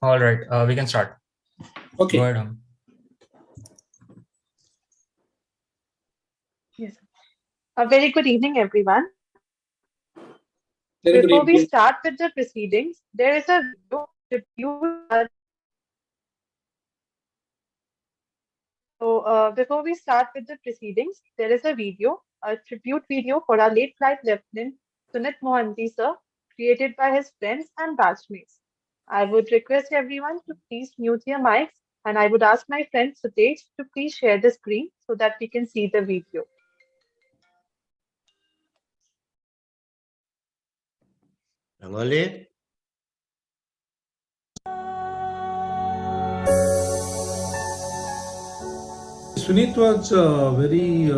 All right, we can start. Okay. Go ahead, Hum. Yes. A very good evening, everyone. Very good Before we evening. start with the proceedings, there is a video tribute. Before we start with the proceedings, there is a tribute video for our late flight Lieutenant Sunith Mohanty, sir, created by his friends and batchmates. I would request everyone to please mute your mics, and I would ask my friend Sutesh to please share the screen so that we can see the video. Rangoli? Sunith was very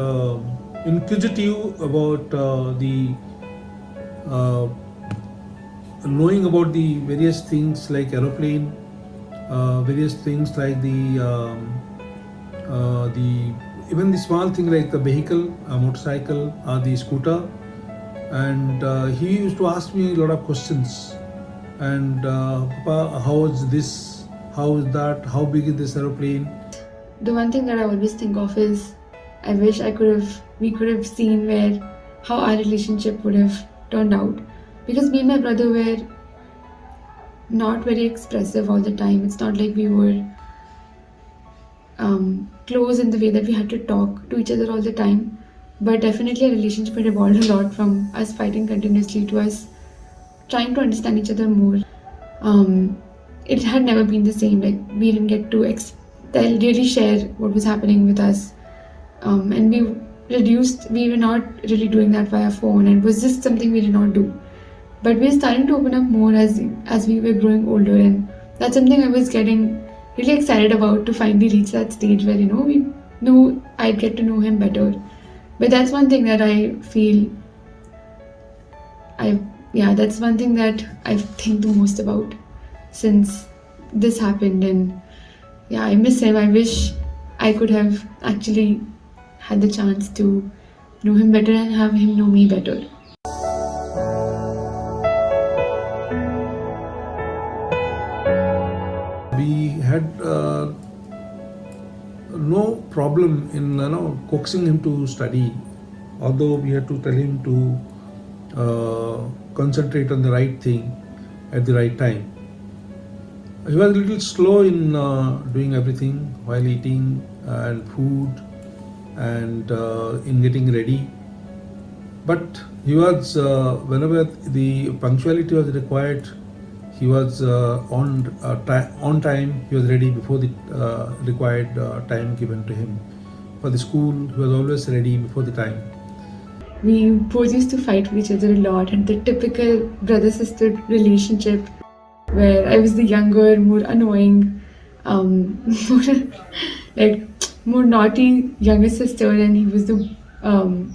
inquisitive about the knowing about the various things like aeroplane, various things like the even the small thing like the vehicle, motorcycle, or the scooter. And he used to ask me a lot of questions. And Papa, how is this? How is that? How big is this aeroplane? The one thing that I always think of is I wish we could have seen how our relationship would have turned out. Because me and my brother were not very expressive all the time. It's not like we were close in the way that we had to talk to each other all the time. But definitely our relationship had evolved a lot from us fighting continuously to us trying to understand each other more. It had never been the same. Like we didn't get to really share what was happening with us, and we were not really doing that via phone, and it was just something we did not do. But we were starting to open up more as we were growing older, and that's something I was getting really excited about, to finally reach that stage where we knew I'd get to know him better. But that's one thing that I feel that's one thing that I think the most about since this happened. And yeah, I miss him. I wish I could have actually had the chance to know him better and have him know me better. We had no problem in coaxing him to study, although we had to tell him to concentrate on the right thing at the right time. He was a little slow in doing everything while eating and food and in getting ready. But he was, whenever the punctuality was required, he was on time. He was ready before the required time given to him. For the school, he was always ready before the time. We both used to fight with each other a lot, and the typical brother-sister relationship where I was the younger, more annoying, more naughty younger sister, and he was the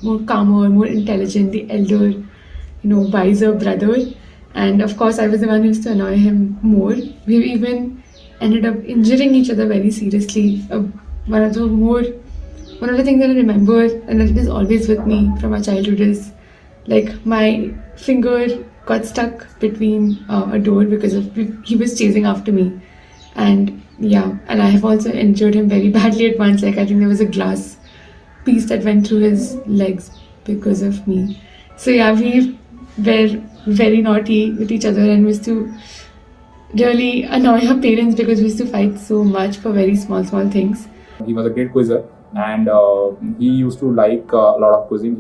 more calmer, more intelligent, the elder, wiser brother. And of course, I was the one who used to annoy him more. We even ended up injuring each other very seriously. One of the things that I remember and that is always with me from my childhood is like my finger got stuck between a door because he was chasing after me. And I have also injured him very badly at once. Like I think there was a glass piece that went through his legs because of me. So we were very naughty with each other and we used to really annoy our parents because we used to fight so much for very small things. He was a great quizzer, and he used to like a lot of quizzing.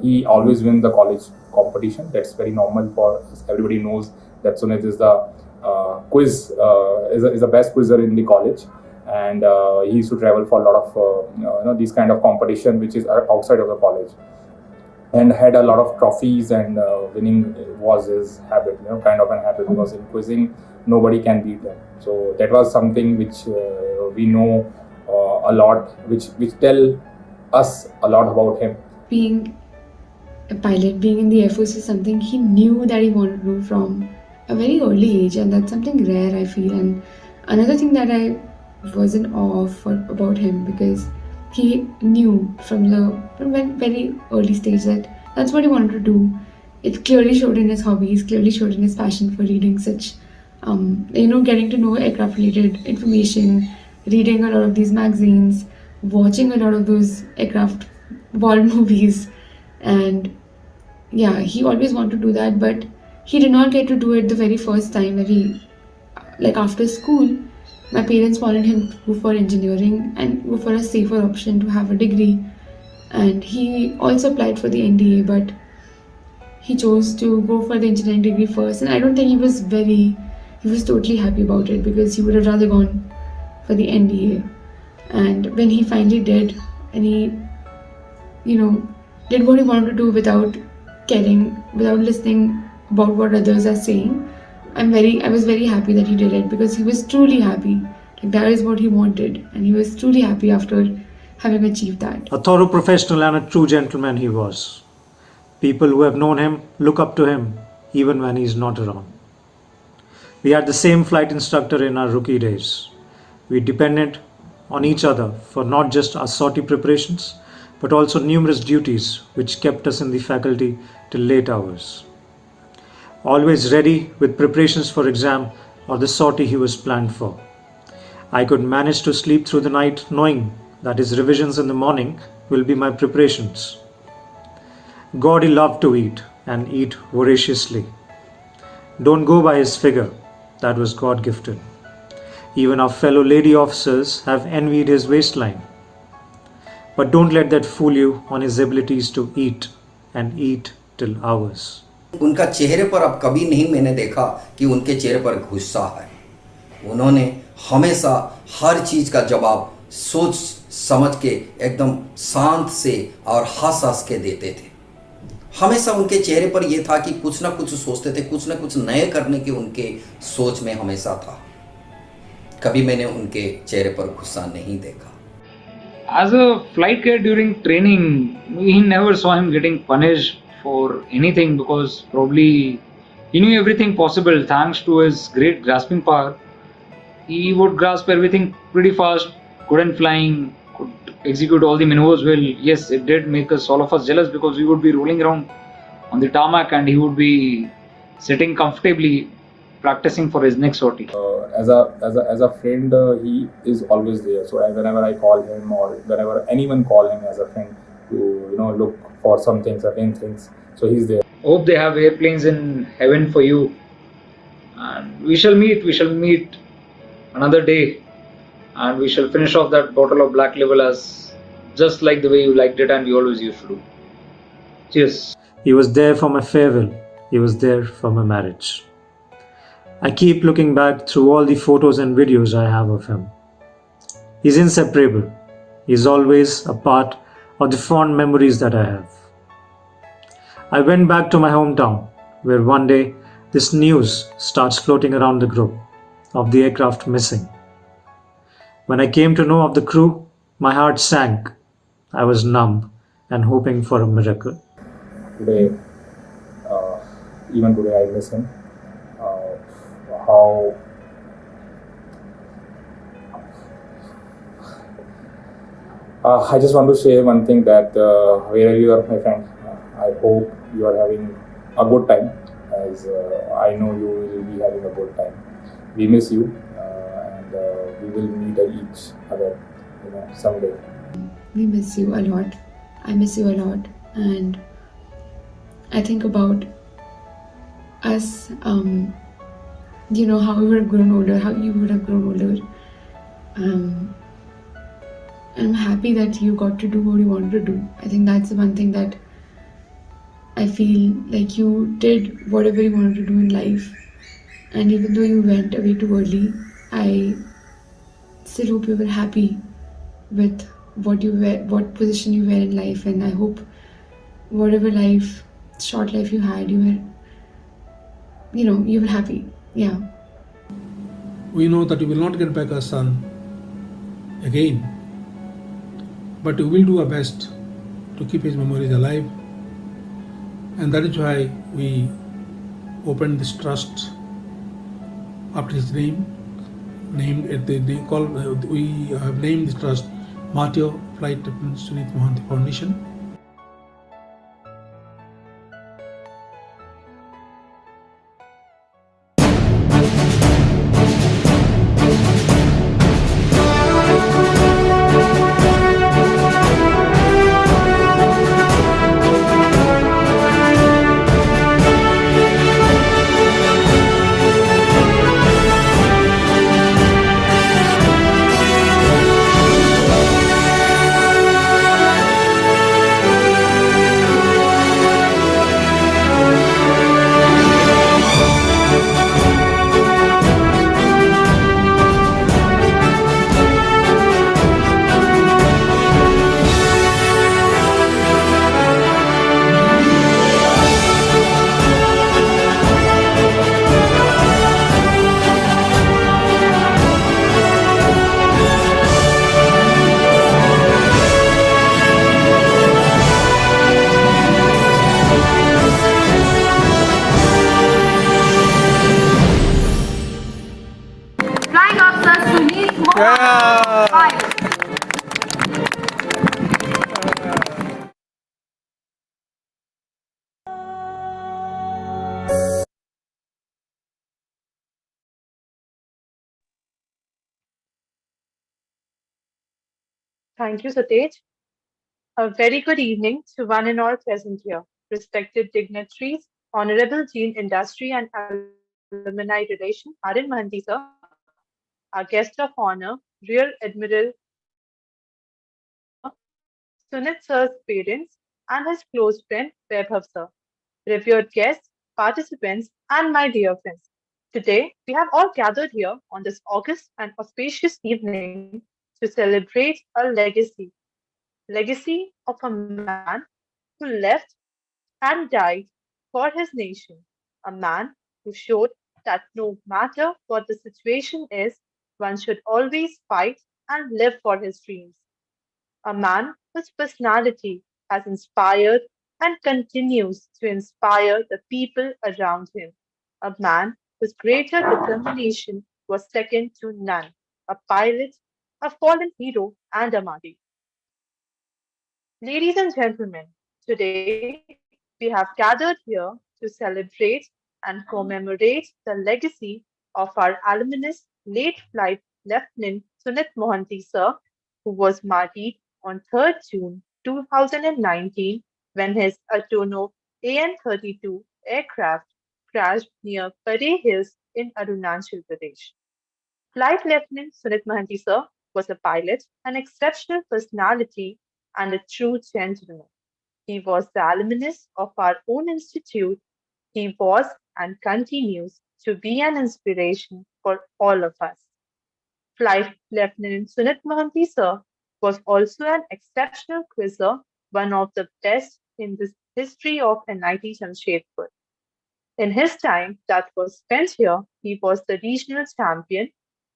He always wins the college competition. That's very normal for us. Everybody knows that Sunith is the is the best quizzer in the college, and he used to travel for a lot of these kind of competition which is outside of the college, and had a lot of trophies, and winning was his habit, kind of an habit, because in quizzing nobody can beat him. So that was something which we know a lot, which tell us a lot about him. Being a pilot, being in the Air Force is something he knew that he wanted to do from a very early age, and that's something rare, I feel. And another thing that I was in awe of about him, because he knew from very early stage that that's what he wanted to do. It clearly showed in his hobbies, clearly showed in his passion for reading such getting to know aircraft related information, reading a lot of these magazines, watching a lot of those aircraft war movies. And yeah, he always wanted to do that, but he did not get to do it the very first time when he, like after school, my parents wanted him to go for engineering and go for a safer option to have a degree. And he also applied for the NDA, but he chose to go for the engineering degree first. And I don't think he was totally happy about it, because he would have rather gone for the NDA. And when he finally did, and he, did what he wanted to do without caring, without listening about what others are saying, I was very happy that he did it, because he was truly happy. Like, that is what he wanted, and he was truly happy after having achieved that. A thorough professional and a true gentleman he was. People who have known him look up to him even when he's not around. We had the same flight instructor in our rookie days. We depended on each other for not just our sortie preparations, but also numerous duties which kept us in the faculty till late hours. Always ready with preparations for exam or the sortie he was planned for. I could manage to sleep through the night knowing that his revisions in the morning will be my preparations. God, he loved to eat and eat voraciously. Don't go by his figure, that was God gifted. Even our fellow lady officers have envied his waistline. But don't let that fool you on his abilities to eat and eat till hours. उनका चेहरे पर अब कभी नहीं मैंने देखा कि उनके चेहरे पर गुस्सा है। उन्होंने हमेशा हर चीज का जवाब सोच समझ के एकदम शांत से और हंस हंस के देते थे। हमेशा उनके चेहरे पर यह था कि कुछ ना कुछ सोचते थे, कुछ ना कुछ नए करने की उनके सोच में हमेशा था। कभी मैंने उनके चेहरे पर गुस्सा नहीं देखा। As a flight cadet during training, we never saw him getting punished for anything, because probably he knew everything possible. Thanks to his great grasping power, he would grasp everything pretty fast, good in flying, could execute all the maneuvers well. Yes, it did make us, all of us, jealous, because we would be rolling around on the tarmac and he would be sitting comfortably practicing for his next sortie. As a friend, he is always there. So whenever I call him, or whenever anyone call him as a friend to look for something, certain things, so he's there. Hope they have airplanes in heaven for you, and we shall meet another day, and we shall finish off that bottle of Black Label as just like the way you liked it and you always used to do. Cheers. He was there for my farewell. He was there for my marriage. I keep looking back through all the photos and videos I have of him. He's inseparable. He's always a part of the fond memories that I have. I went back to my hometown, where one day this news starts floating around the group of the aircraft missing. When I came to know of the crew, my heart sank. I was numb and hoping for a miracle. Today, even today, I miss him. How I just want to share one thing, that wherever you are, my friend, I hope you are having a good time, as I know you will be having a good time. We miss you, and we will meet each other, someday. We miss you a lot. I miss you a lot, and I think about us, how we would have grown older, how you would have grown older. I'm happy that you got to do what you wanted to do. I think that's the one thing that I feel like you did whatever you wanted to do in life. And even though you went away too early, I still hope you were happy with what position you were in life. And I hope whatever short life you had, you were happy. Yeah. We know that we will not get back our son again, but we will do our best to keep his memories alive, and that is why we opened this trust after his name. We have named this trust Martyr Flight Captain Sunith Mohanty Foundation. Thank you, Satej. A very good evening to one and all present here, respected dignitaries, Honorable Dean Industry and Alumni Relation, Arin Mohanty sir, our guest of honor, Rear Admiral Sunith sir's parents, and his close friend, Vaibhav sir, revered guests, participants, and my dear friends. Today, we have all gathered here on this August and auspicious evening to celebrate a legacy of a man who left and died for his nation, a man who showed that no matter what the situation is, one should always fight and live for his dreams. A man whose personality has inspired and continues to inspire the people around him. A man whose greater determination was second to none. A pilot, a fallen hero, and a martyr. Ladies and gentlemen, today we have gathered here to celebrate and commemorate the legacy of our alumnus, late flight Lieutenant Sunith Mohanty sir, who was martyred on 3rd June 2019 when his Atono AN-32 aircraft crashed near Pare Hills in Arunachal Pradesh. Flight Lieutenant Sunith Mohanty sir was a pilot, an exceptional personality, and a true gentleman. He was the alumnus of our own institute. He was and continues to be an inspiration for all of us. Flight Lieutenant Sunith Mohanty sir was also an exceptional quizzer, one of the best in the history of NIT Jamshedpur. In his time that was spent here, he was the regional champion.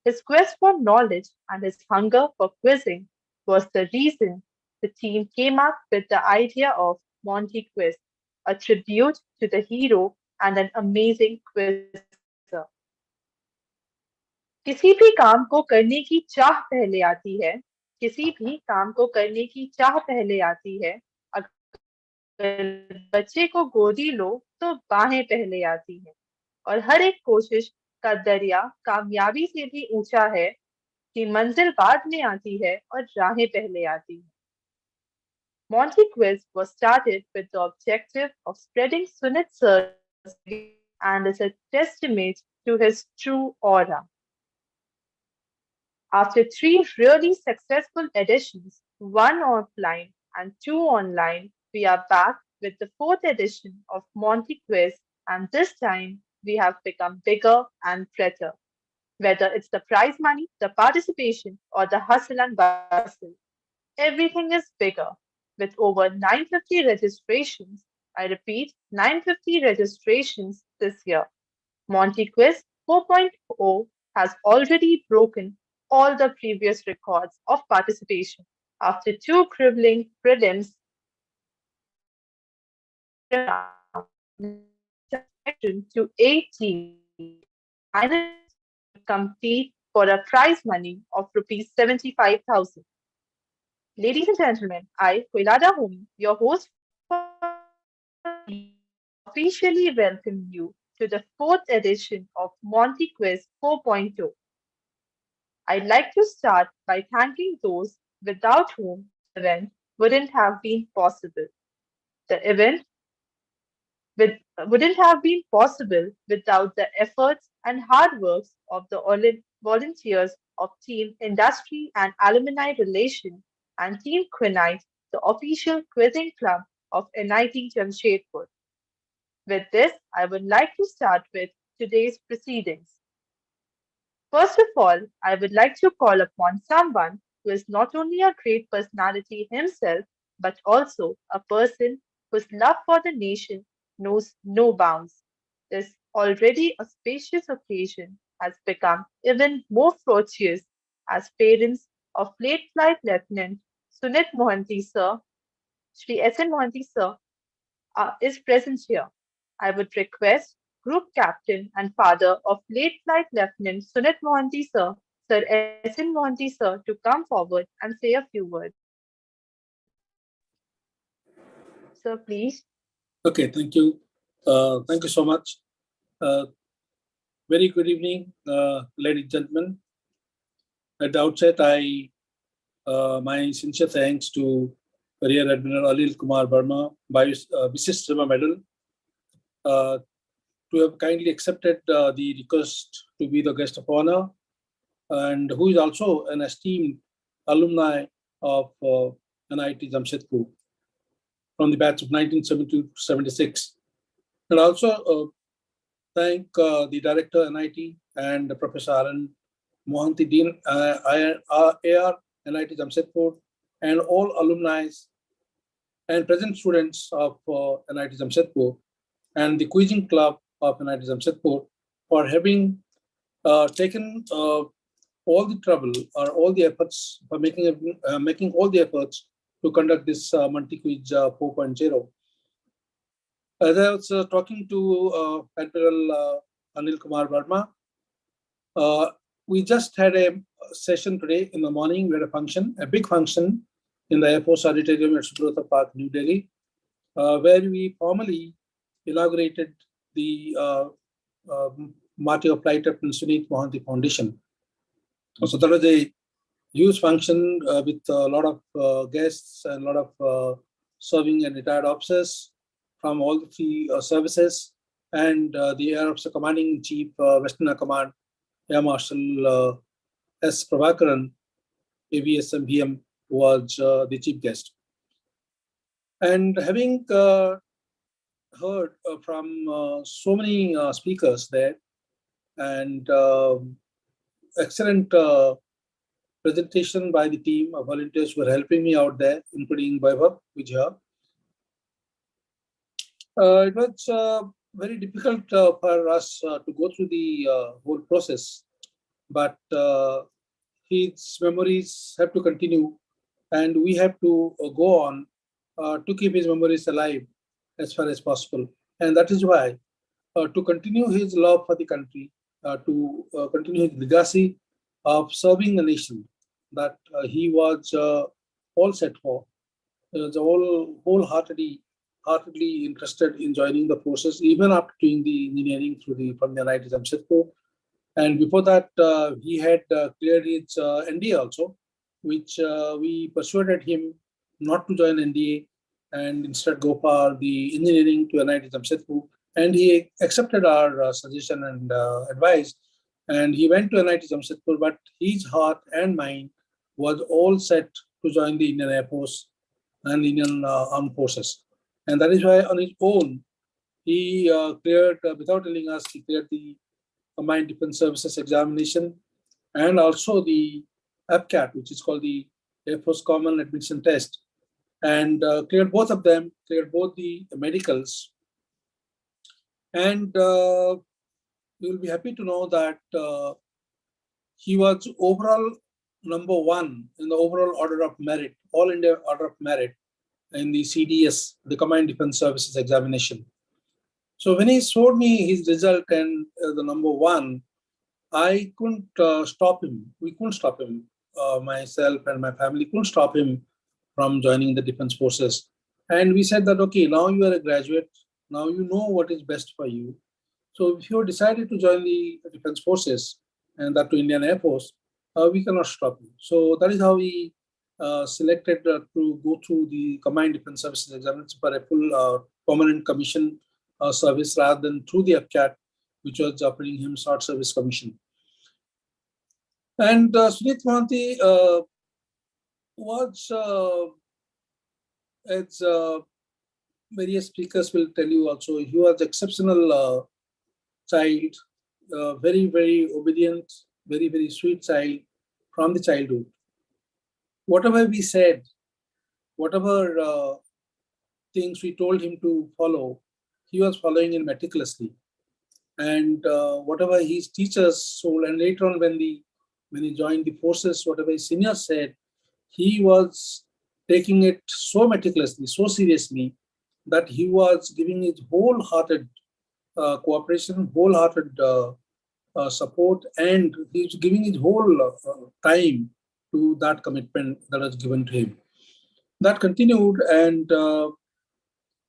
His quest for knowledge and his hunger for quizzing was the reason the team came up with the idea of Monty Quiz, a tribute to the hero and an amazing quizzer. किसी भी काम को करने की चाह पहले आती है, किसी भी काम को करने की चाह पहले आती है, अगर बच्चे को गोदी लो तो बाहें पहले आती हैं, और हर एक कोशिश का दरिया कामयाबी से भी ऊंचा है कि मंजिल बाद में आती है और राहें पहले आती हैं. Monty Quiz was started with the objective of spreading Sunith sir's and is a testament to his true aura. After 3 really successful editions, 1 offline and 2 online, we are back with the 4th edition of Monty Quiz, and this time we have become bigger and better. Whether it's the prize money, the participation, or the hustle and bustle, everything is bigger. With over 950 registrations, I repeat, 950 registrations this year. Monty Quiz 4.0 has already broken all the previous records of participation. After 2 crippling prelims, to 8 teams, finally compete for a prize money of rupees 75,000. Ladies and gentlemen, I, Koilada Homi, your host, officially welcome you to the 4th edition of Monty Quiz 4.0. I'd like to start by thanking those without whom the event wouldn't have been possible. The event wouldn't have been possible without the efforts and hard works of the volunteers of Team Industry and Alumni Relation and Team Quinite, the official quizzing club of NIT Jamshedpur. With this, I would like to start with today's proceedings. First of all, I would like to call upon someone who is not only a great personality himself, but also a person whose love for the nation knows no bounds. This already auspicious occasion has become even more fortuitous as parents of late flight Lieutenant Sunith Mohanty sir, Shri S.N. Mohanty sir, is present here. I would request Group Captain and father of late flight Lieutenant Sunith Mohanty sir, Sir S.N. Mohanty sir, to come forward and say a few words. Sir, please. Okay, thank you. Thank you so much. Very good evening, ladies and gentlemen. At the outset, I My sincere thanks to Rear Admiral Anil Kumar Verma, Visit Silver Medal, to have kindly accepted the request to be the guest of honor, and who is also an esteemed alumni of NIT Jamshedpur from the batch of 1972 to 76. And also thank the director NIT and Professor Aran Mohanty, Dean AR NIT Jamshedpur, and all alumni and present students of NIT Jamshedpur and the quizzing club of NIT Jamshedpur for having taken all the trouble or all the efforts for making all the efforts to conduct this Monty Quiz 4.0. As I was talking to Admiral Anil Kumar Verma, we just had a session today in the morning. We had a function, a big function in the Air Force Auditorium at Subrata Park, New Delhi, where we formally inaugurated the Martyr of Flight Captain Sunith Mohanty Foundation. So that was a huge function with a lot of guests and a lot of serving and retired officers from all the three services, and the Air Officer Commanding in Chief, Western Air Command, Air Marshal S. Prabhakaran, AVSMVM, was the chief guest. And having heard from so many speakers there, and excellent presentation by the team of volunteers who were helping me out there, including Vaibhav Vijaya. It was very difficult for us to go through the whole process, but his memories have to continue, and we have to go on to keep his memories alive as far as possible. And that is why, to continue his love for the country, to continue his legacy of serving the nation that he was all set for, he was wholeheartedly interested in joining the forces, even after doing the engineering from the NIT Jamshedpur. And before that, he had cleared his NDA also, which we persuaded him not to join NDA and instead go for the engineering to NIT Jamshedpur. And he accepted our suggestion and advice, and he went to NIT Jamshedpur, but his heart and mind was all set to join the Indian Air Force and the Indian Armed Forces. And that is why on his own, he cleared, without telling us, he cleared the Combined Defense Services examination and also the APCAT, which is called the Air Force Common Admission Test, and cleared both of them, cleared both the medicals. And you will be happy to know that he was overall #1 in the overall order of merit, All India Order of Merit in the CDS, the Combined Defense Services examination. So when he showed me his result and the #1, I couldn't stop him. We couldn't stop him. Myself and my family couldn't stop him from joining the Defense Forces. And we said that, okay, now you are a graduate. Now you know what is best for you. So if you decided to join the Defense Forces and that to Indian Air Force, we cannot stop you. So that is how we selected to go through the Combined Defense Services examination for a full permanent commission service rather than through the APCAT, which was offering him short service commission. And Sunith Mohanty was, as various speakers will tell you also, he was exceptional child, very, very obedient, very, very sweet child from the childhood. Whatever we said, whatever things we told him to follow, he was following it meticulously. And whatever his teachers told, and later on when he joined the forces, whatever his seniors said, he was taking it so meticulously, so seriously, that he was giving his wholehearted cooperation, wholehearted support, and he was giving his whole time to that commitment that was given to him. That continued, and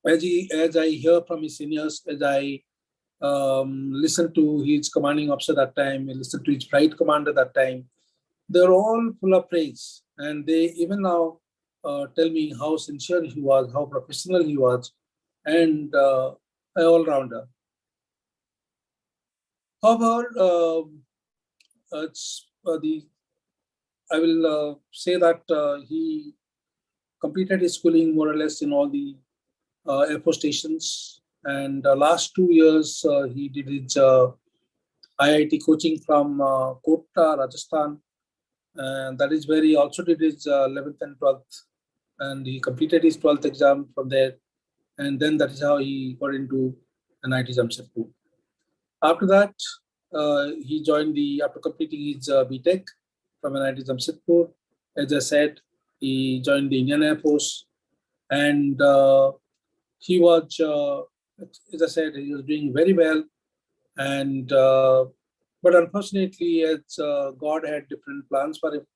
as I hear from his seniors, as I listened to his commanding officer that time, I listened to his flight commander that time, they're all full of praise. and they even now tell me how sincere he was, how professional he was, and an all-rounder. However, it's I will say that he completed his schooling more or less in all the Air Force stations, and last 2 years he did his IIT coaching from Kota, Rajasthan, and that is where he also did his 11th and 12th, and he completed his 12th exam from there, and then that is how he got into NIT Jamshedpur. After that, he joined after completing his BTech from NIT Jamshedpur. As I said, he joined the Indian Air Force, and he was, as I said, he was doing very well. And but unfortunately, as God had different plans for him,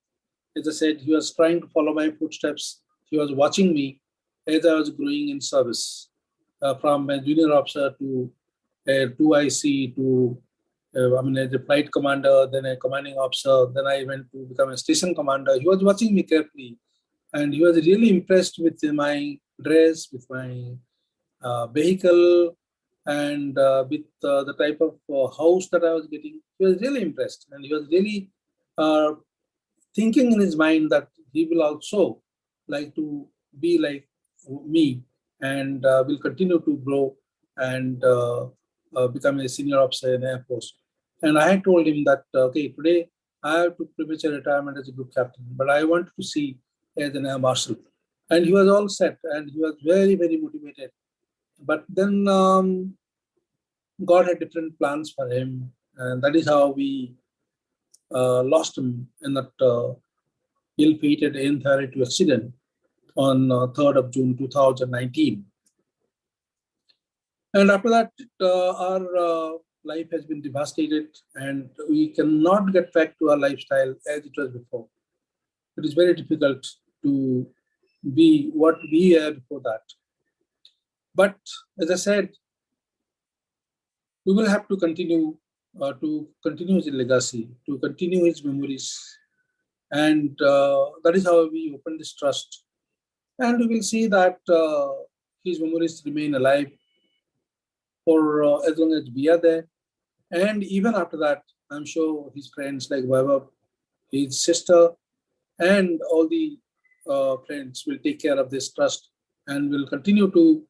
as I said, he was trying to follow my footsteps. He was watching me as I was growing in service, from a junior officer to a 2IC to as a flight commander, then a commanding officer. Then I went to become a station commander. He was watching me carefully, and he was really impressed with my dress, with my vehicle, and with the type of house that I was getting. He was really impressed, and he was really uh, thinking in his mind that he will also like to be like me, and will continue to grow and become a senior officer in Air Force. And I had told him that, okay, today I have to premature retirement as a group captain, but I want to see as an Air Marshal. And he was all set, and he was very, very motivated. But then God had different plans for him, and that is how we lost him in that ill-fated air accident on 3rd of June 2019. And after that, our life has been devastated, and we cannot get back to our lifestyle as it was before. It is very difficult to be what we were before that. But as I said, we will have to continue his legacy, to continue his memories, and that is how we open this trust. And we will see that his memories remain alive for as long as we are there. And even after that, I'm sure his friends like Vaibhav, his sister, and all the friends will take care of this trust and will continue to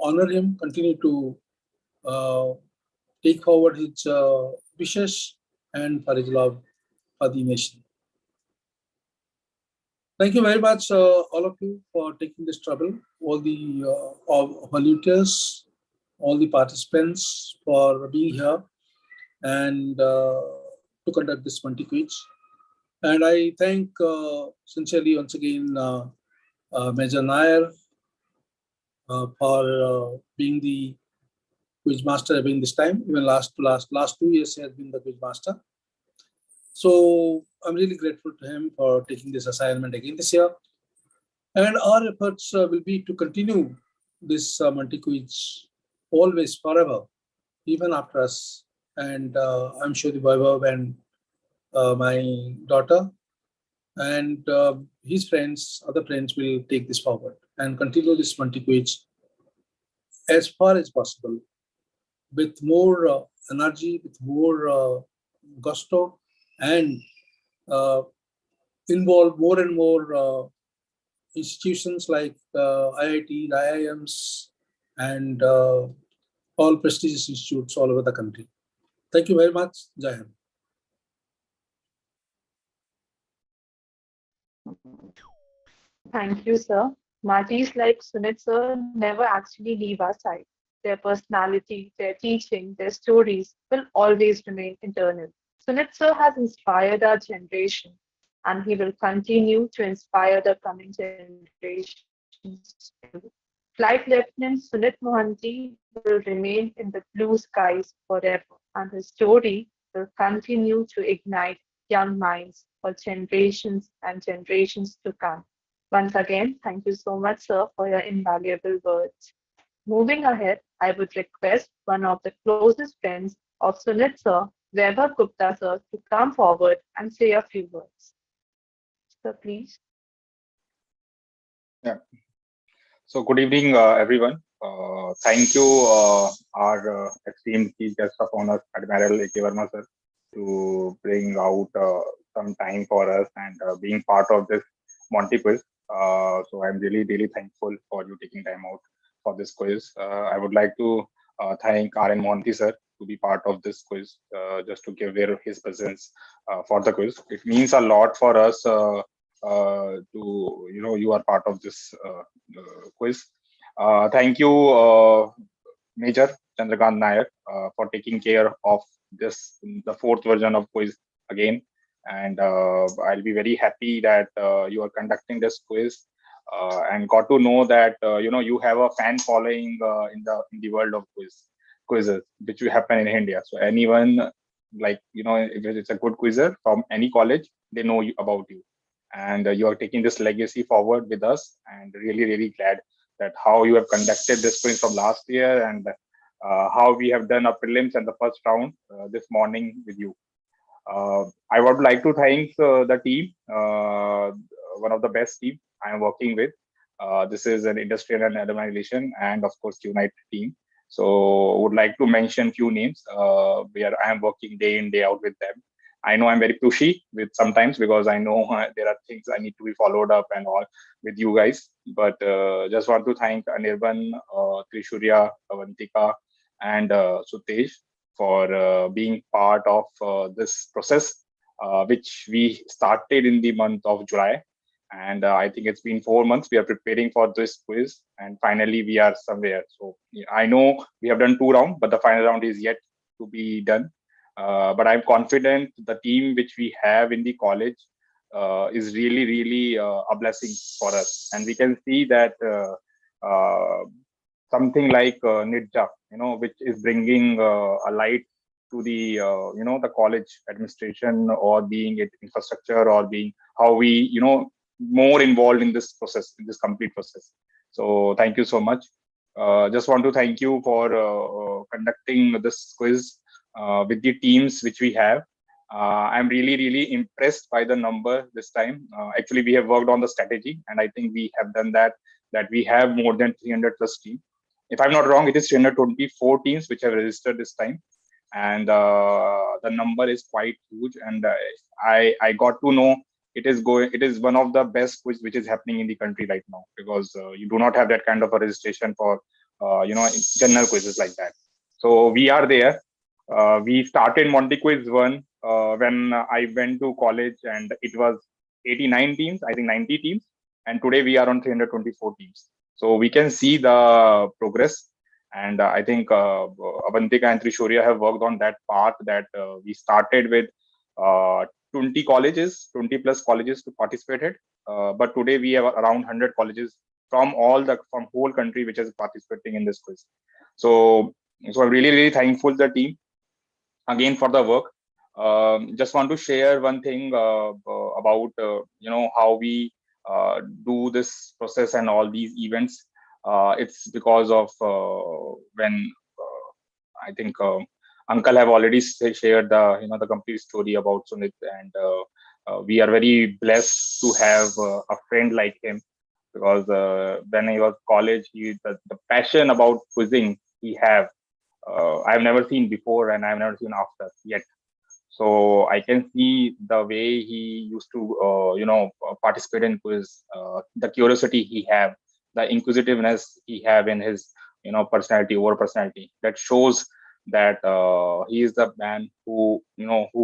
honor him, continue to take forward his wishes and for his love for the nation. Thank you very much, all of you, for taking this trouble, all the volunteers, all the participants for being here and to conduct this Monty quiz. And I thank sincerely once again Major Nair for being the quiz master again this time. Even last 2 years he has been the quiz master. So I'm really grateful to him for taking this assignment again this year. And our efforts will be to continue this Monty quiz always, forever, even after us. And I'm sure the Vaibhav and my daughter and his friends, other friends will take this forward and continue this Monty quiz as far as possible with more energy, with more gusto, and involve more and more institutions like IIT, IIMs, and all prestigious institutes all over the country. Thank you very much. Jai Hind. Thank you, sir. Marty's like Sunith sir never actually leave our side. Their personality, their teaching, their stories will always remain eternal. Sunith sir has inspired our generation, and he will continue to inspire the coming generations too. Flight Lieutenant Sunith Mohanty will remain in the blue skies forever, and his story will continue to ignite young minds for generations and generations to come. Once again, thank you so much, sir, for your invaluable words. Moving ahead, I would request one of the closest friends of Sunit sir, Vaibhav Gupta sir, to come forward and say a few words. So please. Yeah. So good evening, everyone. Thank you, our esteemed chief guest of honor, Admiral A.K. Verma sir, to bring out some time for us and being part of this Monty quiz. So I'm really, really thankful for you taking time out for this quiz. I would like to thank R.N. Monty sir to be part of this quiz, just to give his presence for the quiz. It means a lot for us. To you are part of this quiz. Thank you, Major Chandrakant Nair, for taking care of this, the fourth version of quiz again. And I'll be very happy that you are conducting this quiz, and got to know that you have a fan following in the world of quizzes, which will happen in India. So anyone, like if it's a good quizzer from any college, they know about you, and you are taking this legacy forward with us, and really, really glad that how you have conducted this quiz from last year, and how we have done a prelims and the first round this morning with you. I would like to thank the team, one of the best team I am working with. This is an industrial and alumni relation, and of course Unite team. So would like to mention few names where I am working day in day out with them. I know I'm very pushy with sometimes, because I know there are things I need to be followed up and all with you guys. But just want to thank Anirban, Trishurya, Avantika, and Sutej for being part of this process, which we started in the month of July. And I think it's been 4 months. We are preparing for this quiz, and finally we are somewhere. So I know we have done 2 rounds, but the final round is yet to be done. But I'm confident the team which we have in the college is really, really a blessing for us. And we can see that something like Nidja, which is bringing a light to the the college administration, or being it infrastructure, or being how we more involved in this process, in this complete process. So thank you so much. Just want to thank you for conducting this quiz with the teams which we have. I'm really, really impressed by the number this time. Actually, we have worked on the strategy, and I think we have done that we have more than 300 plus teams. If I'm not wrong, it is 324 teams which have registered this time, and the number is quite huge. And I got to know it is one of the best quiz which is happening in the country right now, because you do not have that kind of a registration for general quizzes like that. So we are there. We started Monty Quiz 1 when I went to college, and it was 89 teams, I think 90 teams, and today we are on 324 teams. So we can see the progress, and I think Avantika and Trishurya have worked on that part, that we started with 20 colleges, 20 plus colleges to participate, but today we have around 100 colleges from whole country which is participating in this quiz. So I'm really, really thankful to the team again for the work. Just want to share one thing about how we do this process and all these events. It's because of when I think Uncle have already shared the complete story about Sunith, and we are very blessed to have a friend like him, because when he was college, the passion about quizzing he have. I've never seen before, and I've never seen after yet. So I can see the way he used to, participate in quiz, the curiosity he have, the inquisitiveness he have in his, personality over personality. That shows that he is the man who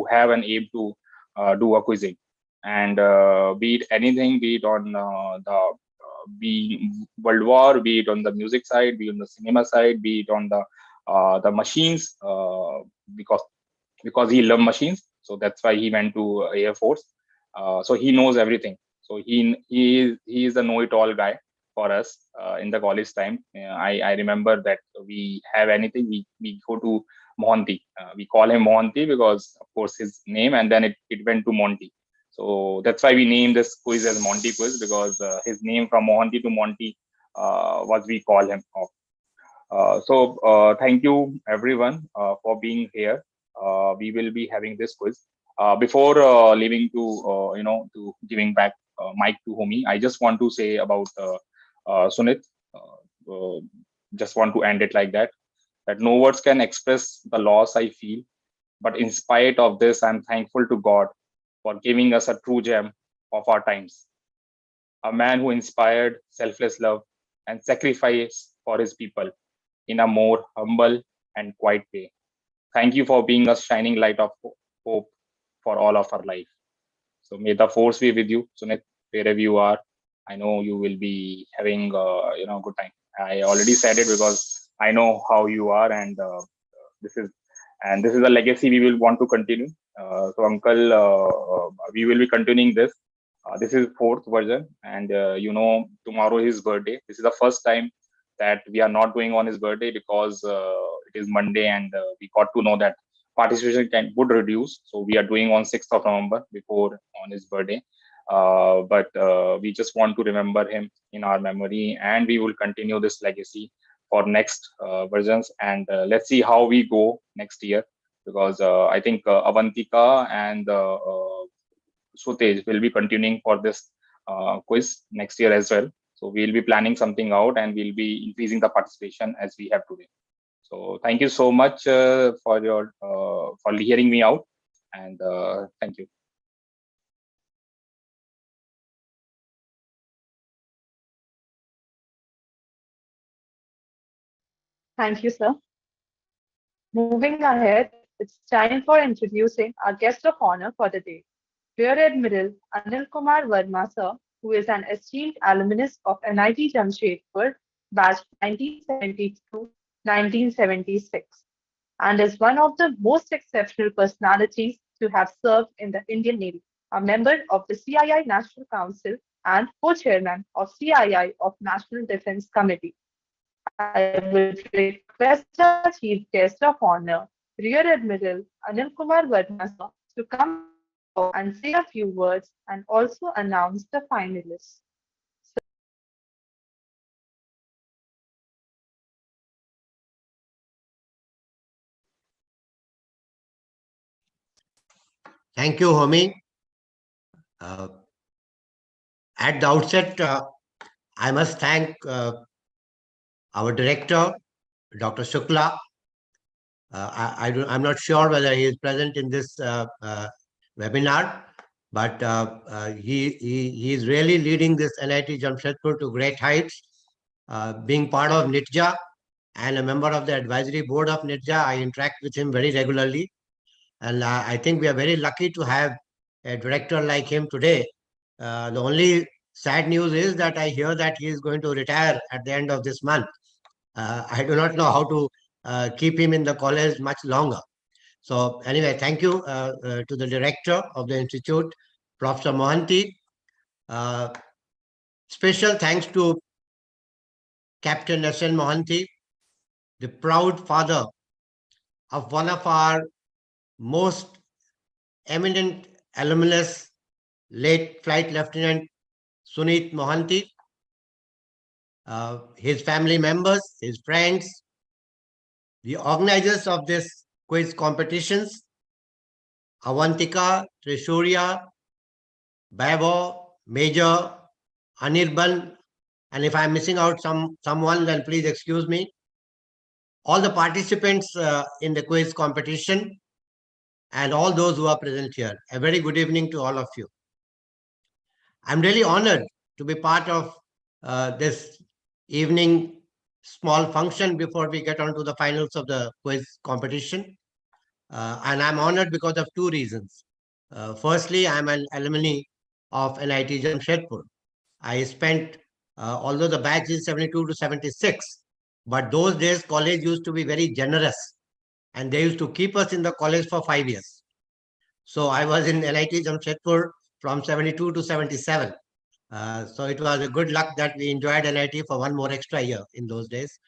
have an aim to do a quizzing, and be it anything, be it on be World War, be it on the music side, be it on the cinema side, be it on the machines, because he loved machines. So that's why he went to Air Force. So he knows everything. So he is a know-it-all guy for us in the college time. I remember that we have anything, we go to Monty. We call him Monty because, of course, his name, and then it went to Monty. So that's why we named this quiz as Monty Quiz, because his name from Monty to Monty was we call him off. So thank you everyone for being here. We will be having this quiz. Before leaving to to giving back mic to Homi, I just want to say about Sunith. Just want to end it like that. That no words can express the loss I feel, but in spite of this, I'm thankful to God for giving us a true gem of our times. A man who inspired selfless love and sacrifice for his people in a more humble and quiet way. Thank you for being a shining light of hope for all of our life. So may the force be with you, Sunith, wherever you are. I know you will be having good time. I already said it because I know how you are, and this is a legacy we will want to continue. So, Uncle, we will be continuing this. This is fourth version, and tomorrow is his birthday. This is the first time that we are not doing on his birthday because it is Monday, and we got to know that participation would reduce. So we are doing on 6th of November before on his birthday. But we just want to remember him in our memory, and we will continue this legacy for next versions. And let's see how we go next year, because I think Avantika and Sutej will be continuing for this quiz next year as well. So we'll be planning something out, and we'll be increasing the participation as we have today. So thank you so much for hearing me out, and thank you. Thank you, sir. Moving ahead, it's time for introducing our guest of honor for the day, Rear Admiral Anil Kumar Verma, sir, who is an esteemed alumnus of NIT Jamshedpur, batch 1972-1976, and is one of the most exceptional personalities to have served in the Indian Navy, a member of the CII National Council and co-chairman of CII of National Defence Committee. I would request our Chief Guest of Honor, Rear Admiral Anil Kumar Verma, sir, to come forward and say a few words and also announce the finalists. Thank you, Homi. At the outset, I must thank our director, Dr. Shukla. I'm not sure whether he is present in this webinar, but he is really leading this NIT Jamshedpur to great heights. Being part of NITJA and a member of the advisory board of NITJA, I interact with him very regularly. And I think we are very lucky to have a director like him today. The only sad news is that I hear that he is going to retire at the end of this month. I do not know how to keep him in the college much longer. So anyway, thank you to the director of the institute, Professor Monty. Special thanks to Captain S.N. Mohanty, the proud father of one of our most eminent alumnus, late Flight Lieutenant Sunith Mohanty, his family members, his friends, the organizers of this quiz competitions, Avantika, Trishoria, Babo, Major, Anirban, and if I'm missing out someone, then please excuse me. All the participants in the quiz competition, and all those who are present here. A very good evening to all of you. I'm really honored to be part of this evening small function before we get on to the finals of the quiz competition. And I'm honored because of two reasons. Firstly, I'm an alumni of NIT Jamshedpur. I spent, although the batch is 72 to 76, but those days college used to be very generous, and they used to keep us in the college for 5 years. So I was in NIT Jamshedpur from 72 to 77. So it was a good luck that we enjoyed NIT for one more extra year in those days.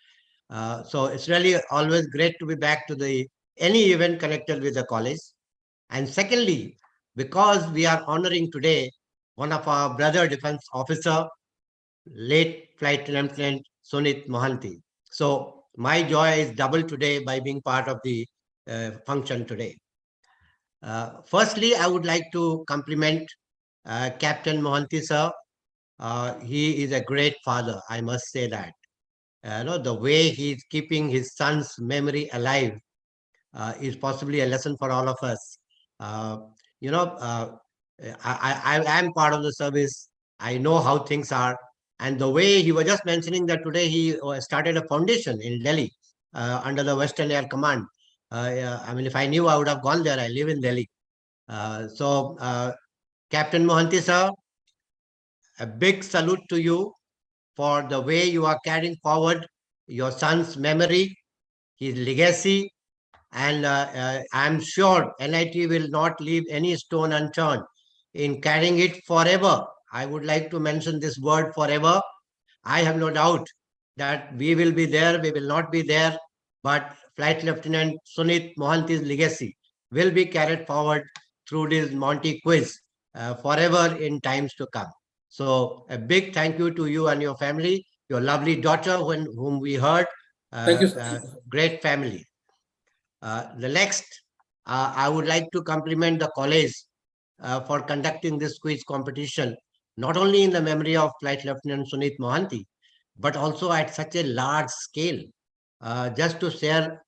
So it's really always great to be back to any event connected with the college. And secondly, because we are honoring today one of our brother defense officer, late Flight Lieutenant Sunith Mohanty. So my joy is double today by being part of the function today. Firstly, I would like to compliment Captain Monty sir, he is a great father, I must say that. The way he's keeping his son's memory alive is possibly a lesson for all of us. Uh, you know, uh, I am part of the service. I know how things are. And the way he was just mentioning that today he started a foundation in Delhi under the Western Air Command. I mean, if I knew, I would have gone there. I live in Delhi. Captain Mohanty sir, a big salute to you for the way you are carrying forward your son's memory, his legacy, and I'm sure NIT will not leave any stone unturned in carrying it forever. I would like to mention this word forever. I have no doubt that we will be there, we will not be there, but Flight Lieutenant Sunith Mohanty's legacy will be carried forward through this Monty quiz forever in times to come. So a big thank you to you and your family, your lovely daughter whom we heard. Thank you, sir. Great family. The next, I would like to compliment the college for conducting this quiz competition, not only in the memory of Flight Lieutenant Sunith Mohanty, but also at such a large scale. Just to share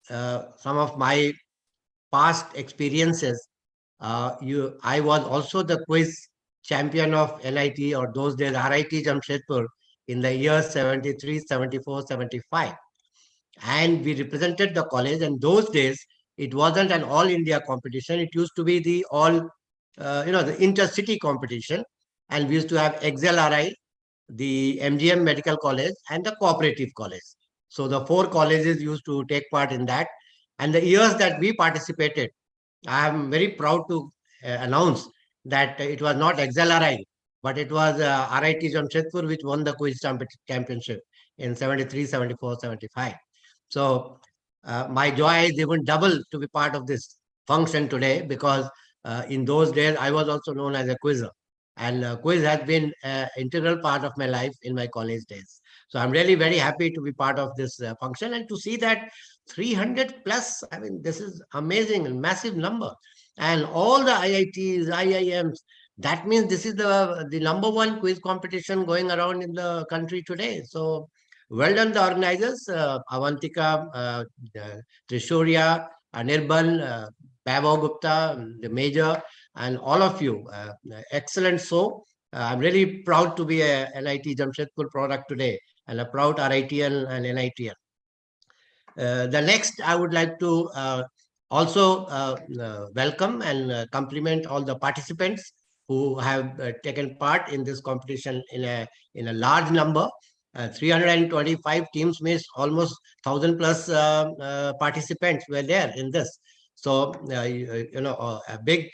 some of my past experiences, I was also the quiz champion of NIT, or those days RIT Jamshedpur, in the years 73, 74, 75. And we represented the college, and those days it wasn't an all India competition. It used to be the all the intercity competition, and we used to have XLRI, the MGM Medical College, and the Cooperative College. So the four colleges used to take part in that. And the years that we participated, I am very proud to announce that it was not XLRI, but it was RIT Jamshedpur which won the quiz championship in 73, 74, 75. So my joy is even double to be part of this function today, because in those days I was also known as a quizzer. And quiz has been an integral part of my life in my college days. So I'm really very happy to be part of this function, and to see that 300 plus, I mean, this is amazing and massive number. And all the IITs, IIMs, that means this is the number one quiz competition going around in the country today. So well done, the organizers, Avantika, Trishoria, Anirban, Babo Gupta, the Major, and all of you. Excellent. So I'm really proud to be a NIT Jamshedpur product today, and a proud RITN and NITN. The next, I would like to also welcome and compliment all the participants who have taken part in this competition in a large number. 325 teams means almost 1,000 plus participants were there in this. So, a big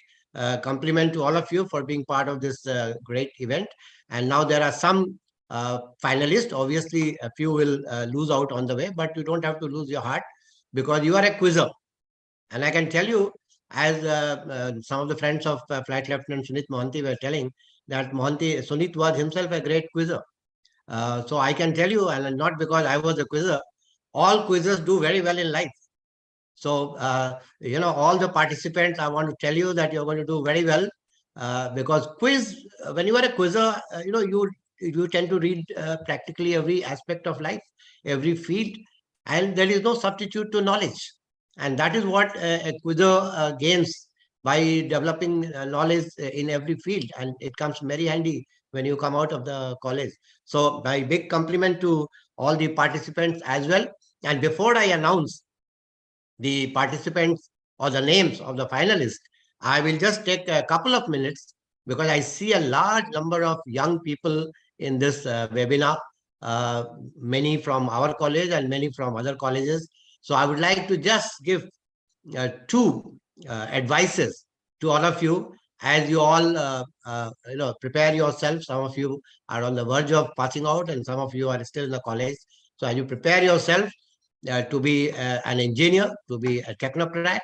compliment to all of you for being part of this great event. And now there are some finalists. Obviously, a few will lose out on the way, but you don't have to lose your heart, because you are a quizzer. And I can tell you, as some of the friends of Flight Lieutenant Sunith Mohanty were telling, that Sunith was himself a great quizzer. So I can tell you, and not because I was a quizzer, all quizzers do very well in life. So, all the participants, I want to tell you that you're going to do very well, because quiz, when you are a quizzer, you tend to read practically every aspect of life, every field, and there is no substitute to knowledge. And that is what a quizzer gains by developing knowledge in every field, and it comes very handy when you come out of the college. So my big compliment to all the participants as well. And before I announce the participants or the names of the finalists, I will just take a couple of minutes, because I see a large number of young people in this webinar, many from our college and many from other colleges. So I would like to just give two advices to all of you, as you all prepare yourself. Some of you are on the verge of passing out, and some of you are still in the college. So as you prepare yourself to be an engineer, to be a technocrat,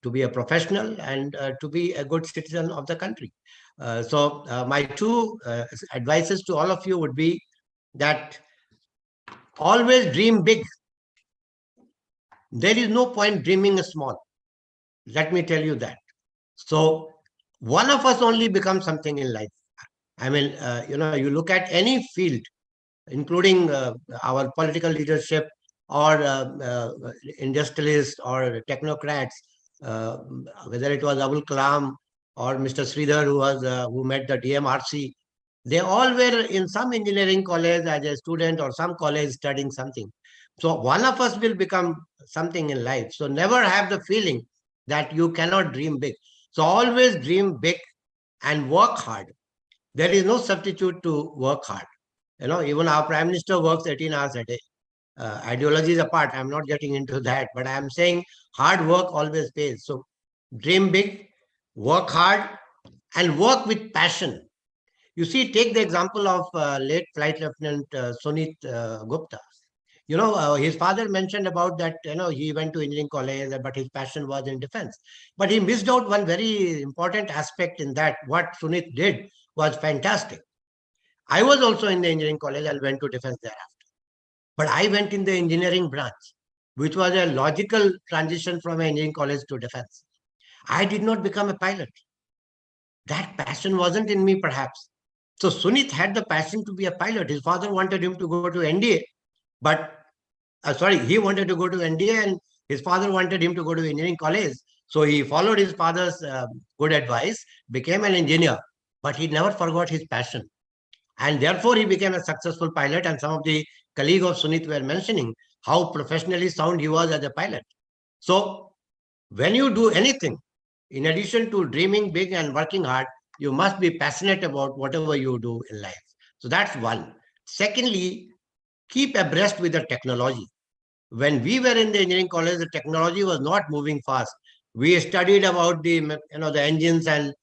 to be a professional, and to be a good citizen of the country. So my two advices to all of you would be that always dream big. There is no point dreaming small. Let me tell you that. So one of us only becomes something in life. I mean, you look at any field, including our political leadership or industrialists or technocrats, uh, whether it was Abul Kalam or Mr. Sridhar, who met the DMRC, they all were in some engineering college as a student or some college studying something. So one of us will become something in life. So never have the feeling that you cannot dream big. So always dream big and work hard. There is no substitute to work hard. Even our prime minister works 18 hours a day. Ideologies apart, I'm not getting into that, but I'm saying hard work always pays. So dream big, work hard, and work with passion. You see, take the example of late Flight Lieutenant Sunith Gupta. His father mentioned about that, he went to engineering college, but his passion was in defense. But he missed out one very important aspect in that. What Sunith did was fantastic. I was also in the engineering college and went to defense thereafter. But I went in the engineering branch, which was a logical transition from engineering college to defense. I did not become a pilot. That passion wasn't in me, perhaps. So Sunith had the passion to be a pilot. His father wanted him to go to NDA, but he wanted to go to NDA and his father wanted him to go to engineering college. So he followed his father's good advice, became an engineer, but he never forgot his passion. And therefore, he became a successful pilot. And some of the colleagues of Sunith were mentioning how professionally sound he was as a pilot. So when you do anything, in addition to dreaming big and working hard, you must be passionate about whatever you do in life. So that's one. Secondly, keep abreast with the technology. When we were in the engineering college, the technology was not moving fast. We studied about the engines and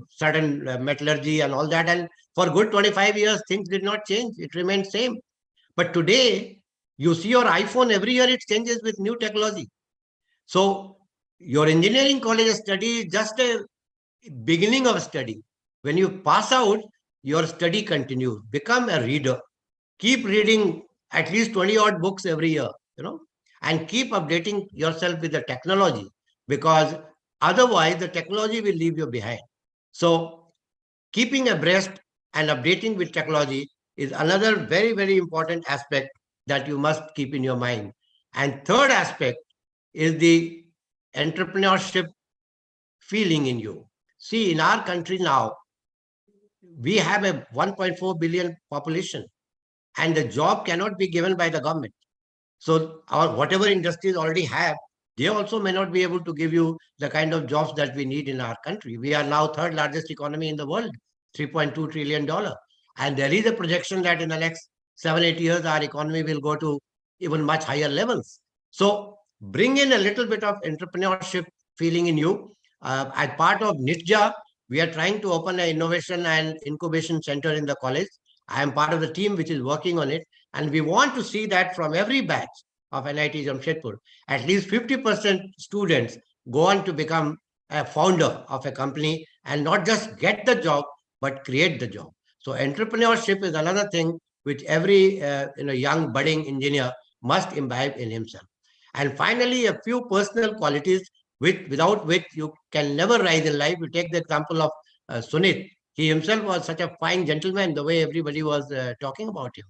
certain metallurgy and all that. And for good 25 years, things did not change. It remained same. But today, you see your iPhone every year, it changes with new technology. So your engineering college study is just a beginning of study. When you pass out, your study continues. Become a reader. Keep reading at least 20 odd books every year, and keep updating yourself with the technology, because otherwise the technology will leave you behind. So keeping abreast and updating with technology is another very, very important aspect that you must keep in your mind. And third aspect is the entrepreneurship feeling in you. See, in our country now, we have a 1.4 billion population, and the job cannot be given by the government. So our whatever industries already have, they also may not be able to give you the kind of jobs that we need in our country. We are now third largest economy in the world, $3.2 trillion. And there is a projection that in the next 7-8 years, our economy will go to even much higher levels. So bring in a little bit of entrepreneurship feeling in you. As part of NITJA, we are trying to open an innovation and incubation center in the college. I am part of the team which is working on it. And we want to see that from every batch of NIT Jamshedpur, at least 50% students go on to become a founder of a company and not just get the job, but create the job. So entrepreneurship is another thing which every young budding engineer must imbibe in himself. And finally, a few personal qualities without which you can never rise in life. We take the example of Sunith. He himself was such a fine gentleman, the way everybody was talking about him.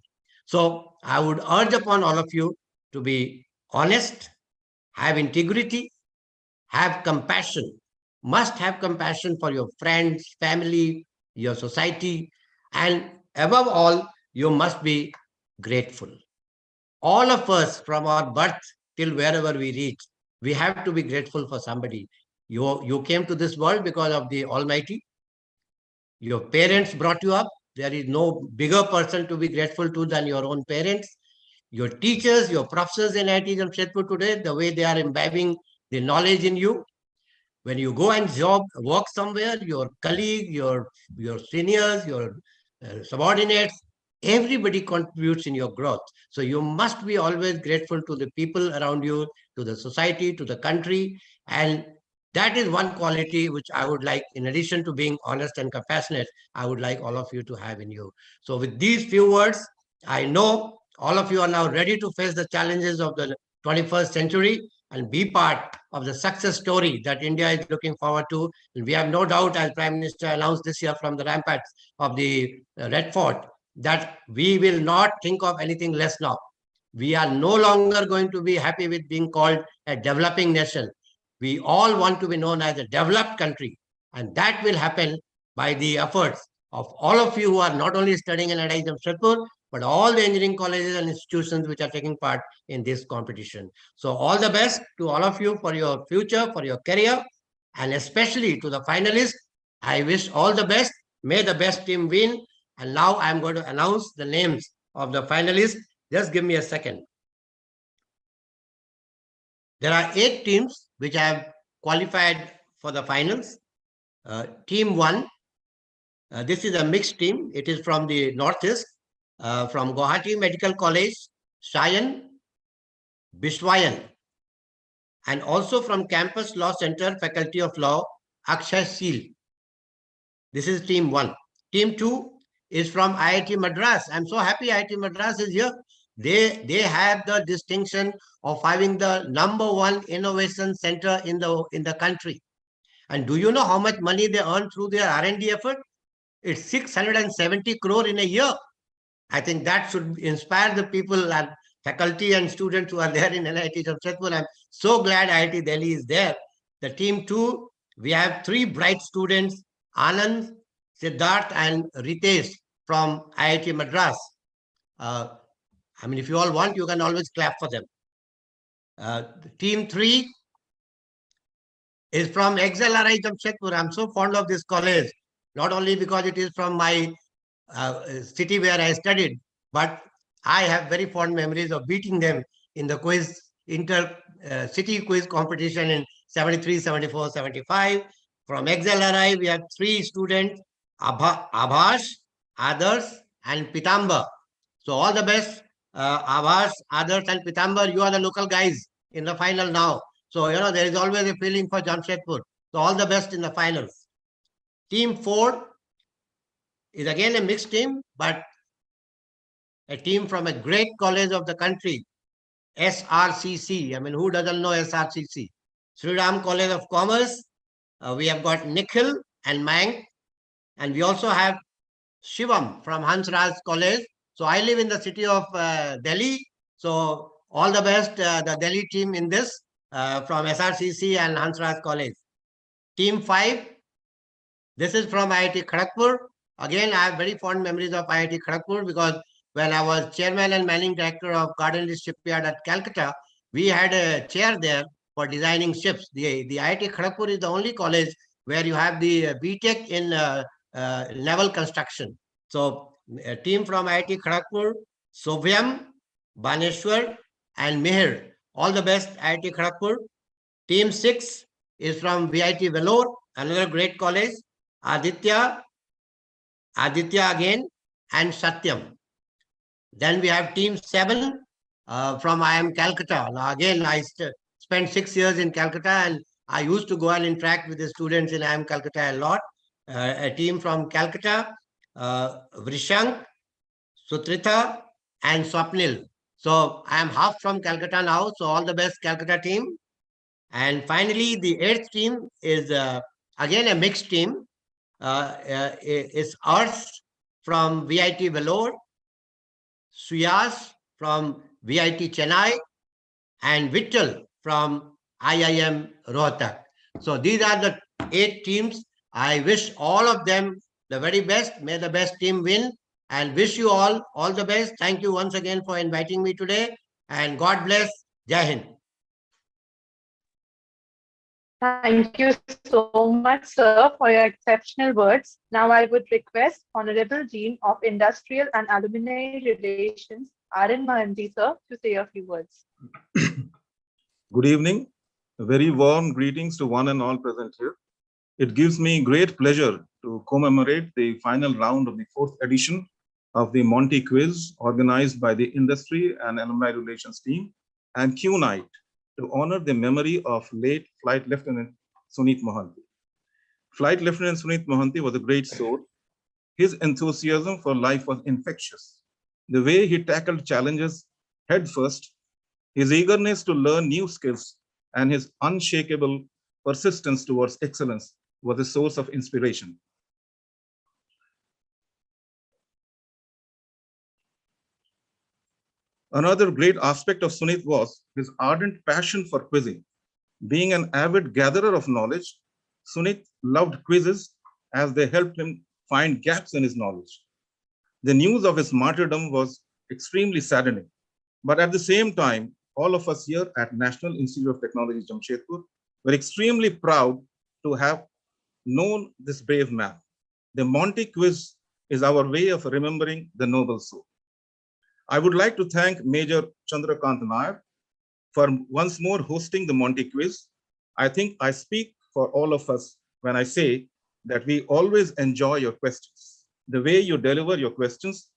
So I would urge upon all of you to be honest, have integrity, have compassion, must have compassion for your friends, family, your society, and above all, you must be grateful. All of us from our birth till wherever we reach, we have to be grateful for somebody. You came to this world because of the Almighty. Your parents brought you up. There is no bigger person to be grateful to than your own parents. Your teachers, your professors in IT Jamshedpur today, the way they are imbibing the knowledge in you. When you go and work somewhere, your colleague, your seniors, your subordinates, everybody contributes in your growth. So you must be always grateful to the people around you, to the society, to the country. And that is one quality which I would like, in addition to being honest and compassionate, I would like all of you to have in you. So with these few words, I know all of you are now ready to face the challenges of the 21st century. and be part of the success story that India is looking forward to. And we have no doubt, as Prime Minister announced this year from the ramparts of the Red Fort, that we will not think of anything less now. We are no longer going to be happy with being called a developing nation. We all want to be known as a developed country. And that will happen by the efforts of all of you who are not only studying in NIT Jamshedpur, but all the engineering colleges and institutions which are taking part in this competition. So all the best to all of you for your future, for your career, and especially to the finalists. I wish all the best. May the best team win. And now I'm going to announce the names of the finalists. Just give me a second. There are 8 teams which have qualified for the finals. Team 1, this is a mixed team. It is from the Northeast, from Guwahati Medical College, Sayan, Bishwayan, and also from Campus Law Center, Faculty of Law, Akshay Seal. This is team 1. Team 2 is from IIT Madras. I'm so happy IIT Madras is here. They have the distinction of having the #1 innovation center in the country. And do you know how much money they earn through their R&D effort? It's 670 crore in a year. I think that should inspire the people and faculty and students who are there in NIT Jamshedpur. I'm so glad IIT Delhi is there. The team 2, we have 3 bright students, Anand, Siddharth, and Ritesh from IIT Madras. I mean, if you all want, you can always clap for them. Team 3 is from XLRI Jamshedpur. I'm so fond of this college, not only because it is from my city where I studied, but I have very fond memories of beating them in the quiz, city quiz competition in 73, 74, 75. From XLRI, we have 3 students, Abhash, Adarsh, and Pitambar. So all the best, Abhash, Adarsh, and Pitambar. You are the local guys in the final now. So, you know, there is always a feeling for Jamshedpur. So all the best in the finals. Team 4 is again a mixed team, but a team from a great college of the country, SRCC. I mean, who doesn't know SRCC? Sri Ram College of Commerce. We have got Nikhil and Mang. And we also have Shivam from Hansraj College. So I live in the city of Delhi. So all the best, the Delhi team in this from SRCC and Hansraj College. Team 5, this is from IIT Kharagpur. Again, I have very fond memories of IIT Kharagpur because when I was chairman and managing director of Garden List Shipyard at Calcutta, we had a chair there for designing ships. The IIT Kharagpur is the only college where you have the BTech in naval construction. So a team from IIT Kharagpur, Sovyam, Baneshwar, and Meher. All the best, IIT Kharagpur. Team 6 is from VIT Vellore, another great college. Aditya again, and Satyam. Then we have team 7 from IIM Calcutta. Now again, I spent 6 years in Calcutta and I used to go and interact with the students in IIM Calcutta a lot. A team from Calcutta, Vrishank, Sutritha, and Swapnil. So I am half from Calcutta now. So all the best, Calcutta team. And finally, the 8th team is again a mixed team. It's Arsh from VIT Vellore, Suyas from VIT Chennai, and Vittal from IIM Rohtak. So these are the 8 teams. I wish all of them the very best. May the best team win and wish you all the best. Thank you once again for inviting me today and God bless. Jai Hind. Thank you so much, sir, for your exceptional words. Now I would request Honorable Dean of Industrial and Alumni Relations, R.N. Mohanty, sir, to say a few words. Good evening. A very warm greetings to one and all present here. It gives me great pleasure to commemorate the final round of the 4th edition of the Monty Quiz organized by the Industry and Alumni Relations team and Q Night to honor the memory of late Flight Lieutenant Sunith Mohanty. Flight Lieutenant Sunith Mohanty was a great soul. His enthusiasm for life was infectious. The way he tackled challenges head first, his eagerness to learn new skills and his unshakable persistence towards excellence was a source of inspiration. Another great aspect of Sunith was his ardent passion for quizzing. Being an avid gatherer of knowledge, Sunith loved quizzes as they helped him find gaps in his knowledge. The news of his martyrdom was extremely saddening, but at the same time, all of us here at National Institute of Technology, Jamshedpur, were extremely proud to have known this brave man. The Monty quiz is our way of remembering the noble soul. I would like to thank Major Chandrakant Nair for once more hosting the Monty quiz. I think I speak for all of us when I say that we always enjoy your questions. The way you deliver your questions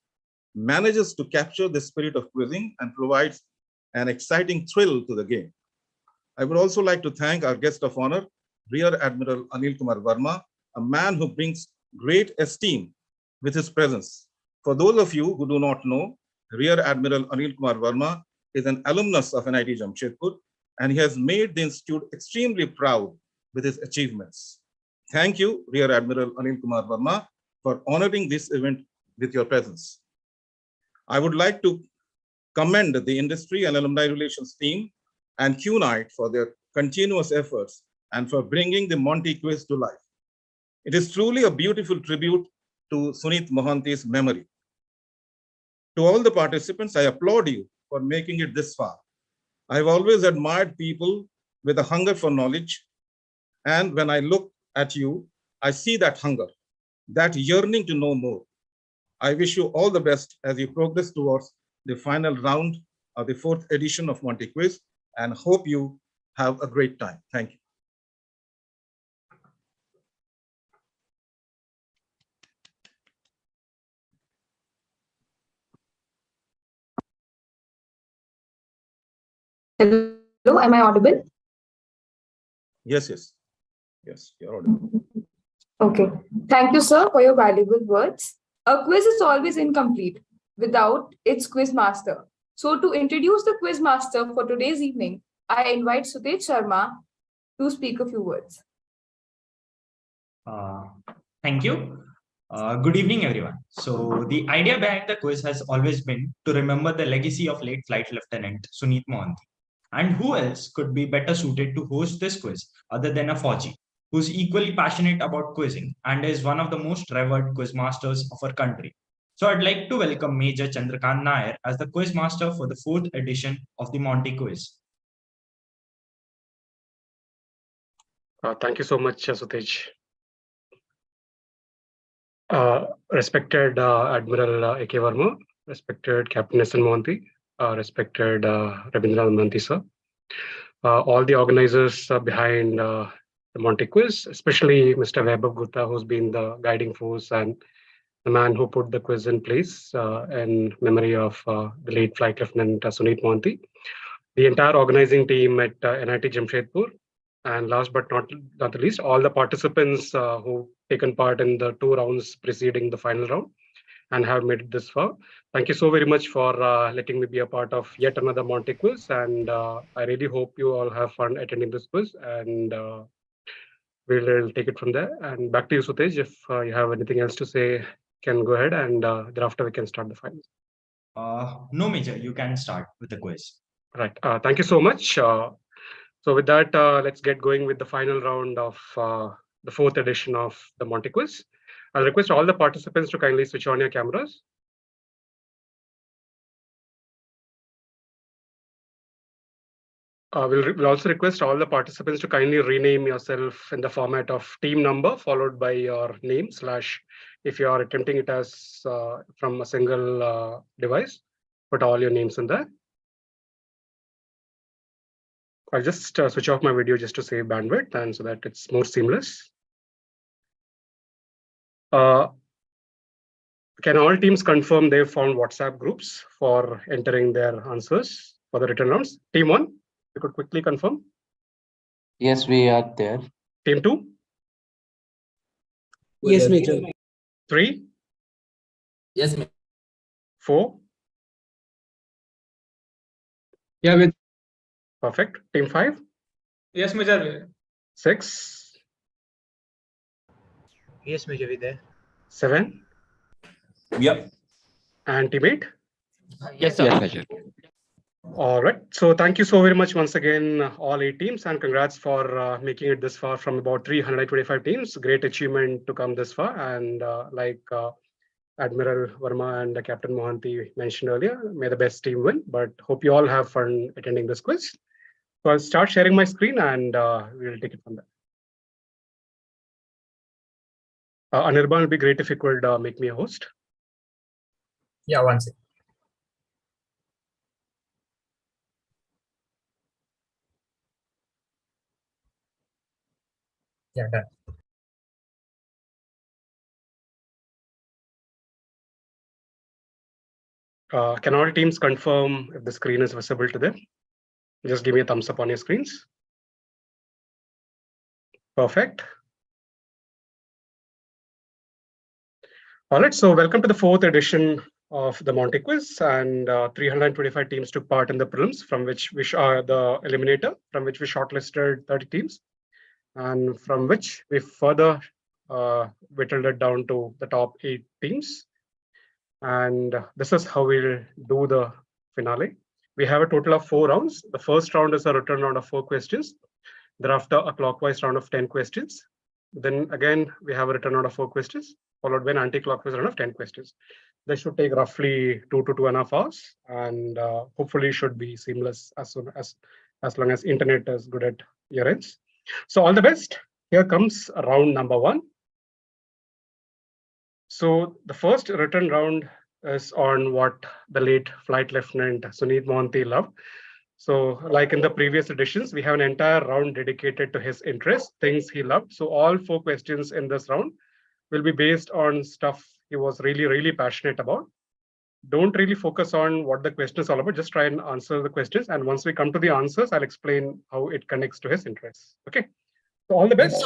manages to capture the spirit of quizzing and provides an exciting thrill to the game. I would also like to thank our guest of honor, Rear Admiral Anil Kumar Verma, a man who brings great esteem with his presence. For those of you who do not know, Rear Admiral Anil Kumar Verma is an alumnus of NIT Jamshedpur, and he has made the institute extremely proud with his achievements. Thank you, Rear Admiral Anil Kumar Verma, for honoring this event with your presence. I would like to commend the industry and alumni relations team and QNIT for their continuous efforts and for bringing the Monty quiz to life. It is truly a beautiful tribute to Sunith Mohanty's memory. To all the participants, I applaud you for making it this far. I've always admired people with a hunger for knowledge. And when I look at you, I see that hunger, that yearning to know more. I wish you all the best as you progress towards the final round of the 4th edition of Monty Quiz, and hope you have a great time. Thank you. Hello, am I audible? Yes, you're audible. Okay. Thank you, sir, for your valuable words. A quiz is always incomplete without its quiz master. So to introduce the quiz master for today's evening, I invite Sutej Sharma to speak a few words. Thank you. Good evening, everyone. So the idea behind the quiz has always been to remember the legacy of late Flight Lieutenant Sunith Mohanty. And who else could be better suited to host this quiz other than a Fauji, who's equally passionate about quizzing and is one of the most revered quiz masters of our country. So I'd like to welcome Major Chandrakant Nair as the quiz master for the 4th edition of the Monty quiz. Thank you so much, Sutej. Respected Admiral A.K. Verma, respected Captain S.N. Monty, respected Rabindranath Monty, sir, all the organizers behind the Monty quiz, especially Mr. Vaibhav Gupta, who's been the guiding force and the man who put the quiz in place in memory of the late Flight Lieutenant Sunith Mohanty, the entire organizing team at NIT Jamshedpur, and last but not the least, all the participants who've taken part in the 2 rounds preceding the final round and have made it this far. Thank you so very much for letting me be a part of yet another Monty quiz. And I really hope you all have fun attending this quiz. And we'll take it from there. And back to you, Sutej. If you have anything else to say, can go ahead. And thereafter, we can start the finals. No, Major, you can start with the quiz. Right. Thank you so much. So with that, let's get going with the final round of the 4th edition of the Monty quiz. I'll request all the participants to kindly switch on your cameras. We'll also request all the participants to kindly rename yourself in the format of team number followed by your name / if you are attempting it as from a single device, put all your names in there. I'll just switch off my video just to save bandwidth and so that it's more seamless. Can all teams confirm they've found WhatsApp groups for entering their answers for the written rounds? Team 1, you could quickly confirm. Yes, we are there. Team 2? Yes, Major. 3? Yes, Major. 4? Yeah, with Perfect. Team 5? Yes, Major. 6. Yes, Major, we there. 7. Yep. And teammate? Yes, sir. Yes, Major. All right. So thank you so very much once again, all 8 teams, and congrats for making it this far from about 325 teams. Great achievement to come this far. And like Admiral Verma and Captain Mohanty mentioned earlier, may the best team win. But hope you all have fun attending this quiz. So I'll start sharing my screen and we'll take it from there. Anirban, it'll be great if you could make me a host. Yeah, one second. Yeah, done. Can all teams confirm if the screen is visible to them? Just give me a thumbs up on your screens. Perfect. All right, so welcome to the 4th edition of the Monty Quiz, and 325 teams took part in the prelims, from which we the eliminator, from which we shortlisted 30 teams, and from which we further whittled it down to the top 8 teams. And this is how we'll do the finale. We have a total of 4 rounds. The first round is a return round of 4 questions. Thereafter, a clockwise round of 10 questions. Then again, we have a return round of 4 questions, followed by an anti-clockwise round of 10 questions. This should take roughly 2 to 2.5 hours, and hopefully should be seamless as long as internet is good at your ends. So all the best. Here comes round number 1. So the first written round is on what the late Flight Lieutenant Sunith Mohanty loved. So like in the previous editions, we have an entire round dedicated to his interests, things he loved. So all 4 questions in this round will be based on stuff he was really, really passionate about. Don't really focus on what the question is all about. Just try and answer the questions. And once we come to the answers, I'll explain how it connects to his interests. Okay. So all the best.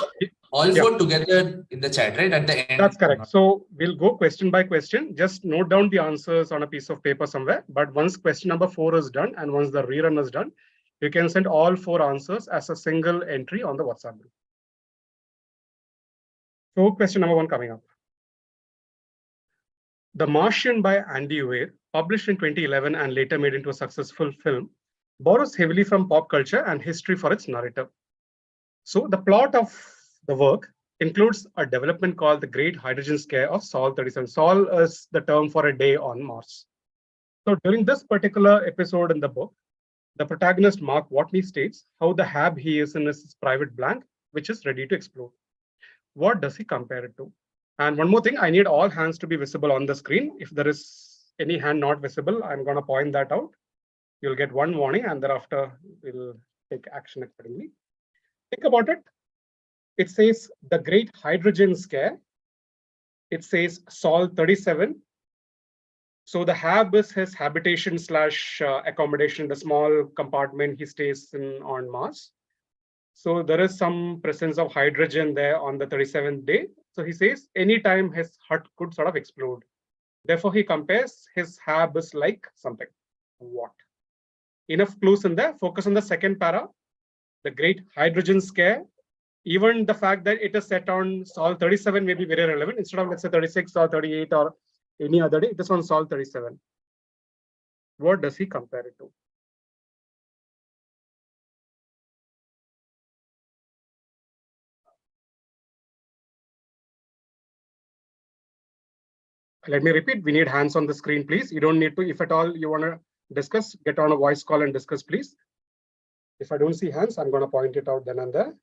All 4 together in the chat, right? At the end. That's correct. So we'll go question by question. Just note down the answers on a piece of paper somewhere. But once question number 4 is done and once the rerun is done, you can send all 4 answers as a single entry on the WhatsApp group. So question number 1 coming up. The Martian by Andy Weir, published in 2011 and later made into a successful film, borrows heavily from pop culture and history for its narrative. So the plot of the work includes a development called the Great Hydrogen Scare of Sol 37. Sol is the term for a day on Mars. So during this particular episode in the book, the protagonist Mark Watney states how the hab he is in is private blank, which is ready to explode. What does he compare it to? And one more thing, I need all hands to be visible on the screen. If there is any hand not visible, I'm going to point that out. You'll get 1 warning, and thereafter we'll take action accordingly. Think about it. It says the Great Hydrogen Scare. It says Sol 37. So the hab is his habitation / accommodation, the small compartment he stays in on Mars. So there is some presence of hydrogen there on the 37th day. So he says anytime his hut could sort of explode. Therefore, he compares his hab is like something. What? Enough clues in there. Focus on the second para. The Great Hydrogen Scare. Even the fact that it is set on Sol 37 may be very relevant. Instead of, let's say, 36 or 38 or any other day, it is on Sol 37. What does he compare it to? Let me repeat, we need hands on the screen, please. You don't need to, if at all you want to discuss, get on a voice call and discuss, please. If I don't see hands, I'm going to point it out then and there.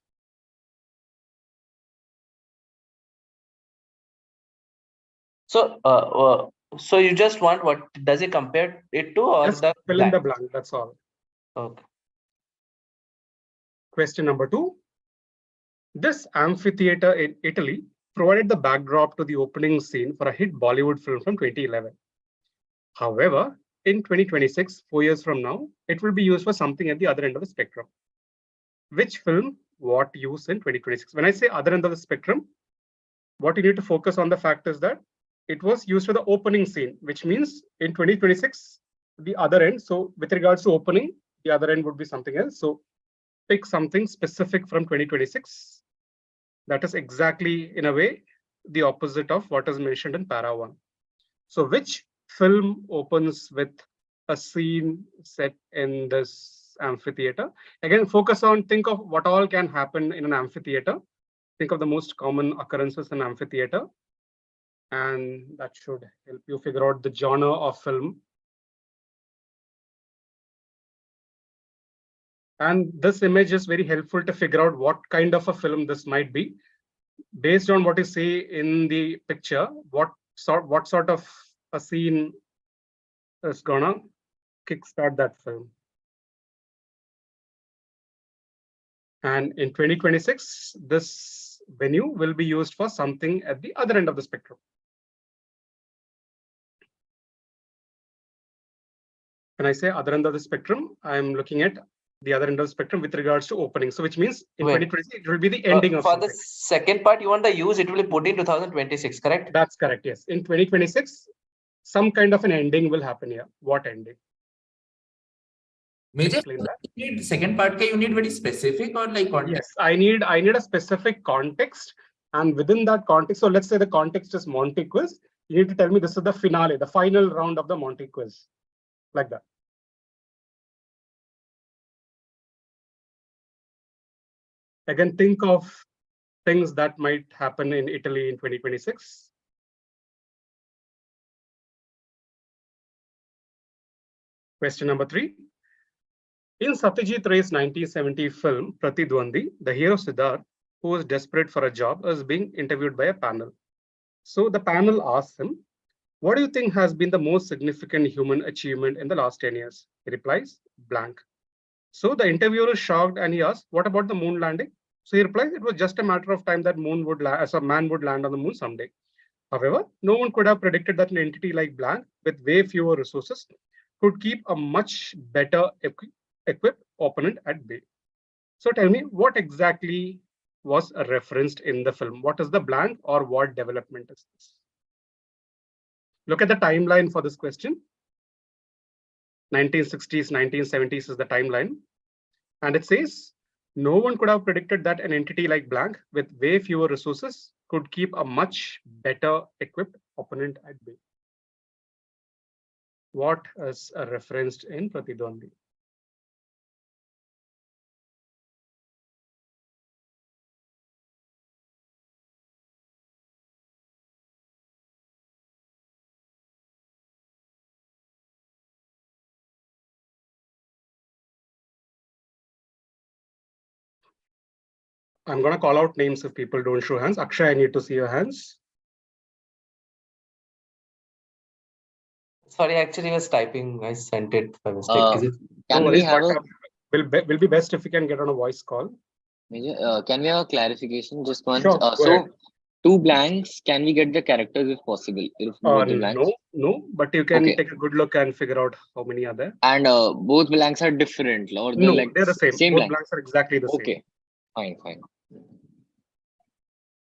So you just want what does it compare it to, or just the fill blank? in the blank, that's all. Okay. Question number 2. This amphitheater in Italy provided the backdrop to the opening scene for a hit Bollywood film from 2011. However, in 2026, 4 years from now, it will be used for something at the other end of the spectrum. Which film, what use in 2026? When I say other end of the spectrum, what you need to focus on the fact is that it was used for the opening scene, which means in 2026, the other end. So with regards to opening, the other end would be something else. So pick something specific from 2026 that is exactly, in a way, the opposite of what is mentioned in para 1. So which film opens with a scene set in this amphitheater? Again, focus on, think of what all can happen in an amphitheater. Think of the most common occurrences in amphitheater. And that should help you figure out the genre of film. And this image is very helpful to figure out what kind of a film this might be. Based on what you see in the picture, what sort of a scene is gonna kickstart that film. And in 2026, this venue will be used for something at the other end of the spectrum. When I say other end of the spectrum, I'm looking at the other end of the spectrum with regards to opening. So which means in 2026, it will be the ending of for something. the second part, you want the use, it will be put in 2026, correct? That's correct, yes. In 2026, some kind of an ending will happen here. What ending? Major, you need second part you need very specific or like context? Yes, I need a specific context, and within that context, so let's say the context is Monty quiz. You need to tell me this is the finale, the final round of the Monty quiz, like that. Again, think of things that might happen in Italy in 2026. Question number 3. In Satyajit Ray's 1970 film Pratidwandi, the hero Siddharth, who was desperate for a job, is being interviewed by a panel. So the panel asks him, what do you think has been the most significant human achievement in the last 10 years? He replies, blank. So the interviewer is shocked and he asks, what about the moon landing? So he replies, it was just a matter of time that man would land on the moon someday. However, no one could have predicted that an entity like blank, with way fewer resources, could keep a much better equipped opponent at bay. So tell me, what exactly was referenced in the film? What is the blank, or what development is this? Look at the timeline for this question. 1960s, 1970s is the timeline. And it says, no one could have predicted that an entity like blank with way fewer resources could keep a much better equipped opponent at bay. What is referenced in Pratidwandi? I'm going to call out names if people don't show hands. Akshay, I need to see your hands. Sorry, actually I was typing. I sent it by mistake. Can we have will be best if we can get on a voice call. Can we have a clarification just once? Sure, so 2 blanks, can we get the characters if possible? If No, but you can take a good look and figure out how many are there. And both blanks are different, or no, like they're the same. Both blanks are exactly the same. Okay, fine.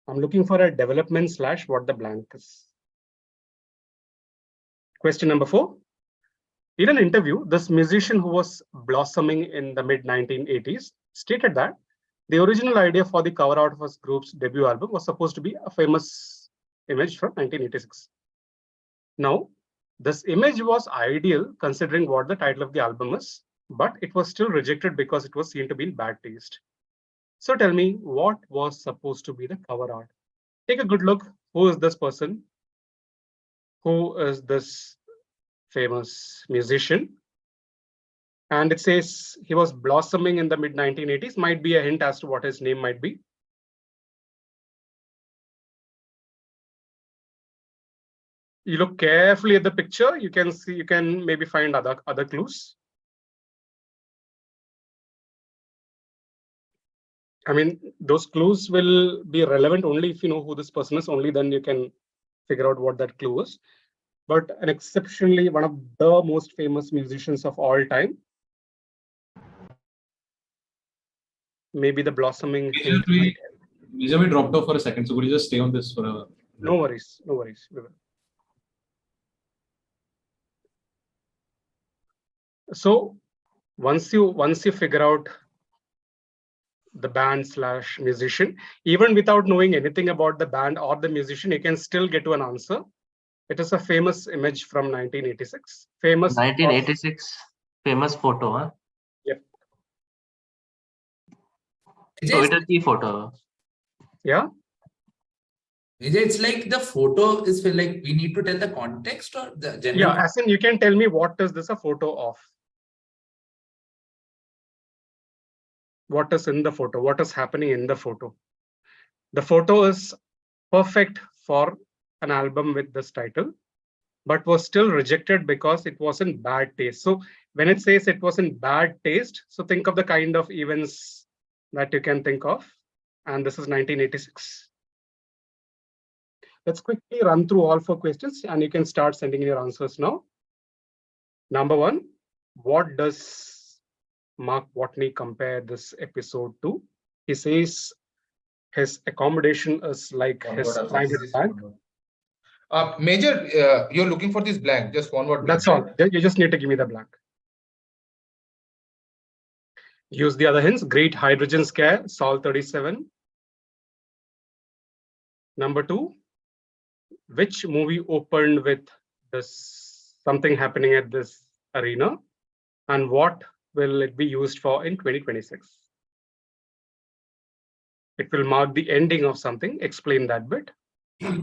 I'm looking for a development / what the blank is. Question number 4. In an interview, this musician who was blossoming in the mid-1980s stated that the original idea for the cover art of his group's debut album was supposed to be a famous image from 1986. Now, this image was ideal considering what the title of the album is, but it was still rejected because it was seen to be in bad taste. So tell me, what was supposed to be the cover art? Take a good look. Who is this person? Who is this famous musician? And it says he was blossoming in the mid-1980s. Might be a hint as to what his name might be. You look carefully at the picture, you can maybe find other clues. I mean, those clues will be relevant only if you know who this person is. Only then you can figure out what that clue is. But an exceptionally one of the most famous musicians of all time. Maybe the blossoming hint might help. Major, we dropped off for a second, so could you just stay on this for a... No worries. We will. So once you figure out the band/musician. Even without knowing anything about the band or the musician, you can still get to an answer. It is a famous image from 1986. Famous. 1986 famous photo, huh? Yep. So it is the photo. Yeah. It's like the photo is like we need to tell the context or the general. Yeah, as in you can tell me what is this a photo of? What is in the photo? What is happening in the photo? The photo is perfect for an album with this title, but was still rejected because it was in bad taste. So when it says it was in bad taste, so think of the kind of events that you can think of. And this is 1986. Let's quickly run through all 4 questions and you can start sending in your answers now. Number 1, what does Mark Watney compare this episode to? He says his accommodation is like his private bank. Major, you're looking for this blank, just one word. That's all. You just need to give me the blank. Use the other hints. Great hydrogen scare, Sol 37. Number 2, which movie opened with this something happening at this arena, and what will it be used for in 2026? It will mark the ending of something. Explain that bit.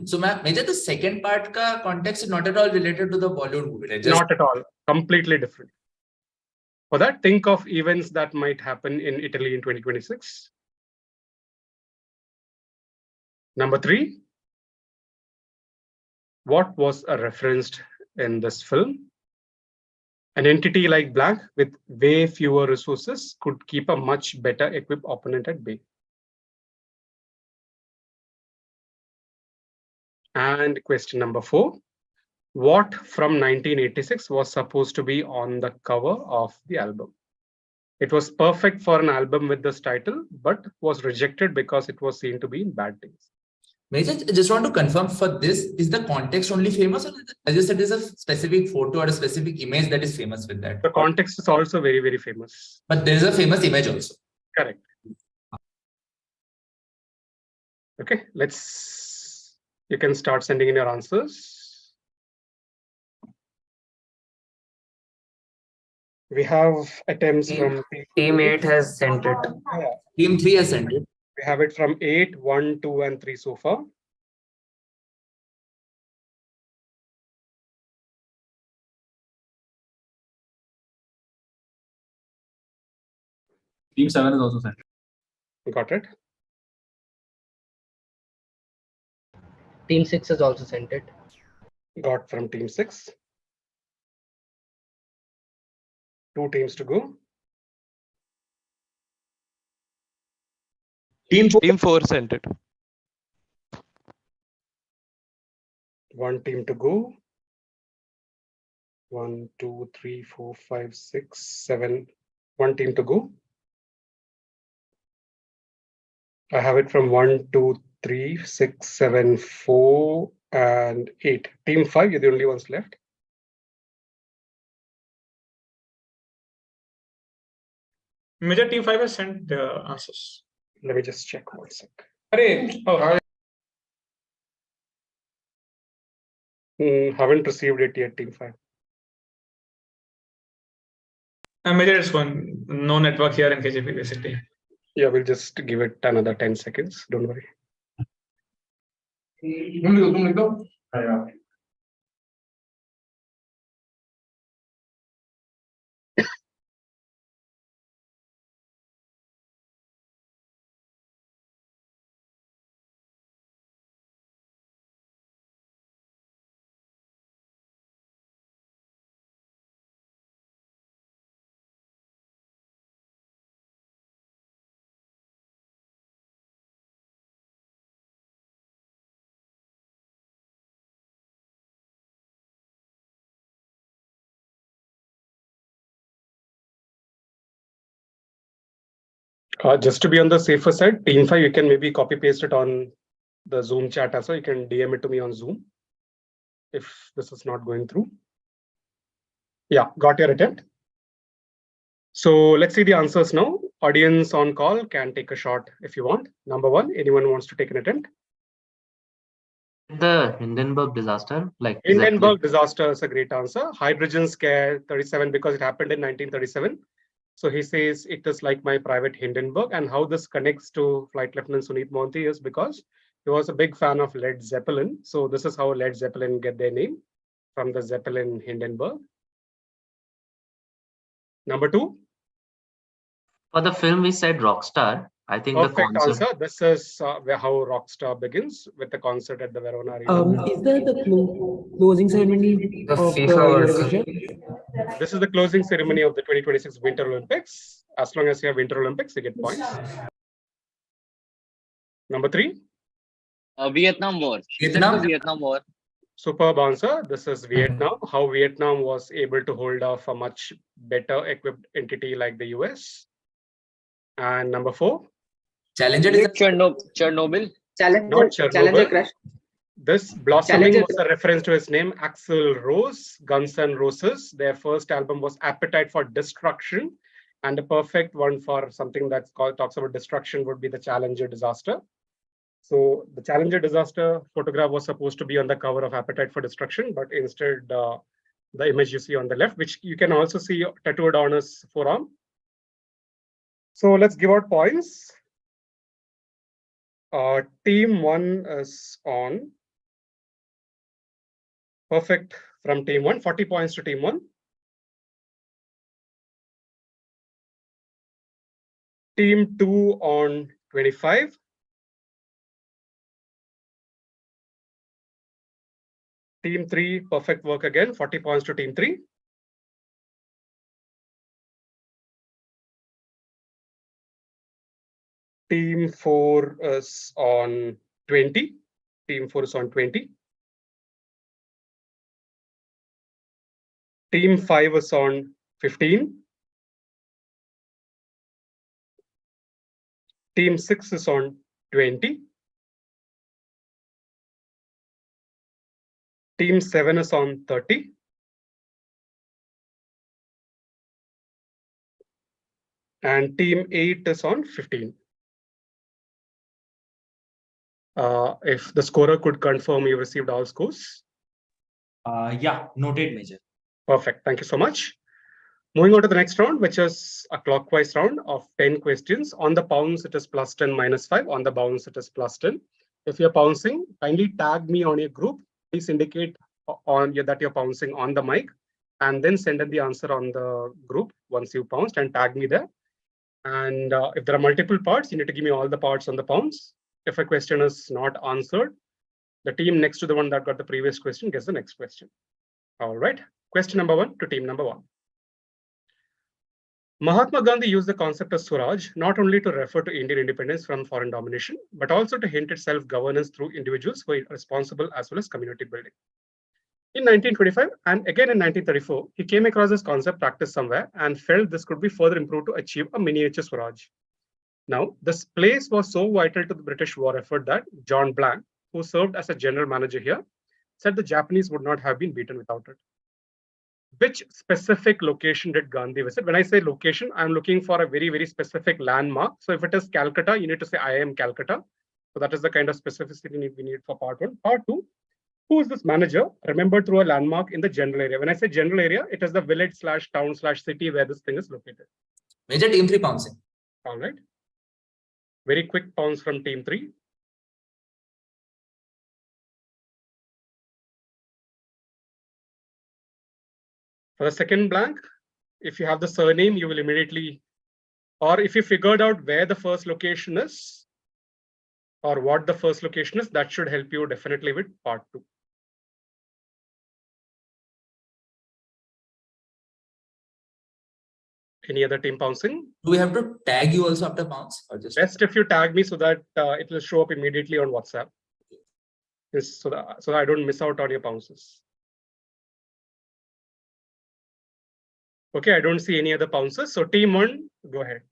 So, Major, the second part ka context is not at all related to the Bollywood movie, right? Not at all. Completely different. For that, think of events that might happen in Italy in 2026. Number 3, what was referenced in this film? An entity like blank with way fewer resources could keep a much better equipped opponent at bay. And question number 4, what from 1986 was supposed to be on the cover of the album? It was perfect for an album with this title, but was rejected because it was seen to be in bad taste. Major, I just want to confirm for this, is the context only famous, or as you said, there's a specific photo or a specific image that is famous with that? The context is also very, very famous. But there is a famous image also. Correct. Okay, you can start sending in your answers. We have attempts from Team 8 has sent it. Team 3 has sent it. We have it from 8, 1, 2, and 3 so far. Team 7 is also sent. Got it. Team 6 has also sent it. Got from Team 6. 2 teams to go. Team 4 sent it. 1 team to go. 1, 2, 3, 4, 5, 6, 7. 1 team to go. I have it from 1, 2, 3, 6, 7, 4, and 8. Team 5, you're the only ones left. Major Team 5 has sent the answers. Let me just check 1 sec. Haven't received it yet, Team 5. Major is one. No network here in KJP basically. Yeah, we'll just give it another 10 seconds. Don't worry. Just to be on the safer side, Team 5, you can maybe copy paste it on the Zoom chat as well. You can DM it to me on Zoom if this is not going through. Yeah, got your attempt. So let's see the answers now. Audience on call can take a shot if you want. Number 1, anyone wants to take an attempt? The Hindenburg disaster, like Hindenburg disaster is a great answer. Hydrogen scare 37 because it happened in 1937. So he says it is like my private Hindenburg, and how this connects to Flight Lieutenant Sunith Monty is because he was a big fan of Led Zeppelin. So this is how Led Zeppelin get their name, from the Zeppelin Hindenburg. Number 2. For the film we said Rockstar. I think Perfect the concept. answer. This is how Rockstar begins, with the concert at the Verona Arena. Is there the closing ceremony of Eurovision? This is the closing ceremony of the 2026 Winter Olympics. As long as you have Winter Olympics, you get points. Number 3. Vietnam War. Vietnam War. Superb answer. This is Vietnam. How Vietnam was able to hold off a much better equipped entity like the US. And number 4. Challenger is Chernobyl. Not Chernobyl. Challenger crash. This Blossoming was a reference to his name, Axl Rose, Guns N' Roses. Their first album was Appetite for Destruction. And a perfect one for something that's called, talks about destruction, would be the Challenger disaster. So the Challenger disaster photograph was supposed to be on the cover of Appetite for Destruction, but instead the image you see on the left, which you can also see tattooed on his forearm. So let's give out points. Team 1 is on. Perfect from team 1, 40 points to team 1. Team 2 on 25. Team 3, perfect work again, 40 points to team 3. Team 4 is on 20. Team 4 is on 20. Team 5 is on 15. Team 6 is on 20. Team 7 is on 30. And team 8 is on 15. If the scorer could confirm you received all scores. Yeah, noted, Major. Perfect. Thank you so much. Moving on to the next round, which is a clockwise round of 10 questions. On the pounds, it is +10, -5. On the bounce, it is +10. If you're pouncing, kindly tag me on your group. Please indicate that you're pouncing on the mic, and then send in the answer on the group once you pounced and tag me there. And if there are multiple parts, you need to give me all the parts on the pounds. If a question is not answered, the team next to the one that got the previous question gets the next question. All right. Question number 1 to team number 1. Mahatma Gandhi used the concept of Swaraj not only to refer to Indian independence from foreign domination, but also to hint at self-governance through individuals who are responsible as well as community building. In 1925 and again in 1934, he came across this concept practiced somewhere and felt this could be further improved to achieve a miniature Swaraj. Now, this place was so vital to the British war effort that John Blank, who served as a general manager here, said the Japanese would not have been beaten without it. Which specific location did Gandhi visit? When I say location, I'm looking for a very, very specific landmark. So if it is Calcutta, you need to say I am Calcutta. So that is the kind of specificity we need for part 1. Part 2, who is this manager? Remembered through a landmark in the general area. When I say general area, it is the village / town / city where this thing is located. Major, team 3 pouncing. All right. Very quick pounce from team 3. For the second blank, if you have the surname, you will immediately, or if you figured out where the first location is, or what the first location is, that should help you definitely with part 2. Any other team pouncing? Do we have to tag you also after pounce? Or just best if you tag me so that it will show up immediately on WhatsApp. So that I don't miss out on your pounces. Okay, I don't see any other pounces. So team 1, go ahead.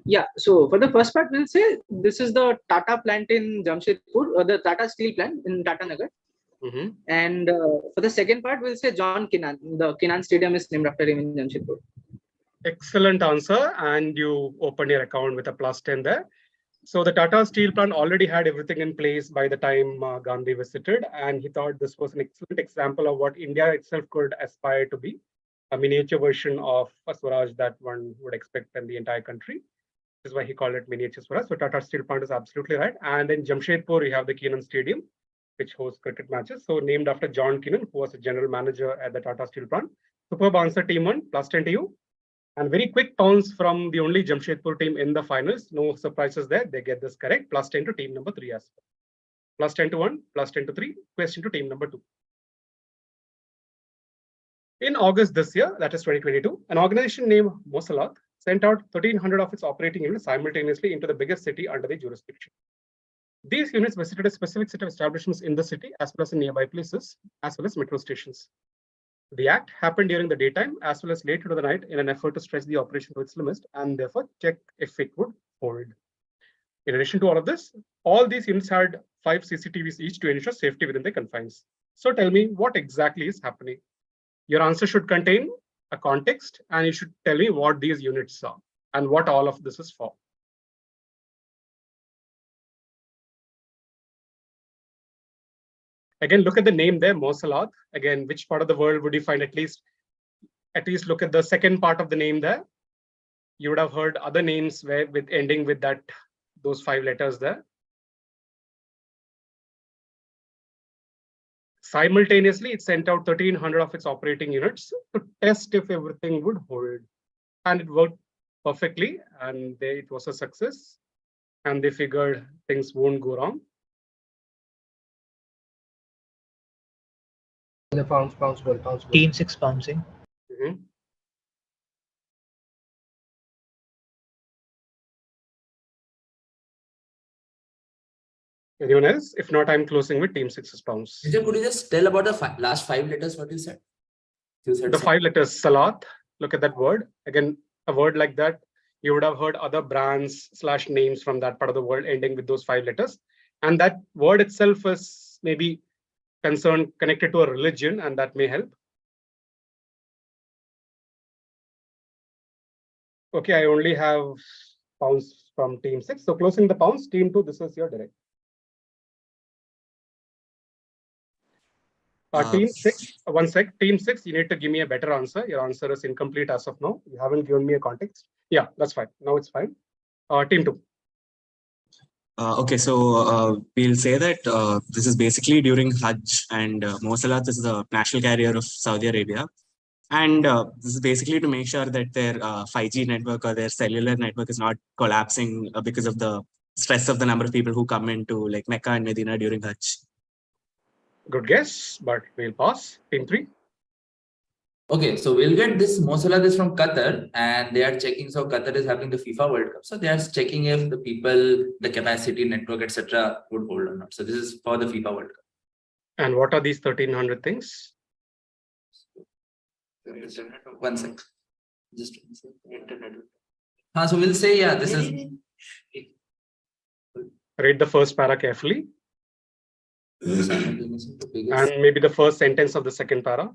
Yeah, so for the first part, we'll say this is the Tata plant in Jamshedpur, or the Tata steel plant in Tata Nagar. And for the second part, we'll say John Kinnan. The Kinnan Stadium is named after him in Jamshedpur. Excellent answer. And you opened your account with a +10 there. So the Tata Steel plant already had everything in place by the time Gandhi visited, and he thought this was an excellent example of what India itself could aspire to be, a miniature version of a Swaraj that one would expect in the entire country. This is why he called it miniature Swaraj. So Tata Steel plant is absolutely right. And in Jamshedpur, we have the Keenan Stadium, which hosts cricket matches. So named after John Keenan, who was a general manager at the Tata Steel plant. Superb answer, team 1, +10 to you. And very quick pounce from the only Jamshedpur team in the finals. No surprises there. They get this correct. +10 to team number 3 as well. +10 to 1, +10 to 3. Question to team number 2. In August this year, that is 2022, an organization named Mosalat sent out 1,300 of its operating units simultaneously into the biggest city under the jurisdiction. These units visited a specific set of establishments in the city as well as in nearby places, as well as metro stations. The act happened during the daytime as well as late into the night in an effort to stretch the operation to its limits and therefore check if it would hold. In addition to all of this, all these units had 5 CCTVs each to ensure safety within the confines. So tell me what exactly is happening. Your answer should contain a context and you should tell me what these units are and what all of this is for. Again, look at the name there, Mosalat. Again, which part of the world would you find at least look at the second part of the name there. You would have heard other names where with ending with those 5 letters there. Simultaneously, it sent out 1,300 of its operating units to test if everything would hold. And it worked perfectly, and it was a success. And they figured things won't go wrong. The bounce. Team 6 bouncing. Anyone else? If not, I'm closing with team 6's bounce. Could you just tell about the last 5 letters, what you said? The 5 letters, Salat. Look at that word. Again, a word like that, you would have heard other brands / names from that part of the world ending with those 5 letters. And that word itself is maybe connected to a religion, and that may help. Okay, I only have pounds from team 6. So closing the pounds, team 2, this is your direct. Team 6, one sec. Team 6, you need to give me a better answer. Your answer is incomplete as of now. You haven't given me a context. Yeah, that's fine. Now it's fine. Team 2. Okay, so we'll say that this is basically during Hajj, and Mosalat is the national carrier of Saudi Arabia. And this is basically to make sure that their 5G network or their cellular network is not collapsing because of the stress of the number of people who come into like Mecca and Medina during Hajj. Good guess, but we'll pass. Team 3. Okay, so we'll get this. Mosalat is from Qatar, and they are checking. So Qatar is having the FIFA World Cup. So they are checking if the people, the capacity, network, etc., would hold or not. So this is for the FIFA World Cup. And what are these 1,300 things? One sec. Just internet. So we'll say, yeah, this is. Read the first para carefully. And maybe the first sentence of the second para.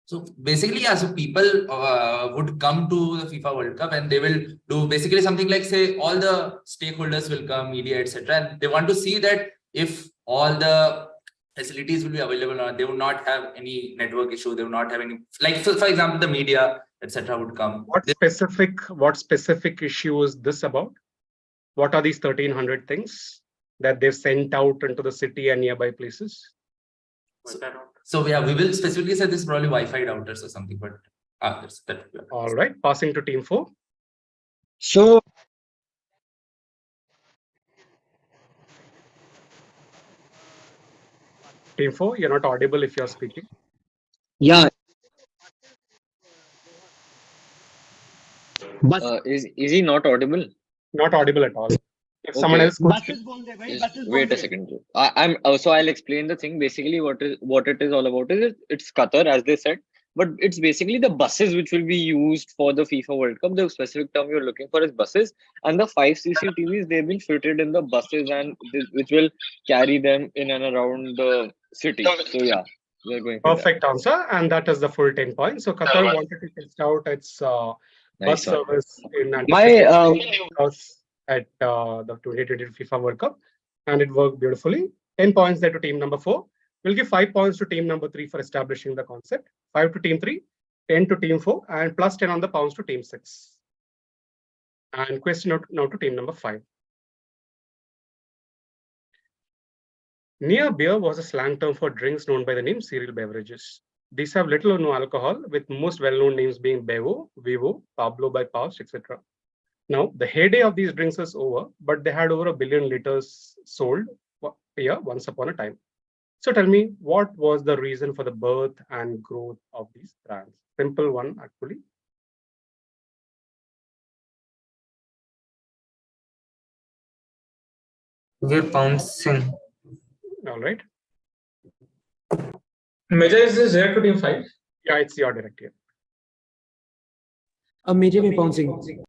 So basically, yeah, so people would come to the FIFA World Cup and they will do basically something like, say, all the stakeholders will come, media, etc. And they want to see that if all the facilities will be available or not. They would not have any network issue. They would not have any, like, so for example, the media, etc. would come. What specific issue is this about? What are these 1,300 things that they've sent out into the city and nearby places? So yeah, we will specifically say this is probably Wi-Fi routers or something, but that. All right, passing to team 4. So team 4, you're not audible if you're speaking. Yeah. Is he not audible? Not audible at all. If someone else could wait a second. So I'll explain the thing. Basically, what it is all about is it's Qatar, as they said, but it's basically the buses which will be used for the FIFA World Cup. The specific term you're looking for is buses, and the 5 CCTVs, they've been fitted in the buses, and which will carry them in and around the city. So yeah, we're going for that. Perfect answer, and that is the full 10 points. So Qatar wanted to test out its bus Nice one. service in My house at the 2022 FIFA World Cup, and it worked beautifully. 10 points there to team number 4. We'll give 5 points to team number 3 for establishing the concept. 5 to team 3, 10 to team 4, and plus 10 on the pounds to team 6. And question now to team number 5. Near beer was a slang term for drinks known by the name cereal beverages. These have little or no alcohol, with most well-known names being Bevo, Vivo, Pablo by Paus, etc. Now, the heyday of these drinks is over, but they had over 1 billion liters sold a year once upon a time. So tell me, what was the reason for the birth and growth of these brands? Simple one, actually. We're bouncing. All right. Major is this direct to team 5? Yeah, it's your direct here. A major way bouncing.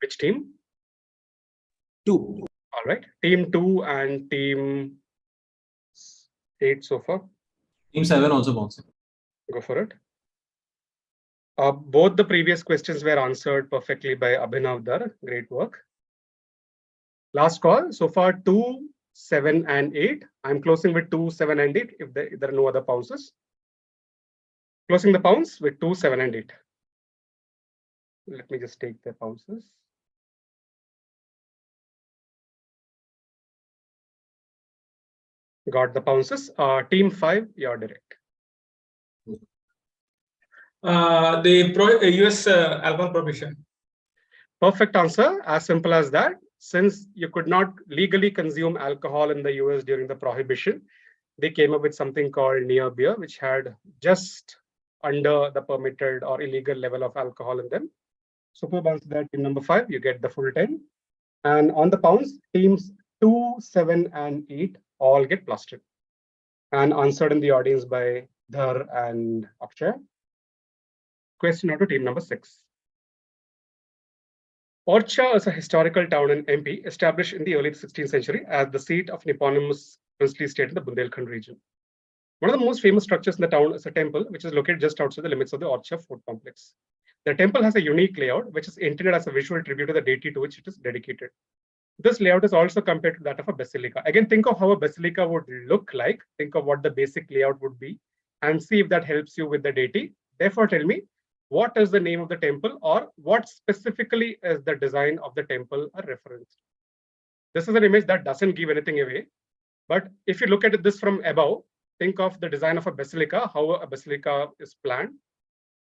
Which team? 2. All right. Team 2 and team 8 so far. Team 7 also bouncing. Go for it. Both the previous questions were answered perfectly by Abhinav Dar. Great work. Last call. So far, 2, 7, and 8. I'm closing with 2, 7, and 8 if there are no other bounces. Closing the pounds with 2, 7, and 8. Let me just take the bounces. Got the bounces. Team 5, you're direct. The US alcohol prohibition. Perfect answer. As simple as that. Since you could not legally consume alcohol in the US during the prohibition, they came up with something called near beer, which had just under the permitted or illegal level of alcohol in them. Superb answer there, team number 5. You get the full 10. And on the pounds, teams 2, 7, and 8 all get plus 10. And answered in the audience by Dhar and Akshay. Question now to team number 6. Orcha is a historical town in MP established in the early 16th century as the seat of an eponymous princely state in the Bundelkhand region. One of the most famous structures in the town is a temple, which is located just outside the limits of the Orcha fort complex. The temple has a unique layout, which is intended as a visual tribute to the deity to which it is dedicated. This layout is also compared to that of a basilica. Again, think of how a basilica would look like. Think of what the basic layout would be and see if that helps you with the deity. Therefore, tell me, what is the name of the temple, or what specifically is the design of the temple a reference to? This is an image that doesn't give anything away. But if you look at this from above, think of the design of a basilica, how a basilica is planned,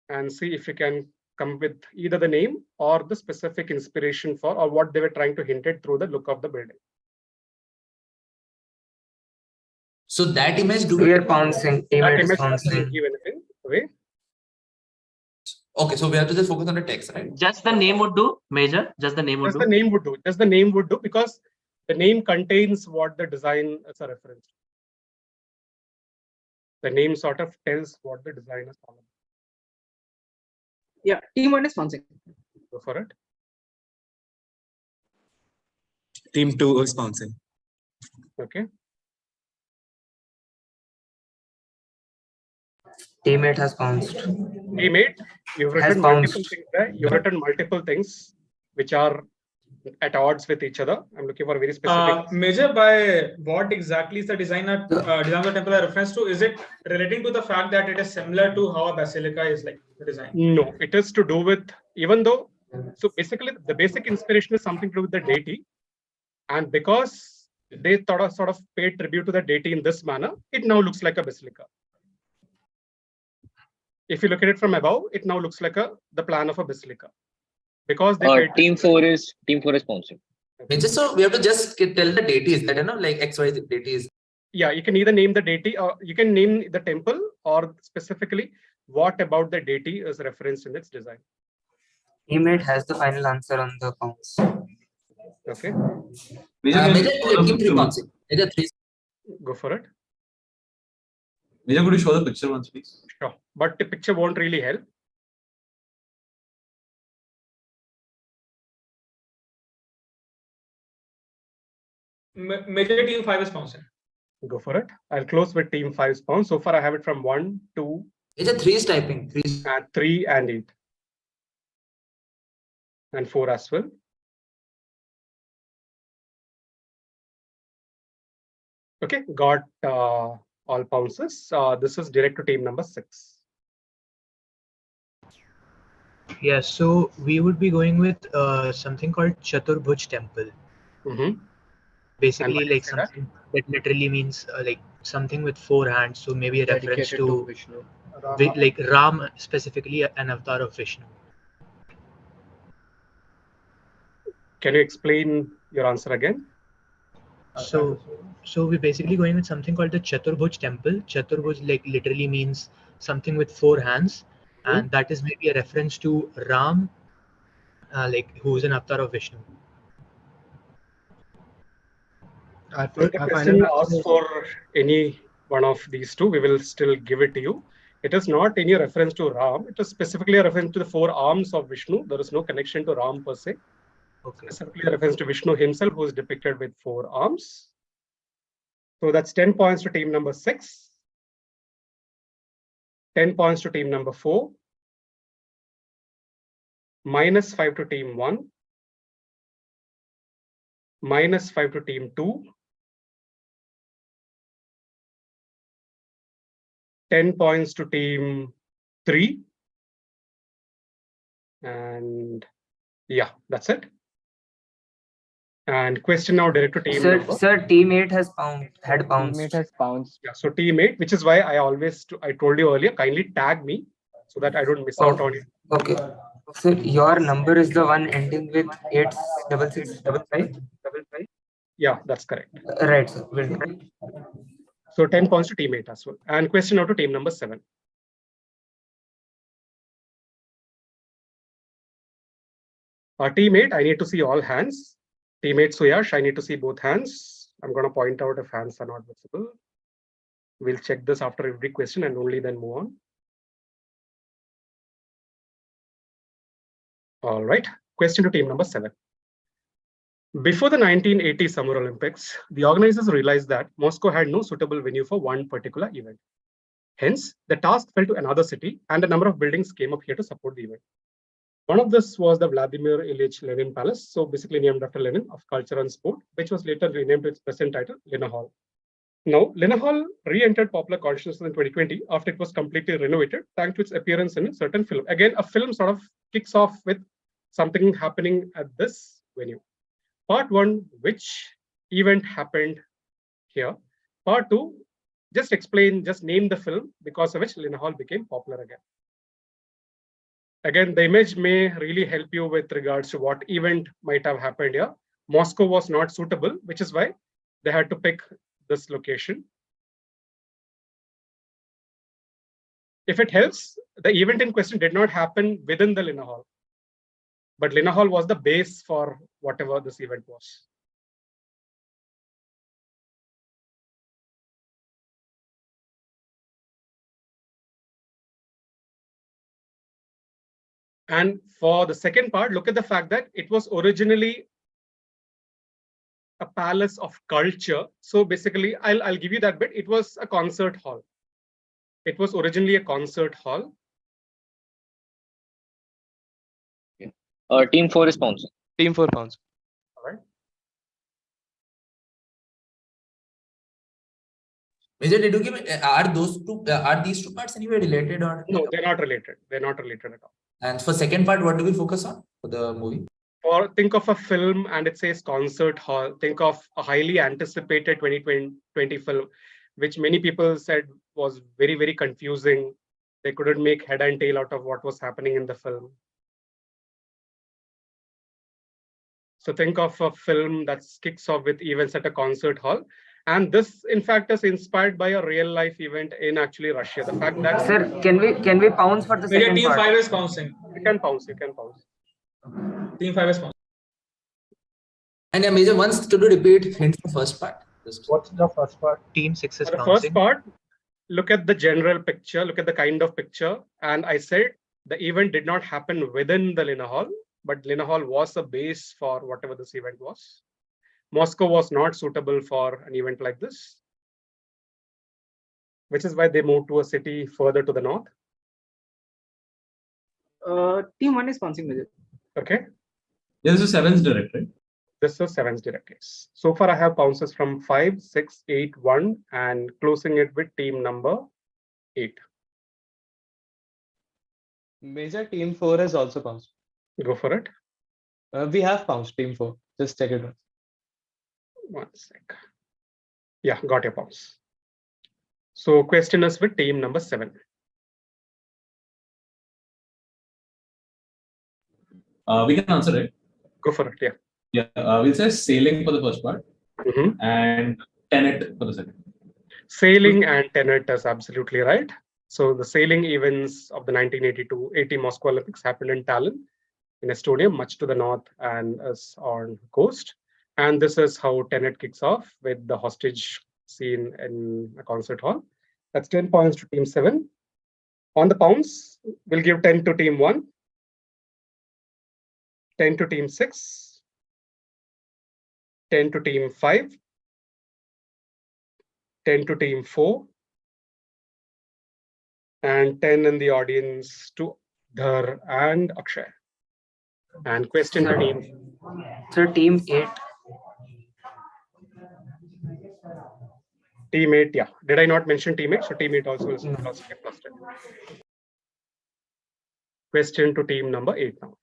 and see if you can come with either the name or the specific inspiration for, or what they were trying to hint at through the look of the building. So that image We are bouncing. Team That 8 is image doesn't bouncing. give anything away. Okay, so we have to just focus on the text, right? Just the name would do, Major. Just the name would Just do. the name would do. Just the name would do, because the name contains what the design is a reference to. The name sort of tells what the design is all about. Yeah, team 1 is bouncing. Go for it. Team 2 is bouncing. Okay. Team 8 has bounced. Team 8, you've written multiple things there. You've written multiple things which are at odds with each other. I'm looking for very specific. Major, by what exactly is the design of the temple a reference to? Is it relating to the fact that it is similar to how a basilica is like designed? No, it is to do with, even though, so basically the basic inspiration is something to do with the deity. And because they sort of paid tribute to the deity in this manner, it now looks like a basilica. If you look at it from above, it now looks like the plan of a basilica. Because they team 4 is bouncing. So we have to just tell the deities that, like XY deities. Yeah, you can either name the deity, or you can name the temple, or specifically what about the deity is referenced in its design. Team 8 has the final answer on the pounds. Okay. Major team 3 bouncing. Major 3. Go for it. Major, could you show the picture once, please? Sure, but the picture won't really help. Major team 5 is bouncing. Go for it. I'll close with team 5 spawns. So far, I have it from 1, 2. It's a 3 is typing. 3. And 3 and 8. And 4 as well. Okay, got all bounces. This is direct to team number 6. Yes, so we would be going with something called Chaturbhuj temple. Basically, like something that literally means like something with 4 hands. So maybe a reference to Vishnu. like Ram, specifically an avatar of Vishnu. Can you explain your answer again? So we're basically going with something called the Chaturbhuj temple. Chaturbhuj like literally means something with 4 hands, and that is maybe a reference to Ram, like who's an avatar of Vishnu. If the question asks for any one of these two, we will still give it to you. It is not any reference to Ram. It is specifically a reference to the 4 arms of Vishnu. There is no connection to Ram per se. Okay. Specifically a reference to Vishnu himself, who is depicted with 4 arms. So that's 10 points to team number 6. 10 points to team number 4. -5 to team 1. -5 to team 2. 10 points to team 3. And yeah, that's it. And question now direct to team number. Sir, team 8 has had bounced. Teammate has bounced. Yeah, so team 8, which is why I told you earlier, kindly tag me so that I don't miss out on it. Okay. Sir, your number is the one ending with 86655. Yeah, that's correct. Right, sir. Will do. So 10 points to team 8 as well. And question now to team number 7. Team 8, I need to see all hands. Teammate Suyash, I need to see both hands. I'm going to point out if hands are not visible. We'll check this after every question and only then move on. All right, question to team number 7. Before the 1980 Summer Olympics, the organizers realized that Moscow had no suitable venue for one particular event. Hence, the task fell to another city and a number of buildings came up here to support the event. One of this was the Vladimir Ilyich Lenin Palace, so basically named after Lenin, of Culture and Sport, which was later renamed to its present title, Lena Hall. Now, Lena Hall re-entered popular consciousness in 2020 after it was completely renovated, thanks to its appearance in a certain film. Again, a film sort of kicks off with something happening at this venue. Part 1, which event happened here. Part 2, just name the film because of which Lena Hall became popular again. Again, the image may really help you with regards to what event might have happened here. Moscow was not suitable, which is why they had to pick this location. If it helps, the event in question did not happen within the Lena Hall, but Lena Hall was the base for whatever this event was. And for the second part, look at the fact that it was originally a palace of culture. So basically, I'll give you that bit. It was a concert hall. It was originally a concert hall. Team 4 is bouncing. Team 4 pounds. All right. Major, did you give are these two parts anyway related or no? They're not related. They're not related at all. And for second part, what do we focus on for the movie? Or think of a film and it says concert hall. Think of a highly anticipated 2020 film, which many people said was very, very confusing. They couldn't make head and tail out of what was happening in the film. So think of a film that kicks off with events at a concert hall. And this, in fact, is inspired by a real life event in actually Russia. The fact that Sir, can we pounce for the second team part? 5 is bouncing. You can pounce. Team 5 is bouncing. And Major, once could you repeat hint the first part? What's the first part? Team 6 is For the bouncing. first part, look at the general picture, look at the kind of picture. And I said the event did not happen within the Lena Hall, but Lena Hall was a base for whatever this event was. Moscow was not suitable for an event like this. which is why they moved to a city further to the north. Team 1 is bouncing Major. Okay. Yeah, this is 7's direct, right? This is 7's direct, yes. So far I have bounces from 5, 6, 8, 1 and closing it with team number 8. Major team 4 has also bounced. Go for it. We have bounced team 4. Just check it out. 1 sec. Yeah, got your bounce. So question is with team number 7. We can answer it. Go for it, yeah. Yeah, we'll say sailing for the first part and tenet for the second. Sailing and tenet is absolutely right. So the sailing events of the 1982 Moscow Olympics happened in Tallinn, in Estonia, much to the north and is on coast. And this is how tenet kicks off with the hostage scene in a concert hall. That's 10 points to team 7. On the pounds, we'll give 10 to team 1, 10 to team 6, 10 to team 5, 10 to team 4, and 10 in the audience to Dhar and Akshay. And question to team. So team 8. Team 8, yeah. Did I not mention team 8? So team 8 also is plus 10. Question to team number 8 now.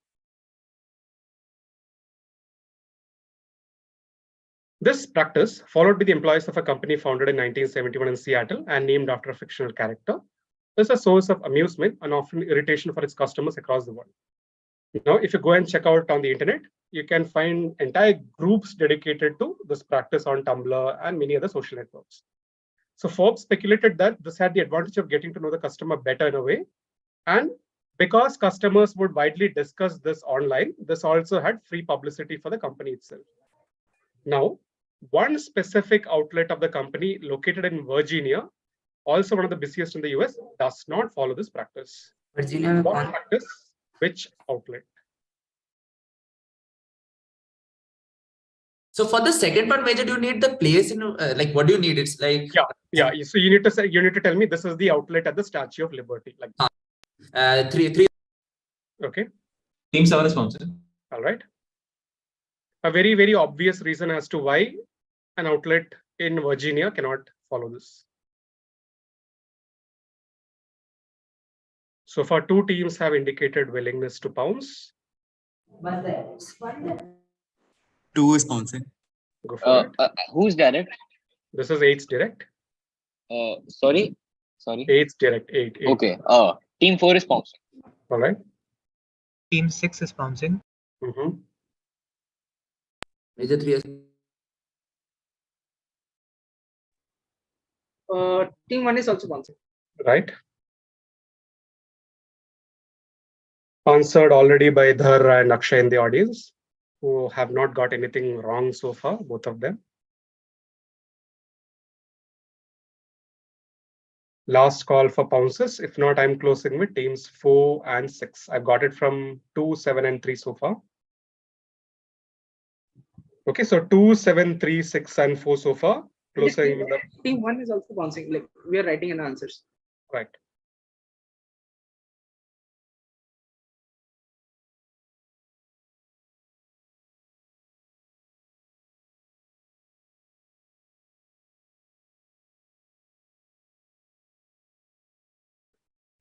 This practice, followed by the employees of a company founded in 1971 in Seattle and named after a fictional character, is a source of amusement and often irritation for its customers across the world. Now, if you go and check out on the internet, you can find entire groups dedicated to this practice on Tumblr and many other social networks. So Forbes speculated that this had the advantage of getting to know the customer better in a way. And because customers would widely discuss this online, this also had free publicity for the company itself. Now, one specific outlet of the company located in Virginia, also one of the busiest in the US, does not follow this practice. Virginia. What practice? Which outlet? So for the second part, Major, do you need the place in like what do you need? It's like yeah. So you need to tell me this is the outlet at the Statue of Liberty. Like three. Okay. Team 7 is bouncing. All right. A very, very obvious reason as to why an outlet in Virginia cannot follow this. So far, 2 teams have indicated willingness to pounce. 2 is bouncing. Go for it. Who's direct? This is 8's direct. Sorry. 8's direct. 8. Okay. Team 4 is bouncing. All right. Team 6 is bouncing. Major 3 is. Team 1 is also bouncing. Right. Answered already by Dhar and Akshay in the audience, who have not got anything wrong so far, both of them. Last call for pounces. If not, I'm closing with teams 4 and 6. I've got it from 2, 7, and 3 so far. Okay, so 2, 7, 3, 6, and 4 so far. Closing with the Team 1 is also bouncing. Like we are writing an answers. right.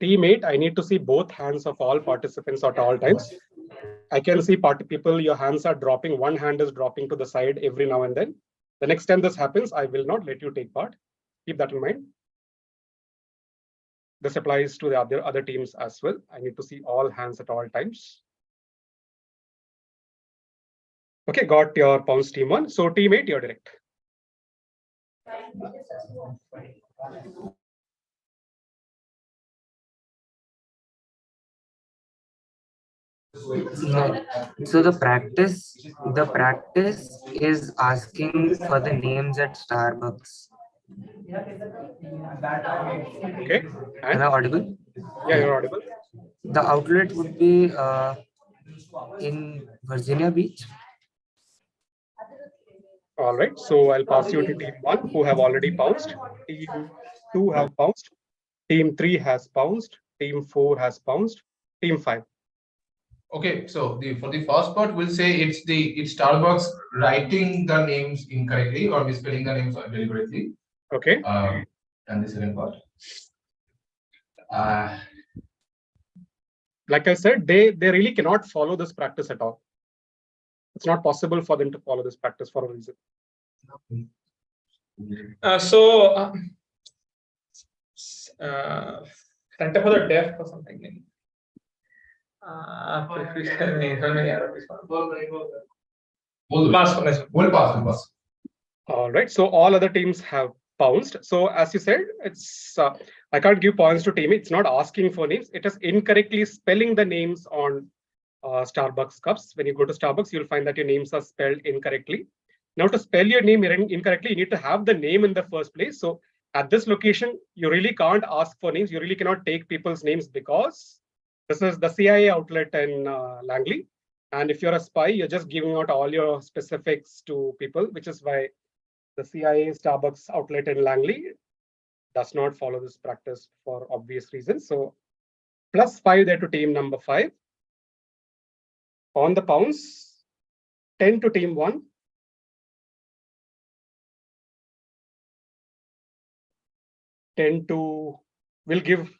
Team 8, I need to see both hands of all participants at all times. I can see people, your hands are dropping. One hand is dropping to the side every now and then. The next time this happens, I will not let you take part. Keep that in mind. This applies to the other teams as well. I need to see all hands at all times. Okay, got your pounce team 1. So team 8, you're direct. No. So the practice is asking for the names at Starbucks. Okay. Am I audible? Yeah, you're audible. The outlet would be in Virginia Beach. All right. So I'll pass you to team 1 who have already pounced. Team 2 have bounced. Team 3 has bounced. Team 4 has bounced. Team 5. Okay, so for the first part, we'll say it's Starbucks writing the names incorrectly or misspelling the names deliberately. Okay. And the second part. Like I said, they really cannot follow this practice at all. It's not possible for them to follow this practice for a reason. Center for the Deaf or something. Pass. All right. So all other teams have bounced. So as you said, it's I can't give points to team. It's not asking for names. It is incorrectly spelling the names on Starbucks cups. When you go to Starbucks, you'll find that your names are spelled incorrectly. Now, to spell your name incorrectly, you need to have the name in the first place. So at this location, you really can't ask for names. You really cannot take people's names because this is the CIA outlet in Langley. And if you're a spy, you're just giving out all your specifics to people, which is why the CIA Starbucks outlet in Langley does not follow this practice for obvious reasons. So +5 there to team number 5. On the pounce, 10 to team 1. 10 to, we'll give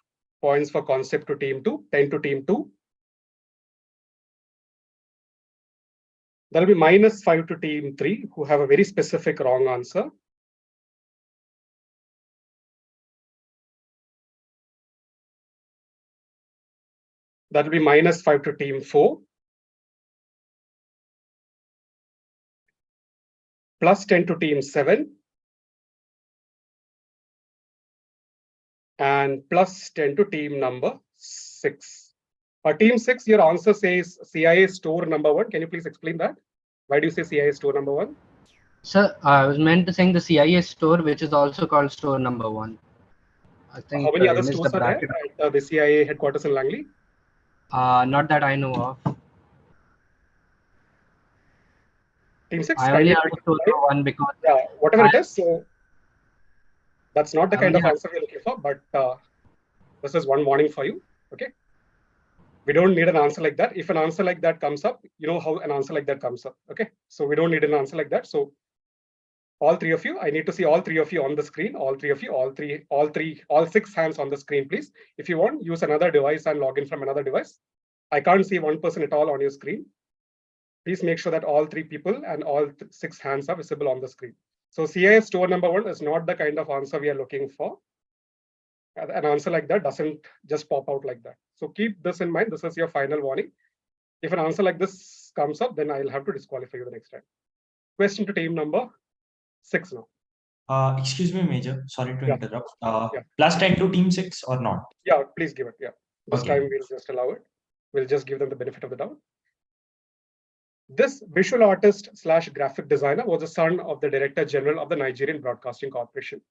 points for concept to team 2, 10 to team 2. That'll be -5 to team 3, who have a very specific wrong answer. That'll be -5 to team 4. +10 to team 7. And +10 to team number 6. Team 6, your answer says CIA store number 1. Can you please explain that? Why do you say CIA store number 1? Sir, I was meant to say the CIA store, which is also called store number 1. I think. How many other stores are there at the CIA headquarters in Langley? Not that I know of. Team 6. I only heard of store number 1 because. Yeah, whatever it is. So that's not the kind of answer we're looking for, but this is one warning for you. Okay. We don't need an answer like that. If an answer like that comes up, you know how an answer like that comes up. Okay. So we don't need an answer like that. So all 3 of you, I need to see all 3 of you on the screen. All 3 of you, all 6 hands on the screen, please. If you want, use another device and log in from another device. I can't see one person at all on your screen. Please make sure that all 3 people and all 6 hands are visible on the screen. So CIA store number 1 is not the kind of answer we are looking for. An answer like that doesn't just pop out like that. So keep this in mind. This is your final warning. If an answer like this comes up, then I'll have to disqualify you the next time. Question to team number 6 now. Excuse me, Major. Sorry to interrupt. +10 to team 6 or not? Yeah, please give it. Yeah. This time we'll just allow it. We'll just give them the benefit of the doubt. This visual artist / graphic designer was the son of the Director General of the Nigerian Broadcasting Corporation.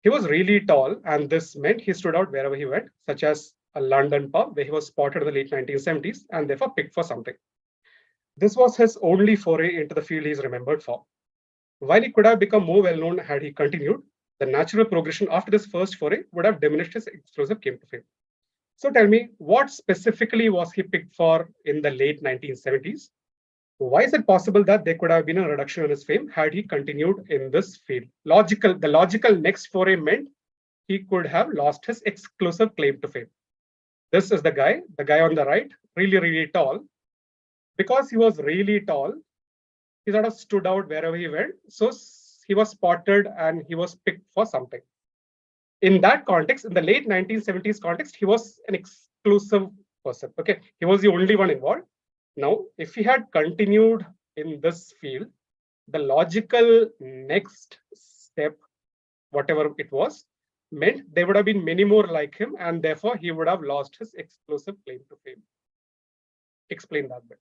He was really tall, and this meant he stood out wherever he went, such as a London pub where he was spotted in the late 1970s and therefore picked for something. This was his only foray into the field he's remembered for. While he could have become more well-known had he continued, the natural progression after this first foray would have diminished his explosive claim to fame. So tell me, what specifically was he picked for in the late 1970s? Why is it possible that there could have been a reduction in his fame had he continued in this field? The logical next foray meant he could have lost his exclusive claim to fame. This is the guy on the right, really, really tall. Because he was really tall, he sort of stood out wherever he went. So he was spotted and he was picked for something. In that context, in the late 1970s context, he was an exclusive person. Okay, he was the only one involved. Now, if he had continued in this field, the logical next step, whatever it was, meant there would have been many more like him, and therefore he would have lost his exclusive claim to fame. Explain that bit.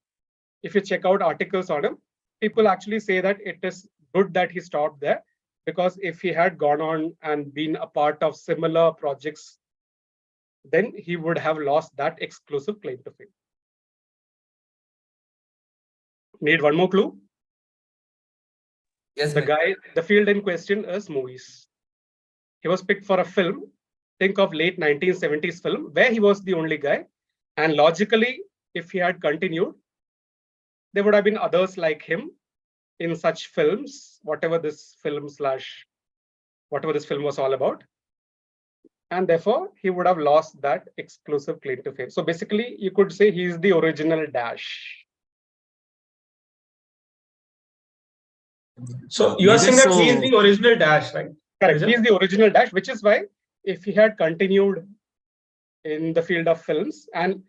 If you check out articles on him, people actually say that it is good that he stopped there, because if he had gone on and been a part of similar projects, then he would have lost that exclusive claim to fame. Need one more clue? Yes. The field in question is movies. he was picked for a film. Think of late 1970s film where he was the only guy. And logically, if he had continued, there would have been others like him in such films, whatever this film was all about. And therefore, he would have lost that exclusive claim to fame. So basically, you could say he's the original Dash. So you are saying that he is the original Dash, right? Correct. He is the original Dash, which is why if he had continued in the field of films, and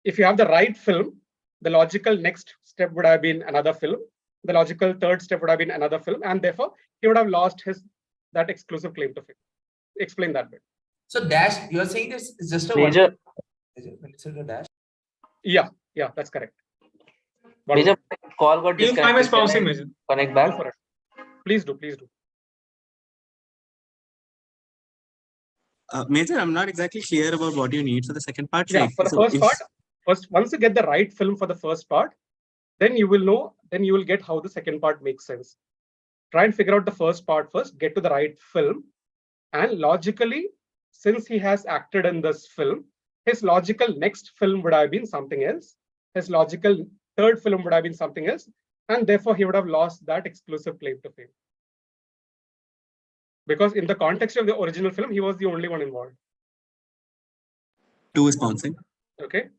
if you have the right film, the logical next step would have been another film. The logical third step would have been another film, and therefore he would have lost that exclusive claim to fame. Explain that bit. So Dash, you are saying this is just a Major. Dash? Yeah, that's correct. Major call got Team 5 is bouncing, disconnected. Major. Connect back. Please do. Major, I'm not exactly clear about what you need for the second part. Yeah, for the first part, once you get the right film for the first part, then you will know, then you will get how the second part makes sense. Try and figure out the first part first, get to the right film, and logically, since he has acted in this film, his logical next film would have been something else. His logical third film would have been something else, and therefore he would have lost that exclusive claim to fame. Because in the context of the original film, he was the only one involved. 2 is bouncing. Okay.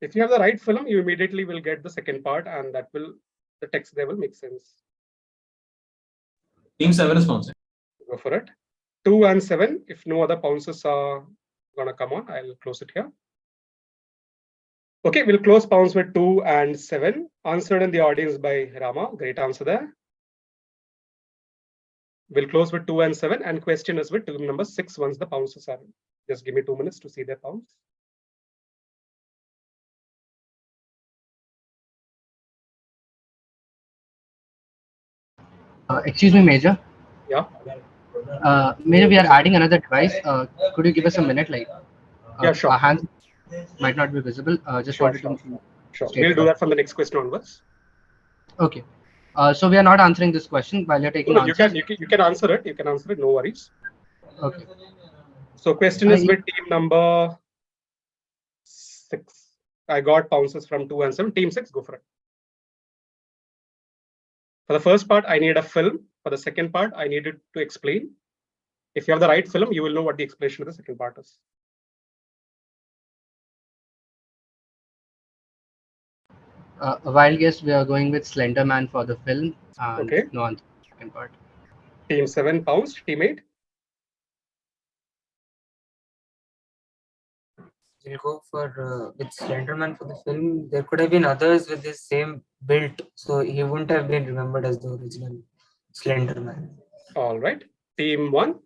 If you have the right film, you immediately will get the second part, and the text there will make sense. Team 7 is bouncing. Go for it. 2 and 7. If no other bounces are gonna come on, I'll close it here. Okay, we'll close bounce with 2 and 7. Answered in the audience by Rama. Great answer there. We'll close with 2 and 7, and question is with team number 6 once the bounces are in. Just give me 2 minutes to see their bounce. Excuse me, Major. Yeah. Major, we are adding another device. Could you give us a minute? Yeah, sure. Our hands might not be visible. Just wanted to. Sure. We'll do that from the next question onwards. Okay. So we are not answering this question while you're taking answers. You can answer it. You can answer it. No worries. Okay. So question is with team number 6. I got bounces from 2 and 7. Team 6, go for it. For the first part, I need a film. For the second part, I needed to explain. If you have the right film, you will know what the explanation of the second part is. While yes, we are going with Slender Man for the film. Okay. No answer for the second part. Team 7 bounced. Team 8. We'll go for with Slenderman for the film. There could have been others with the same build, so he wouldn't have been remembered as the original Slenderman. All right. Team 1.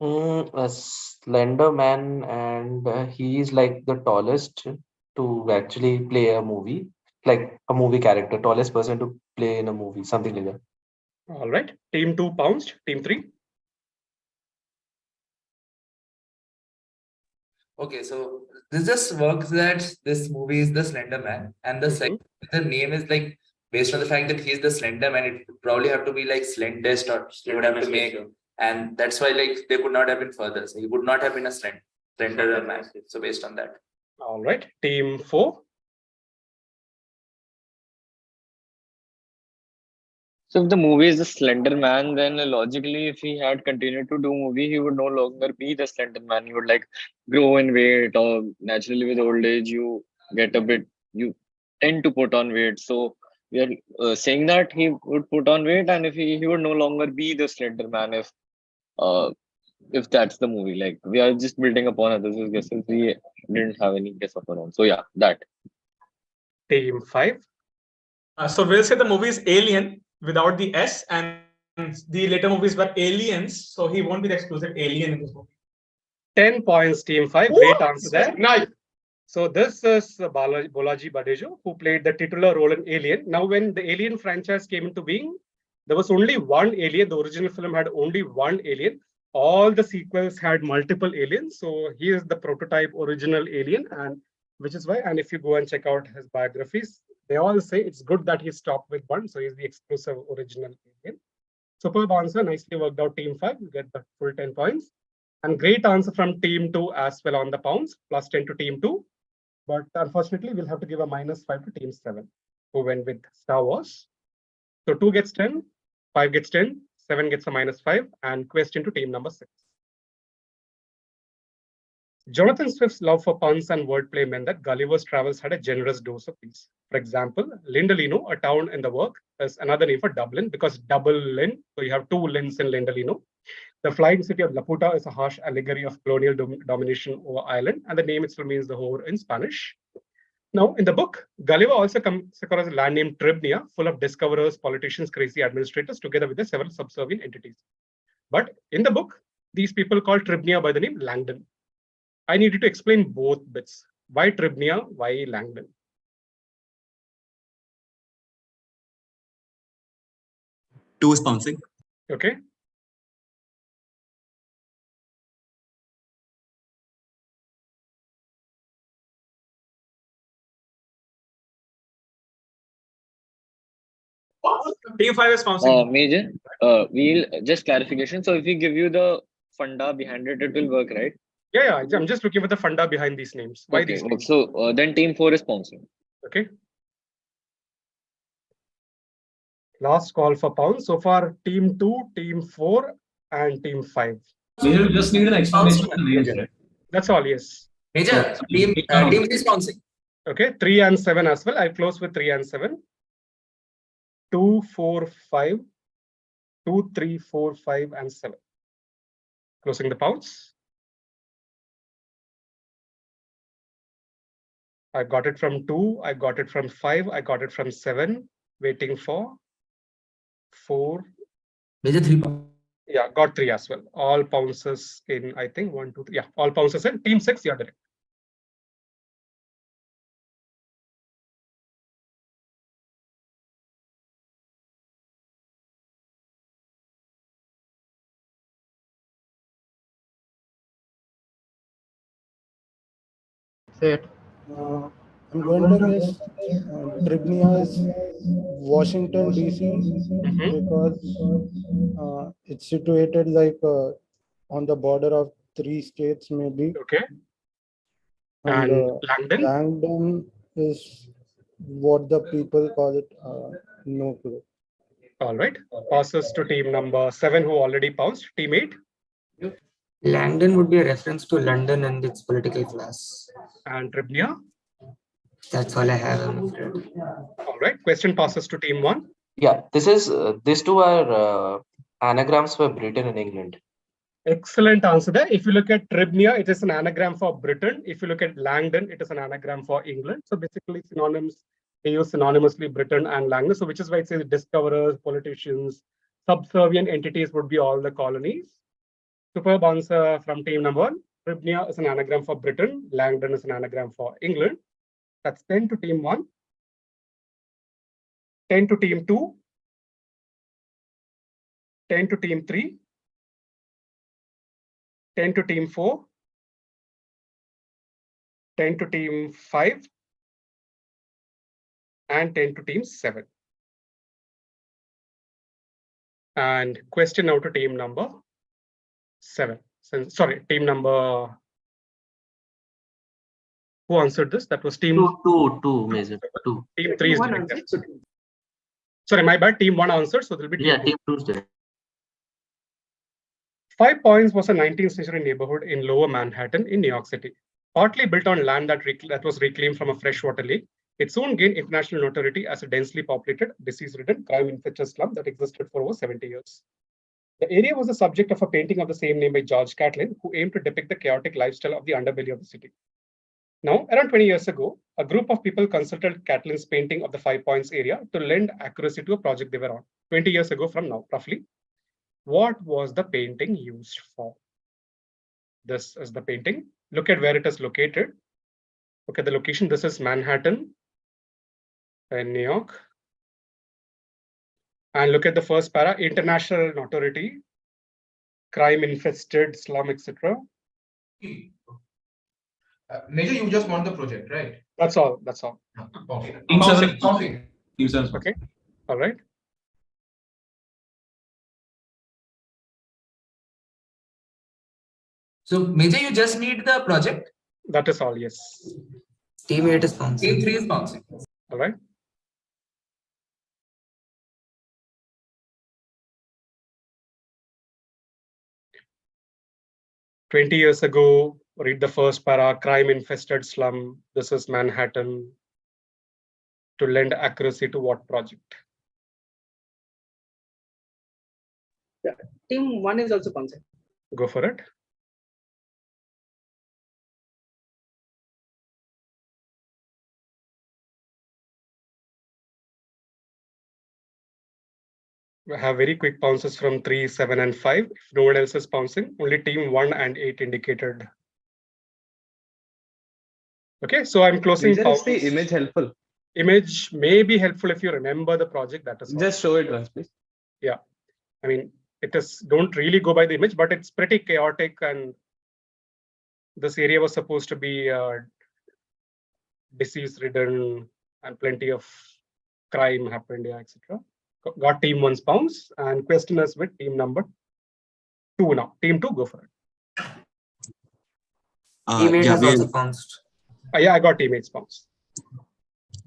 A slender man, and he is like the tallest to actually play a movie, like a movie character, tallest person to play in a movie, something like that. All right. Team 2 bounced. Team 3. Okay, so this just works that this movie is the Slender Man, and the name is like based on the fact that he's the Slender Man. It would probably have to be like Slendest, or they would have to make, and that's why like they could not have been further. So he would not have been a Slender Man. So based on that. All right. Team 4. So if the movie is the Slender Man, then logically, if he had continued to do movie, he would no longer be the Slender Man. He would like grow in weight, or naturally with old age, you tend to put on weight. So we are saying that he would put on weight, and if he would no longer be the Slender Man if that's the movie. Like, we are just building upon others' guesses. We didn't have any guess of our own. So yeah, that. Team 5. So we'll say the movie is Alien without the S, and the later movies were Aliens, so he won't be the exclusive alien in this movie. 10 points, Team 5. Great answer there. Nice. So this is Bolaji Badejo, who played the titular role in Alien. Now, when the Alien franchise came into being, there was only one alien. The original film had only one alien. All the sequels had multiple aliens. So he is the prototype original alien, and which is why, and if you go and check out his biographies, They all say it's good that he stopped with 1, so he's the exclusive original alien. Superb answer, nicely worked out, team 5. You get the full 10 points. And great answer from team 2 as well on the pounds, plus 10 to team 2. But unfortunately, we'll have to give a -5 to team 7, who went with Star Wars. So 2 gets 10, 5 gets 10, 7 gets a -5, and question to team number 6. Jonathan Swift's love for puns and wordplay meant that Gulliver's Travels had a generous dose of these. For example, Lindalino, a town in the work, is another name for Dublin because double Lynn, so you have 2 Lynns in Lindalino. The flying city of Laputa is a harsh allegory of colonial domination over Ireland, and the name itself means the whore in Spanish. Now, in the book, Gulliver also comes across a land named Tribnia, full of discoverers, politicians, crazy administrators, together with the several subservient entities. But in the book, these people call Tribnia by the name Langdon. I need you to explain both bits. Why Tribnia? Why Langdon? Two is bouncing. Okay. Team 5 is bouncing. Major, we'll just clarification. So if we give you the funda behind it, it will work, right? Yeah, I'm just looking for the funda behind these names. Why Okay, these names? so then team 4 is bouncing. Okay. Last call for pounds. So far, team 2, team 4, and team 5. Major, we just need an explanation of the names, right? That's all, yes. Major, team 3 is bouncing. Okay, 3 and 7 as well. I close with 3 and 7. 2, 4, 5. 2, 3, 4, 5, and 7. Closing the pounds. I got it from 2. I got it from 5. I got it from 7. Waiting for 4. Major 3. Yeah, got 3 as well. All pounces in, I think, 1, 2, 3. Yeah, all pounces in. Team 6, you're direct. Say it. I'm going to guess Tribnia is Washington, D.C. because it's situated like on the border of 3 states, maybe. Okay. And Langdon? Langdon is what the people call it. No clue. All right. Passes to team number 7, who already pounced. Team 8. Langdon would be a reference to London and its political class. And Tribnia? That's all I have, I'm afraid. All right. Question passes to team 1. Yeah, these two are anagrams for Britain and England. Excellent answer there. If you look at Tribnia, it is an anagram for Britain. If you look at Langdon, it is an anagram for England. So basically synonyms, they use synonymously Britain and Langdon. So which is why it says discoverers, politicians, subservient entities would be all the colonies. Superb answer from team number 1. Tribnia is an anagram for Britain. Langdon is an anagram for England. That's 10 to team 1. 10 to team 2. 10 to team 3. 10 to team 4. 10 to team 5. And 10 to team 7. And question now to team number 7. Sorry, team number. Who answered this? That was team Two, Major. 2. Team 3 is direct. Sorry, my bad. Team 1 answered, so there'll be team 2. Team 2 is direct. 5 Points was a 19th century neighborhood in Lower Manhattan in New York City. Partly built on land that was reclaimed from a freshwater lake, it soon gained international notoriety as a densely populated, disease-ridden, crime-infected slum that existed for over 70 years. The area was the subject of a painting of the same name by George Catlin, who aimed to depict the chaotic lifestyle of the underbelly of the city. Now, around 20 years ago, a group of people consulted Catlin's painting of the 5 Points area to lend accuracy to a project they were on. 20 years ago from now, roughly. What was the painting used for? This is the painting. Look at where it is located. Look at the location. This is Manhattan in New York. And look at the first para, international notoriety, crime-infested slum, etc. Major, you just want the project, right? That's all. That's all. Okay. Team 7 bouncing. Team 7 Okay. All right. So, Major, you just need the project. That is all. Yes. Team 8 is bouncing. Team 3 is bouncing. All right. "20 years ago, read the first para, crime-infested slum. This is Manhattan. To lend accuracy to what project?" Yeah. Team 1 is also bouncing. Go for it. We have very quick bounces from 3, 7, and 5. If no one else is bouncing, only team 1 and 8 indicated. Okay, so I'm closing. Is the image helpful? Image may be helpful if you remember the project. That is all. Just show it once, please. Yeah, I mean, it is, don't really go by the image, but it's pretty chaotic, and this area was supposed to be disease-ridden and plenty of crime happened, yeah, etc. Got team 1's bounce, and question is with team number 2 now. Team 2, go for it. Team 8 has also bounced. Yeah, I got team 8's bounce.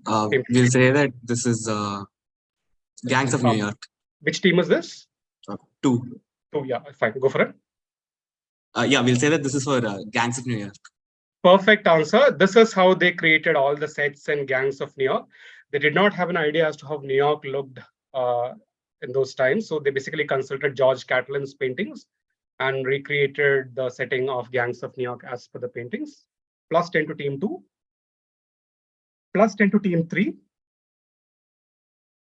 We'll say that this is Gangs of New York. Which team is this? 2. 2, yeah, fine. Go for it. Yeah, we'll say that this is for Gangs of New York. Perfect answer. This is how they created all the sets and Gangs of New York. They did not have an idea as to how New York looked in those times. So they basically consulted George Catlin's paintings and recreated the setting of Gangs of New York as per the paintings. Plus 10 to team 2. Plus 10 to team 3.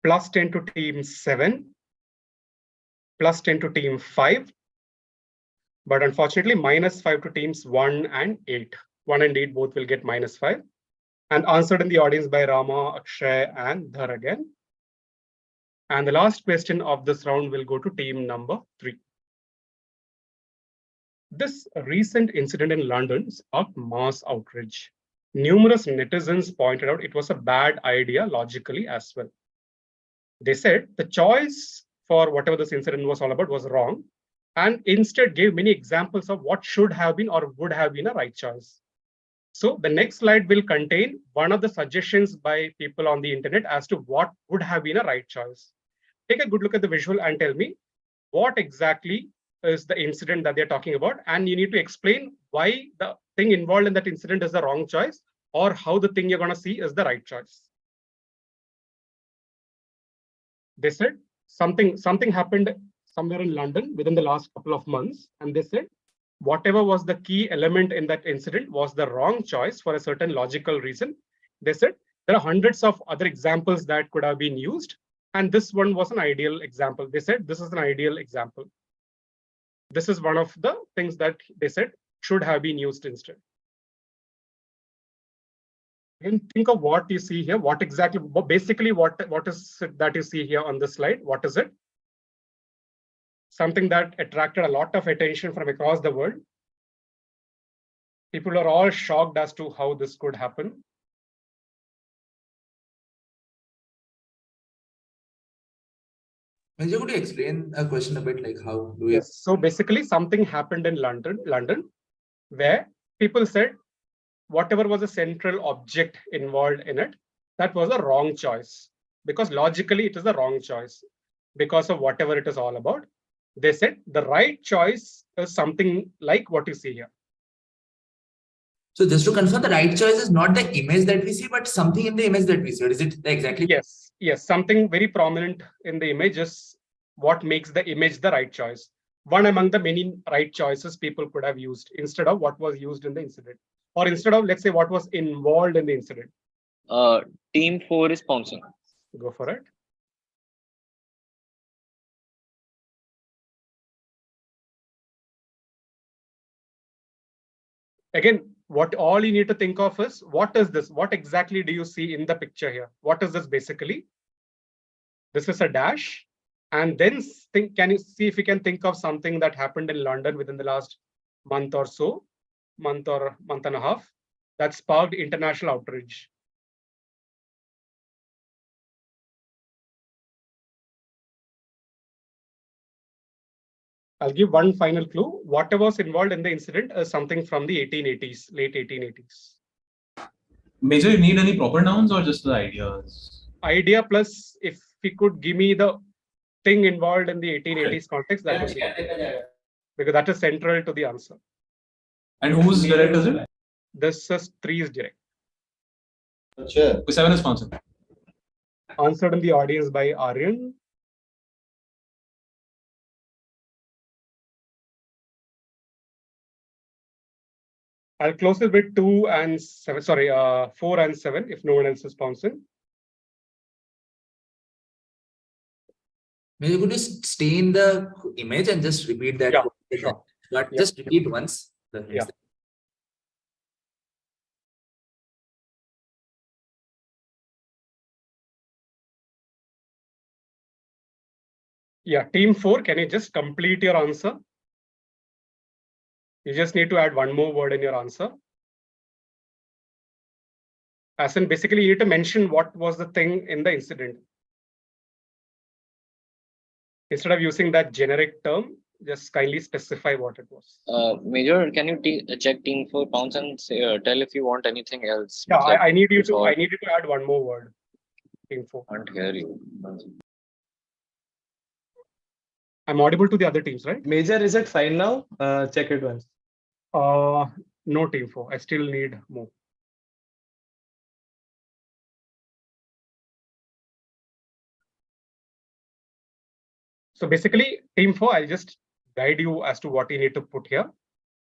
Plus 10 to team 7. Plus 10 to team 5. But unfortunately, minus 5 to teams 1 and 8. 1 and 8 both will get minus 5. And answered in the audience by Rama, Akshay, and Dhar again. And the last question of this round will go to team number 3. This recent incident in London sparked mass outrage. Numerous netizens pointed out it was a bad idea logically as well. They said the choice for whatever this incident was all about was wrong, and instead gave many examples of what should have been or would have been a right choice. So the next slide will contain one of the suggestions by people on the internet as to what would have been a right choice. Take a good look at the visual and tell me what exactly is the incident that they're talking about, and you need to explain why the thing involved in that incident is the wrong choice, or how the thing you're going to see is the right choice. They said something happened somewhere in London within the last couple of months, and they said whatever was the key element in that incident was the wrong choice for a certain logical reason. They said there are hundreds of other examples that could have been used, and this one was an ideal example. They said this is an ideal example. This is one of the things that they said should have been used instead. And think of what you see here. What exactly, basically, what is it that you see here on this slide? What is it? Something that attracted a lot of attention from across the world. People are all shocked as to how this could happen. Major, could you explain a question a bit, like how do we? Yes. So basically, something happened in London, where people said whatever was a central object involved in it, that was a wrong choice, because logically it is the wrong choice because of whatever it is all about. They said the right choice is something like what you see here. So just to confirm, the right choice is not the image that we see, but something in the image that we see. Or is it exactly? Yes, something very prominent in the image is what makes the image the right choice. One among the many right choices people could have used instead of what was used in the incident, or instead of, let's say, what was involved in the incident. Team 4 is pouncing. Go for it. Again, what all you need to think of is, what is this? What exactly do you see in the picture here? What is this basically? This is a dash. And then can you see if you can think of something that happened in London within the last month or so, month and a half, that sparked international outrage. I'll give one final clue. Whatever was involved in the incident is something from the 1880s, late 1880s. Major, you need any proper nouns or just the ideas? Idea plus if he could give me the thing involved in the 1880s context, that would be good. Because that is central to the answer. And whose direct is it? This is 3 is direct. Sure. 7 is sponsored. Answered in the audience by Aryan. I'll close it with 2 and 7. Sorry, 4 and 7 if no one else is sponsoring. Maybe you could just stay in the image and just repeat that. Yeah, sure. But Yeah. just repeat once. Yeah. Yeah, team 4, can you just complete your answer? You just need to add one more word in your answer. As in, basically, you need to mention what was the thing in the incident. Instead of using that generic term, just kindly specify what it was. Major, can you check team 4 pounds and say, tell if you want anything else? Yeah, I need you to add one more word. Team 4. Can't hear you. I'm audible to the other teams, right? Major, is it fine now? Check it once. No, team 4. I still need more. So basically, team 4, I'll just guide you as to what you need to put here.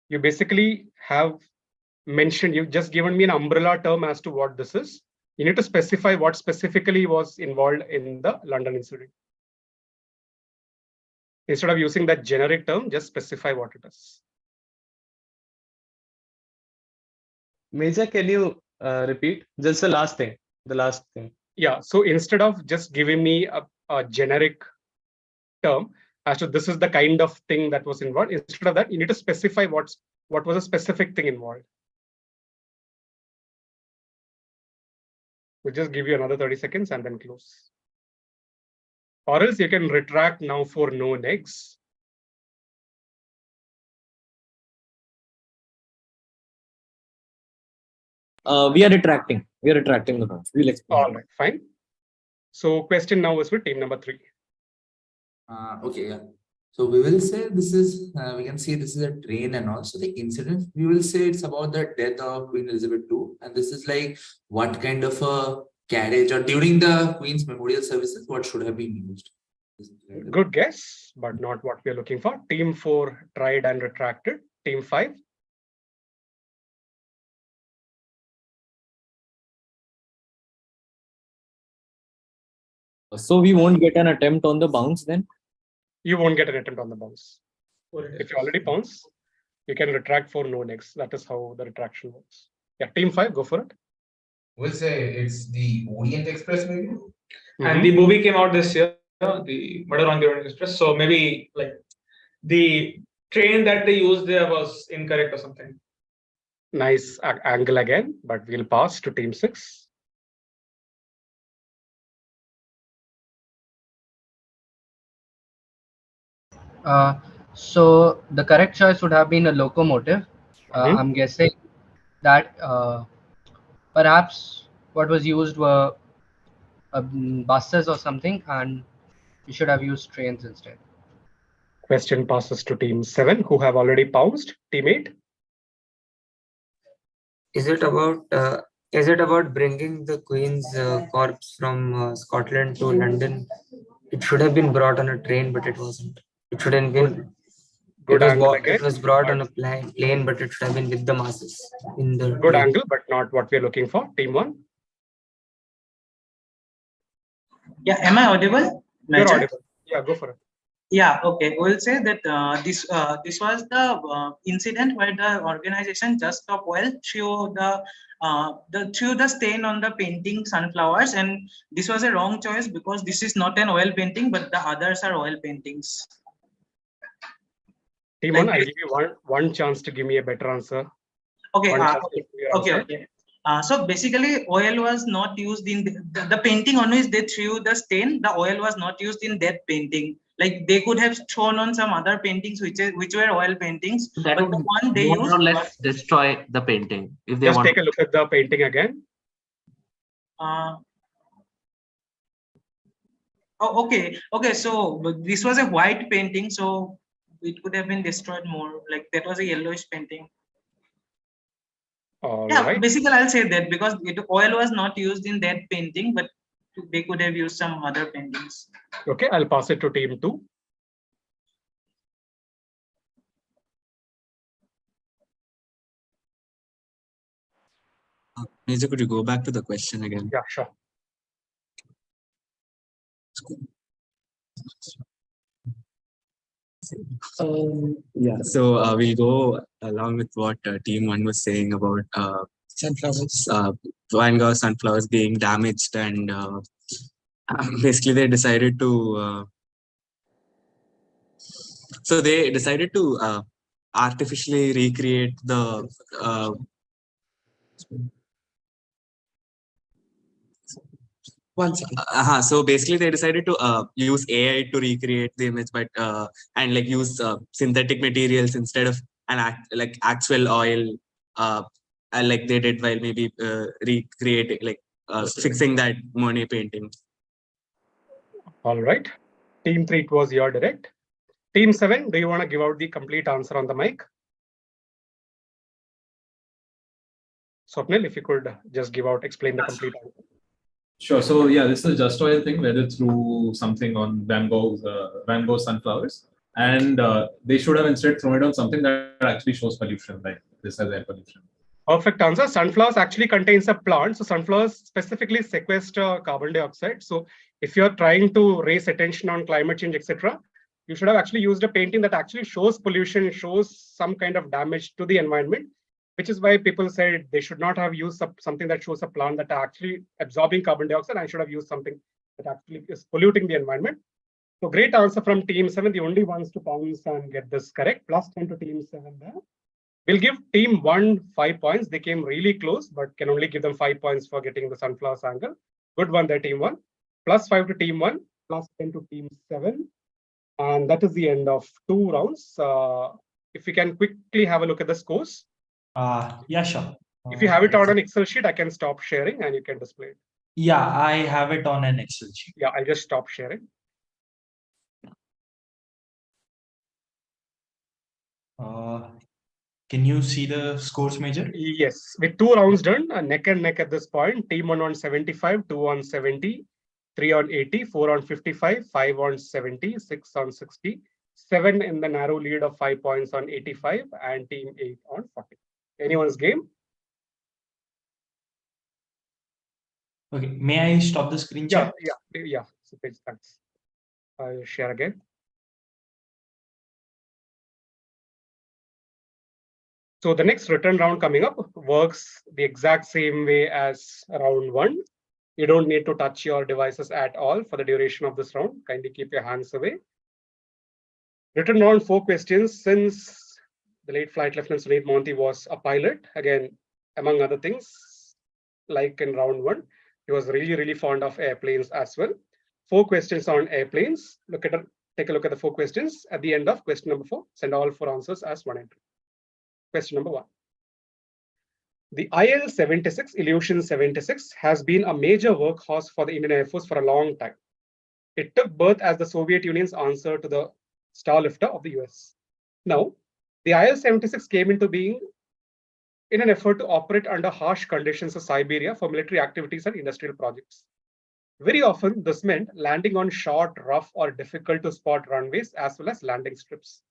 You basically have mentioned, you've just given me an umbrella term as to what this is. You need to specify what specifically was involved in the London incident. Instead of using that generic term, just specify what it is. Major, can you repeat? Just the last thing. The last thing. Yeah, so instead of just giving me a generic term as to this is the kind of thing that was involved, instead of that, you need to specify what was a specific thing involved. We'll just give you another 30 seconds and then close. Or else you can retract now for no negs. We are retracting. We are retracting the pounds. We'll explain. All right, fine. So question now is with team number 3. Okay, yeah. So we will say this is, we can see this is a train and also the incident. We will say it's about the death of Queen Elizabeth II. And this is like what kind of a carriage or during the Queen's memorial services, what should have been used? Good guess, but not what we're looking for. Team 4 tried and retracted. Team 5. So we won't get an attempt on the bounce then? You won't get an attempt on the bounce. If you already bounce, you can retract for no next. That is how the retraction works. Yeah, team 5, go for it. We'll say it's the Orient Express, maybe. And the movie came out this year, the Murder on the Orient Express. So maybe like the train that they used there was incorrect or something. Nice angle again, but we'll pass to team 6. So the correct choice would have been a locomotive. I'm guessing that perhaps what was used were buses or something, and you should have used trains instead. Question passes to team 7, who have already pounced. Team 8. Is it about bringing the Queen's corpse from Scotland to London? It should have been brought on a train, but it wasn't. It shouldn't been. It was brought on a plane, but it should have been with the masses. In the good angle, but not what we're looking for. Team 1. Yeah, am I audible? You're audible. Yeah, go for it. Yeah, okay. We'll say that this was the incident where the organization Just Stop Oil threw the stain on the painting sunflowers, and this was a wrong choice because this is not an oil painting, but the others are oil paintings. Team 1, I'll give you one chance to give me a better answer. Okay. One chance Okay. to your Okay. answer. Okay. So basically, oil was not used in the painting on which they threw the stain. The oil was not used in that painting. Like they could have shown on some other paintings which were oil paintings, That but would the one they more used or was, less destroy the painting if they Just want. take a look at the painting again. Oh, okay. Okay. So this was a white painting, so it could have been destroyed more. Like that was a yellowish painting. All Yeah, right. basically I'll say that because oil was not used in that painting, but they could have used some other paintings. Okay, I'll pass it to team 2. Major, could you go back to the question again? Yeah, sure. Yeah, so we'll go along with what team 1 was saying about Sunflowers. Van Gogh sunflowers being damaged, and basically they decided to artificially recreate the One second. So basically they decided to use AI to recreate the image, but and like use synthetic materials instead of like actual oil, like they did while maybe recreating, like fixing that Monet painting. All right. Team 3, it was your direct. Team 7, do you want to give out the complete answer on the mic? Swapnil, if you could just explain the complete answer. Sure. So yeah, this is a just oil thing where they threw something on Van Gogh's sunflowers, and they should have instead thrown it on something that actually shows pollution, like this has air pollution. Perfect answer. Sunflowers actually contains a plant. So sunflowers specifically sequester carbon dioxide. So if you're trying to raise attention on climate change, etc., you should have actually used a painting that actually shows pollution, shows some kind of damage to the environment, which is why people said they should not have used something that shows a plant that are actually absorbing carbon dioxide, and should have used something that actually is polluting the environment. So great answer from team 7, the only ones to pounce and get this correct. Plus 10 to team 7 there. We'll give team 1 5 points. They came really close, but can only give them 5 points for getting the sunflowers angle. Good one there, team 1. Plus 5 to team 1, plus 10 to team 7. And that is the end of 2 rounds. If we can quickly have a look at the scores. Yeah, sure. If you have it on an Excel sheet, I can stop sharing and you can display it. Yeah, I have it on an Excel sheet. Yeah, I'll just stop sharing. Can you see the scores, Major? Yes, with 2 rounds done, neck and neck at this point. Team 1 on 75, 2 on 70, 3 on 80, 4 on 55, 5 on 70, 6 on 60, 7 in the narrow lead of 5 points on 85, and team 8 on 40. Anyone's game? Okay, may I stop the screen share? Yeah. So thanks. I'll share again. So the next written round coming up works the exact same way as round 1. You don't need to touch your devices at all for the duration of this round. Kindly keep your hands away. Written round 4 questions. Since the late Flight Lieutenant Sunith Monty was a pilot, again, among other things, like in round 1, he was really fond of airplanes as well. 4 questions on airplanes. Take a look at the 4 questions. At the end of question number 4, send all 4 answers as one entry. Question number 1. The IL-76, Illusion 76, has been a major workhorse for the Indian Air Force for a long time. It took birth as the Soviet Union's answer to the Starlifter of the US. Now, the IL-76 came into being in an effort to operate under harsh conditions of Siberia for military activities and industrial projects. Very often, this meant landing on short, rough, or difficult to spot runways as well as landing strips.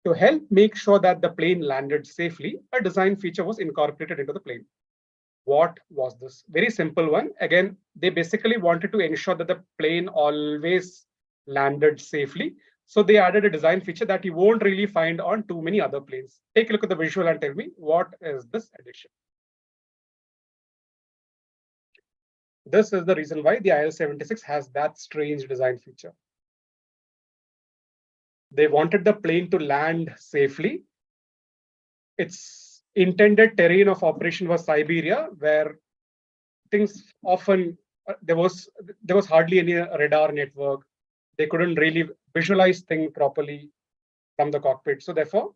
To help make sure that the plane landed safely, a design feature was incorporated into the plane. What was this? Very simple one. Again, they basically wanted to ensure that the plane always landed safely. So they added a design feature that you won't really find on too many other planes. Take a look at the visual and tell me, what is this addition? This is the reason why the IL-76 has that strange design feature. They wanted the plane to land safely. It's intended terrain of operation was Siberia, where things often there was hardly any radar network. They couldn't really visualize things properly from the cockpit. So therefore,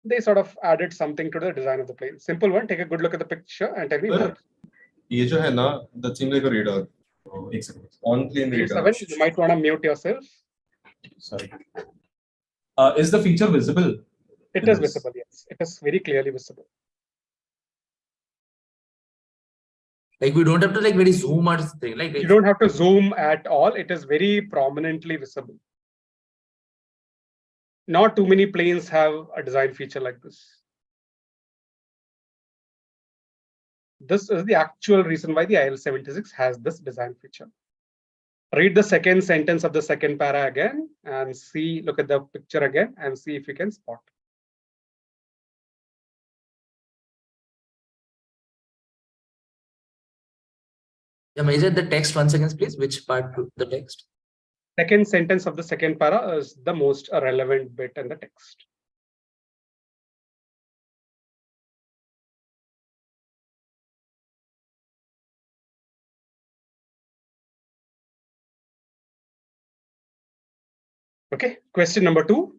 they sort of added something to the design of the plane. Simple one. Take a good look at the picture and tell me what. ये जो है ना, that seems like a radar. एक second. On plane radar. 7, you might want to mute yourself. Sorry. Is the feature visible? It is visible, yes. It is very clearly visible. Like we don't have to like very zoom or something. Like You don't have to zoom at all. It is very prominently visible. Not too many planes have a design feature like this. This is the actual reason why the IL-76 has this design feature. Read the second sentence of the second para again and see, look at the picture again and see if you can spot. Yeah, measure the text once again, please. Which part of the text? Second sentence of the second para is the most relevant bit in the text. Okay, question number 2.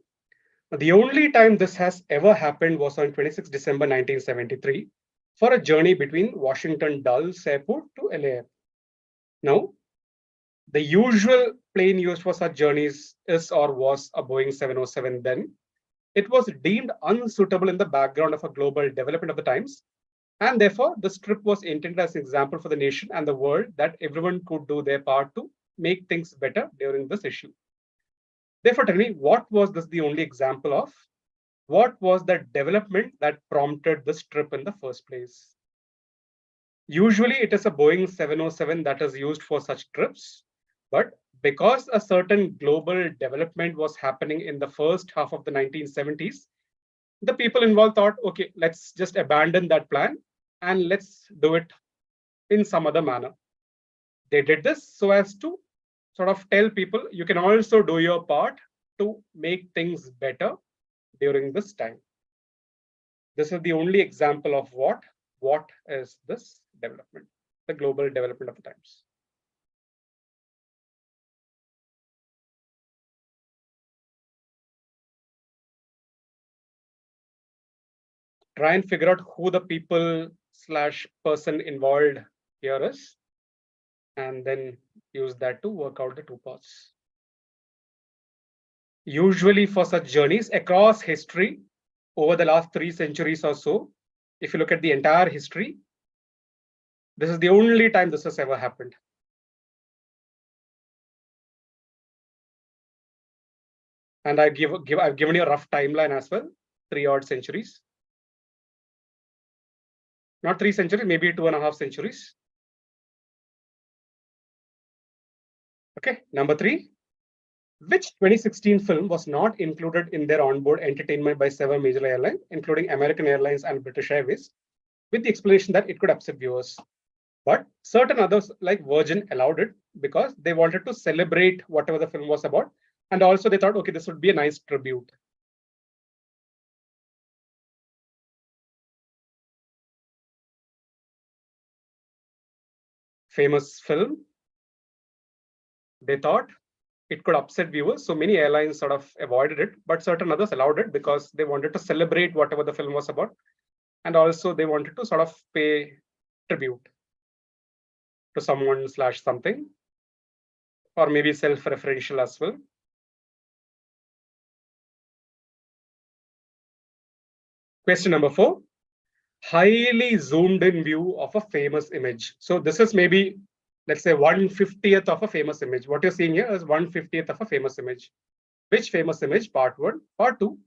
The only time this has ever happened was on 26 December 1973 for a journey between Washington Dulles Airport to LA. Now, the usual plane used for such journeys is or was a Boeing 707 then. It was deemed unsuitable in the background of a global development of the times, and therefore this trip was intended as an example for the nation and the world that everyone could do their part to make things better during this issue. Therefore, tell me, what was this the only example of? What was the development that prompted this trip in the first place? Usually, it is a Boeing 707 that is used for such trips, but because a certain global development was happening in the first half of the 1970s, the people involved thought, okay, let's just abandon that plan and let's do it in some other manner. They did this so as to sort of tell people you can also do your part to make things better during this time. This is the only example of what is this development, the global development of the times. Try and figure out who the people/person involved here is, and then use that to work out the 2 parts. Usually for such journeys across history, over the last 3 centuries or so, if you look at the entire history, this is the only time this has ever happened. And I've given you a rough timeline as well, 3 odd centuries. Not 3 centuries, maybe 2.5 centuries. Okay, number 3. Which 2016 film was not included in their onboard entertainment by several major airlines, including American Airlines and British Airways, with the explanation that it could upset viewers? But certain others, like Virgin, allowed it because they wanted to celebrate whatever the film was about. And also they thought, okay, this would be a nice tribute. Famous film. They thought it could upset viewers. So many airlines sort of avoided it, but certain others allowed it because they wanted to celebrate whatever the film was about. And also they wanted to sort of pay tribute to someone/something, or maybe self-referential as well. Question number 4, highly zoomed in view of a famous image. So this is maybe, let's say 1/50th of a famous image. What you're seeing here is 1/50th of a famous image. Which famous image? Part 1. Part 2,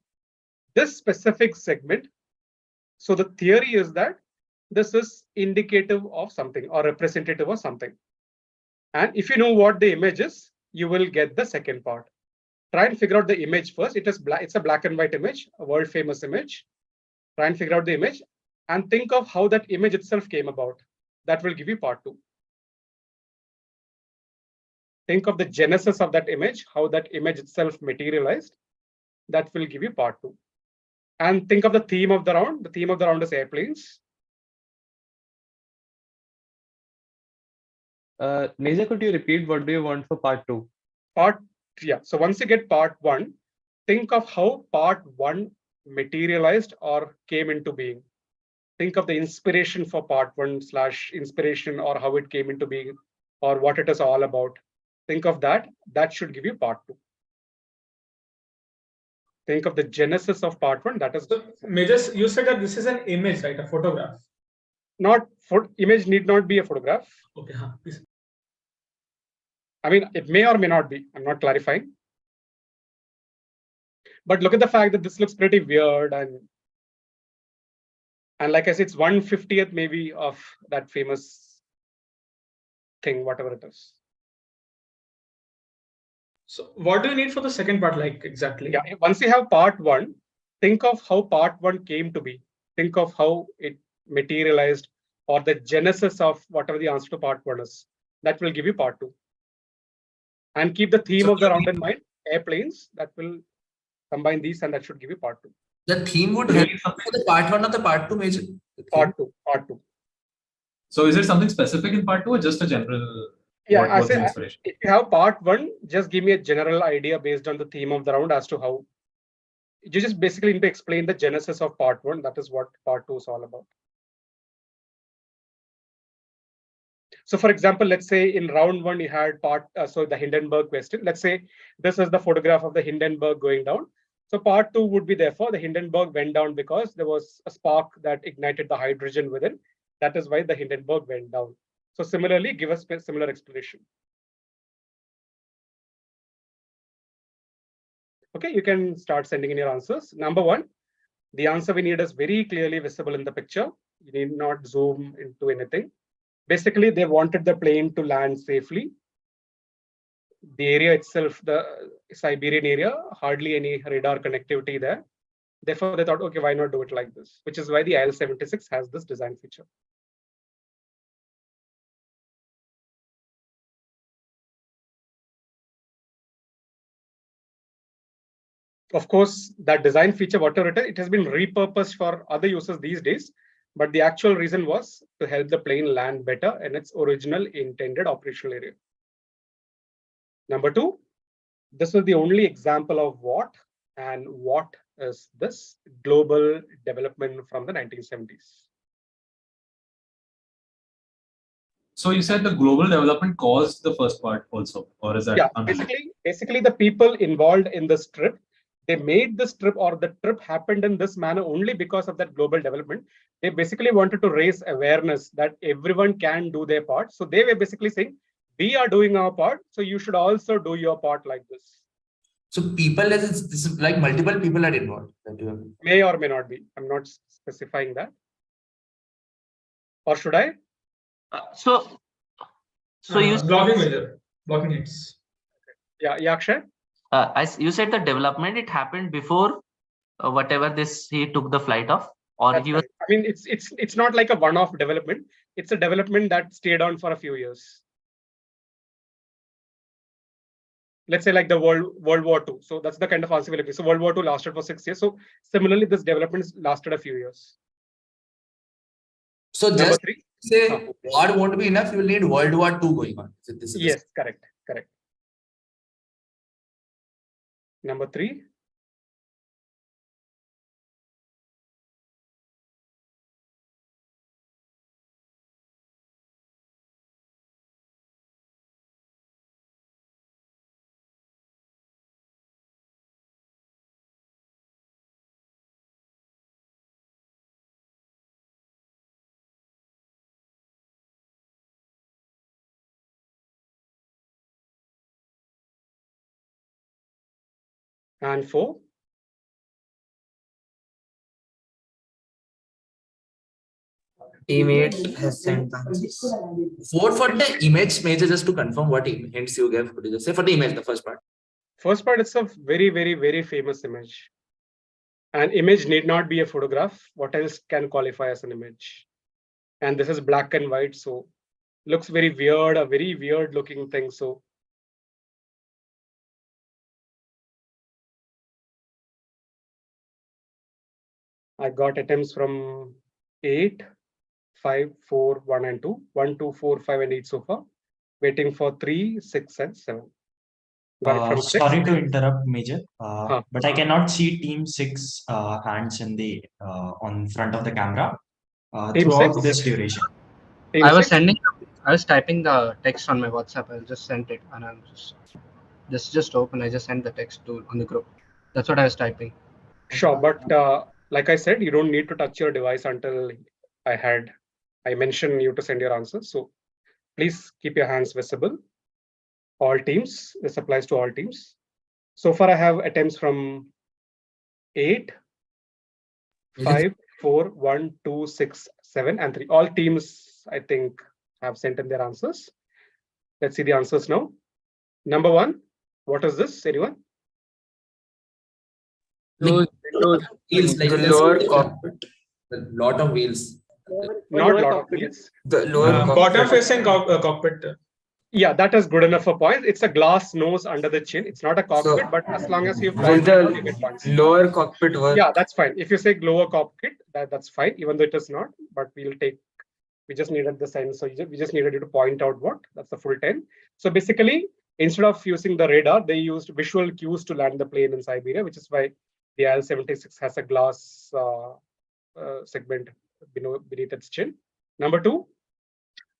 this specific segment. So the theory is that this is indicative of something or representative of something. And if you know what the image is, you will get the second part. Try and figure out the image first. It's a black and white image, a world famous image. Try and figure out the image and think of how that image itself came about. That will give you part 2. Think of the genesis of that image, how that image itself materialized. That will give you part 2. And think of the theme of the round. The theme of the round is airplanes. Neja, could you repeat what do you want for part 2? So once you get part 1, think of how part 1 materialized or came into being. Think of the inspiration for part 1 / inspiration, or how it came into being, or what it is all about. Think of that. That should give you part 2. Think of the genesis of part 1. That is Major, you said that this is an image, right? A photograph. Image need not be a photograph. Okay. Please. I mean, it may or may not be. I'm not clarifying. But look at the fact that this looks pretty weird, and like I said, it's 1/50th maybe of that famous thing, whatever it is. So what do you need for the second part, like exactly? Yeah, once you have part 1, think of how part 1 came to be. Think of how it materialized, or the genesis of whatever the answer to part 1 is. That will give you part 2. And keep the theme of the round in mind, airplanes. That will combine these, and that should give you part 2. The theme would help for the part 1 or the part 2, Major? Part 2. So is it something specific in part 2 or just a general? Yeah, what's the inspiration? if you have part 1, just give me a general idea based on the theme of the round as to how. You just basically need to explain the genesis of part 1. That is what part 2 is all about. So for example, let's say in round 1, you had the Hindenburg question. Let's say this is the photograph of the Hindenburg going down. So part 2 would be, therefore, the Hindenburg went down because there was a spark that ignited the hydrogen within. That is why the Hindenburg went down. So similarly, give us a similar explanation. Okay, you can start sending in your answers. Number 1, the answer we need is very clearly visible in the picture. You need not zoom into anything. Basically, they wanted the plane to land safely. The area itself, the Siberian area, hardly any radar connectivity there. Therefore, they thought, okay, why not do it like this? Which is why the IL-76 has this design feature. Of course, that design feature, whatever it has been repurposed for other uses these days. But the actual reason was to help the plane land better in its original intended operational area. Number 2, this is the only example of what is this global development from the 1970s. So you said the global development caused the first part also, or is that? Yeah, basically the people involved in this trip, they made this trip, or the trip happened in this manner only because of that global development. They basically wanted to raise awareness that everyone can do their part. So they were basically saying, we are doing our part, so you should also do your part like this. So people, this is like multiple people are involved. May or may not be. I'm not specifying that. Or should I? So you blocking hits. Yeah, Akshay. You said the development, it happened before whatever he took the flight of, or That's he was. right. I mean, it's not like a one-off development. It's a development that stayed on for a few years. Let's say like the World War II. So that's the kind of answer we're looking. So World War II lasted for 6 years. So similarly, this development lasted a few years. So Number just 3. say war won't be enough. You will need World War II going on. Yes, correct. Number 3. And 4. Teammate has sent answers. 4 for the image, Major, just to confirm what hints you gave. Could you just say for the image, the first part? First part, it's a very, very, very famous image. An image need not be a photograph. What else can qualify as an image? And this is black and white, so looks very weird, a very weird looking thing. So I got attempts from 8, 5, 4, 1, and 2. 1, 2, 4, 5, and 8 so far. Waiting for 3, 6, and 7. Got it from 6. Sorry to interrupt, Major, but I cannot see Team 6 hands in the on front of the camera Team throughout 6? this duration. I was typing the text on my WhatsApp. I just sent it, and I'm just open. I just sent the text on the group. That's what I was typing. Sure, but like I said, you don't need to touch your device until I mentioned you to send your answers. So please keep your hands visible. All teams. This applies to all teams. So far, I have attempts from 8, 5, 4, 1, 2, 6, 7, and 3. All teams, I think, have sent in their answers. Let's see the answers now. Number 1, what is this? Anyone? Wheels, like the lower cockpit. a lot of wheels. Not a lot of wheels. The lower bottom facing cockpit. Yeah, that is good enough for points. It's a glass nose under the chin. It's not a cockpit, but as long as you Will you get points. the lower cockpit work? Yeah, that's fine. If you say lower cockpit, that's fine, even though it is not. But we just needed the sign. So we just needed you to point out what. That's the full 10. So basically, instead of using the radar, they used visual cues to land the plane in Siberia, which is why the IL-76 has a glass segment beneath its chin. Number 2.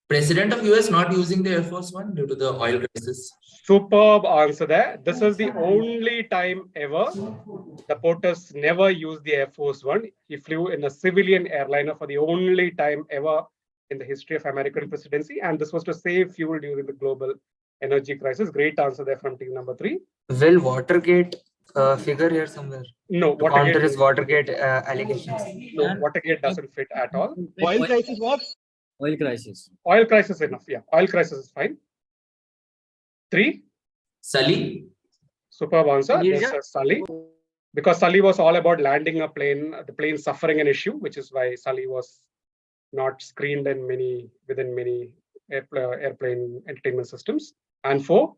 President of US not using the Air Force One due to the oil crisis. Superb answer there. This is the only time ever the POTUS never used the Air Force One. He flew in a civilian airliner for the only time ever in the history of American presidency. And this was to save fuel during the global energy crisis. Great answer there from team number 3. Will Watergate figure here somewhere? No, to counter his Watergate allegations. No, Watergate doesn't fit at all. Oil crisis what? Oil crisis. Oil crisis enough. Yeah, oil crisis is fine. 3. Sully. Superb answer. Yes, This is Sully. Because Sully was all about landing a plane, the plane suffering an issue, which is why Sully was not screened in within many airplane entertainment systems. And 4.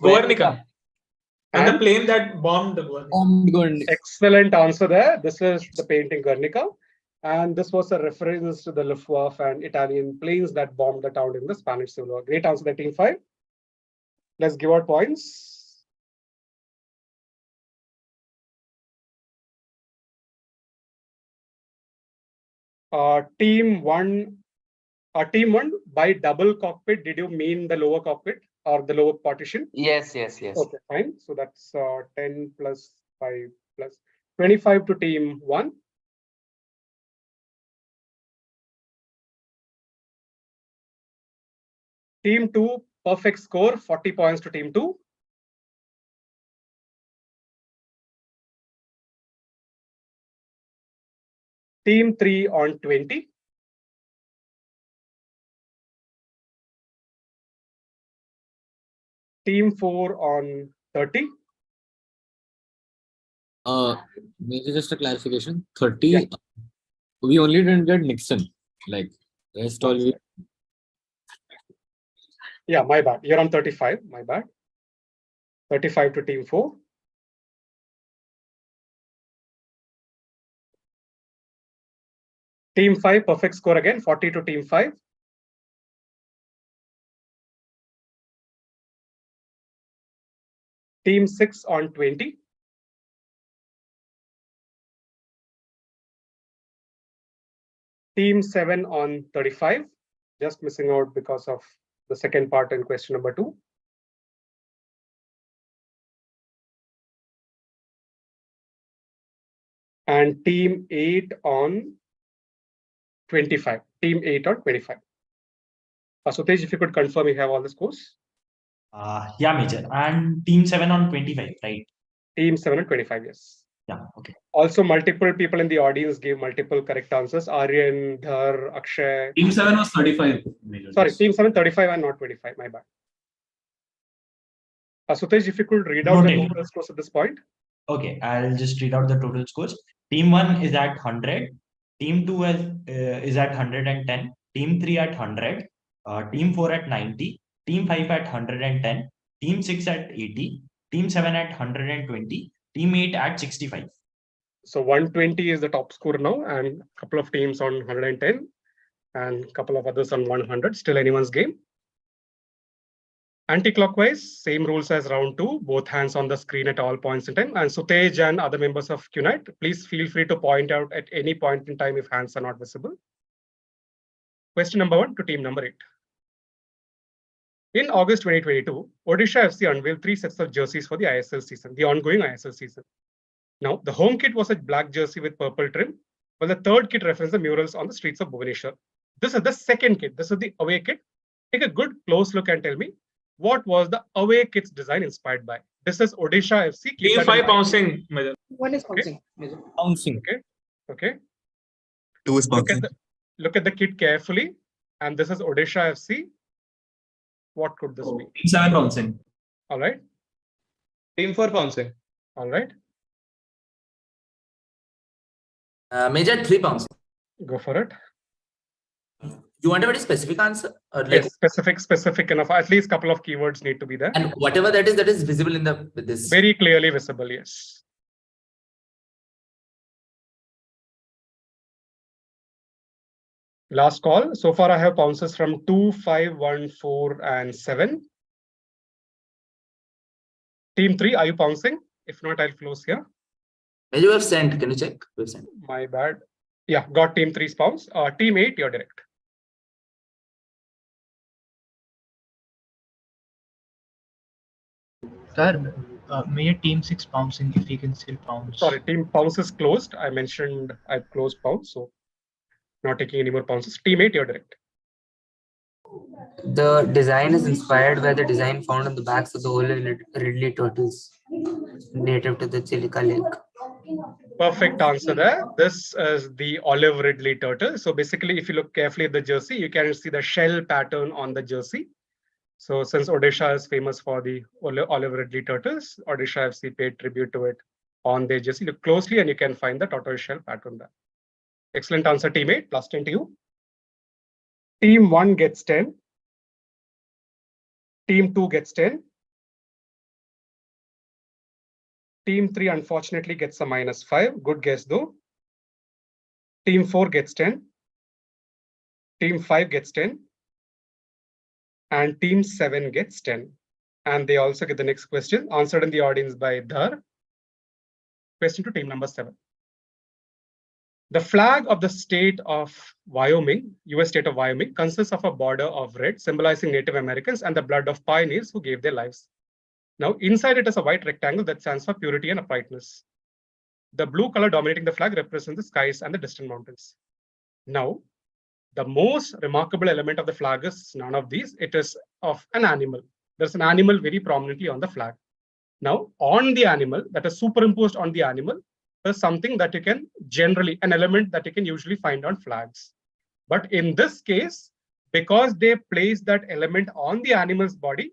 Guernica. And the plane that bombed the Guernica. Excellent answer there. This is the painting Guernica. And this was a reference to the Luftwaffe and Italian planes that bombed the town in the Spanish Civil War. Great answer there, team 5. Let's give out points. Team 1, by double cockpit, did you mean the lower cockpit or the lower partition? Yes. Okay, fine. So that's 10 plus 5 plus 25 to team 1. Team 2, perfect score, 40 points to team 2. Team 3 on 20. Team 4 on 30. Maybe just a clarification. 30. Yeah. We only didn't get Nixon. Like rest all we. Yeah, my bad. You're on 35. My bad. 35 to team 4. Team 5, perfect score again, 40 to team 5. Team 6 on 20. Team 7 on 35. Just missing out because of the second part in question number 2. And team 8 on 25. Team 8 on 25. Ashutosh, if you could confirm you have all the scores. Yeah, Major. And team 7 on 25, right? Team 7 on 25, yes. Yeah, okay. Also, multiple people in the audience gave multiple correct answers. Aryan, Dhar, Akshay. Team 7 was 35. Sorry, team 7, 35 and not 25. My bad. Ashutosh, if you could read out the total scores at this point. Okay, I'll just read out the total scores. Team 1 is at 100. Team 2 is at 110. Team 3 at 100. Team 4 at 90. Team 5 at 110. Team 6 at 80. Team 7 at 120. Team 8 at 65. So 120 is the top score now, and a couple of teams on 110, and a couple of others on 100. Still anyone's game. Anti-clockwise, same rules as round 2, both hands on the screen at all points in time. And Sutej and other members of QNIT, please feel free to point out at any point in time if hands are not visible. Question number 1 to team number 8. In August 2022, Odisha FC unveiled 3 sets of jerseys for the ISL season, the ongoing ISL season. Now, the home kit was a black jersey with purple trim, while the third kit referenced the murals on the streets of Bhubaneswar. This is the second kit. This is the away kit. Take a good close look and tell me, what was the away kit's design inspired by? This is Odisha FC. Team 5 bouncing, Major. One is bouncing. Major. Bouncing. Okay. 2 is bouncing. Look at the kit carefully. And this is Odisha FC. What could this be? Team 7 bouncing. All right. Team 4 bouncing. All right. Major 3 bouncing. Go for it. You want a very specific answer? Or like Yes, specific enough. At least a couple of keywords need to be there. and whatever that is visible in the this. Very clearly visible, yes. Last call. So far, I have bounces from 2, 5, 1, 4, and 7. Team 3, are you bouncing? If not, I'll close here. Maybe you have sent. Can you check? We've sent. My bad. Yeah, got team 3's bounce. Team 8, you're direct. Sir, may team 6 bouncing if he can still bounce. Sorry, team bounce is closed. I mentioned I've closed bounce, so not taking any more bounces. Team 8, you're direct. The design is inspired by the design found on the backs of the olive ridley turtles native to the Chilika Lake. Perfect answer there. This is the olive ridley turtle. So basically, if you look carefully at the jersey, you can see the shell pattern on the jersey. So since Odisha is famous for the olive ridley turtles, Odisha FC paid tribute to it on their jersey. Look closely and you can find the tortoise shell pattern there. Excellent answer, team 8. Plus 10 to you. Team 1 gets 10. Team 2 gets 10. Team 3 unfortunately gets a -5. Good guess though. Team 4 gets 10. Team 5 gets 10. And team 7 gets 10. And they also get the next question answered in the audience by Dhar. Question to team number 7. The flag of the state of Wyoming, US state of Wyoming, consists of a border of red symbolizing Native Americans and the blood of pioneers who gave their lives. Now, inside it is a white rectangle that stands for purity and uprightness. The blue color dominating the flag represents the skies and the distant mountains. Now, the most remarkable element of the flag is none of these. It is of an animal. There's an animal very prominently on the flag. Now, on the animal, that is superimposed on the animal, there's something that you can generally, an element that you can usually find on flags. But in this case, because they placed that element on the animal's body,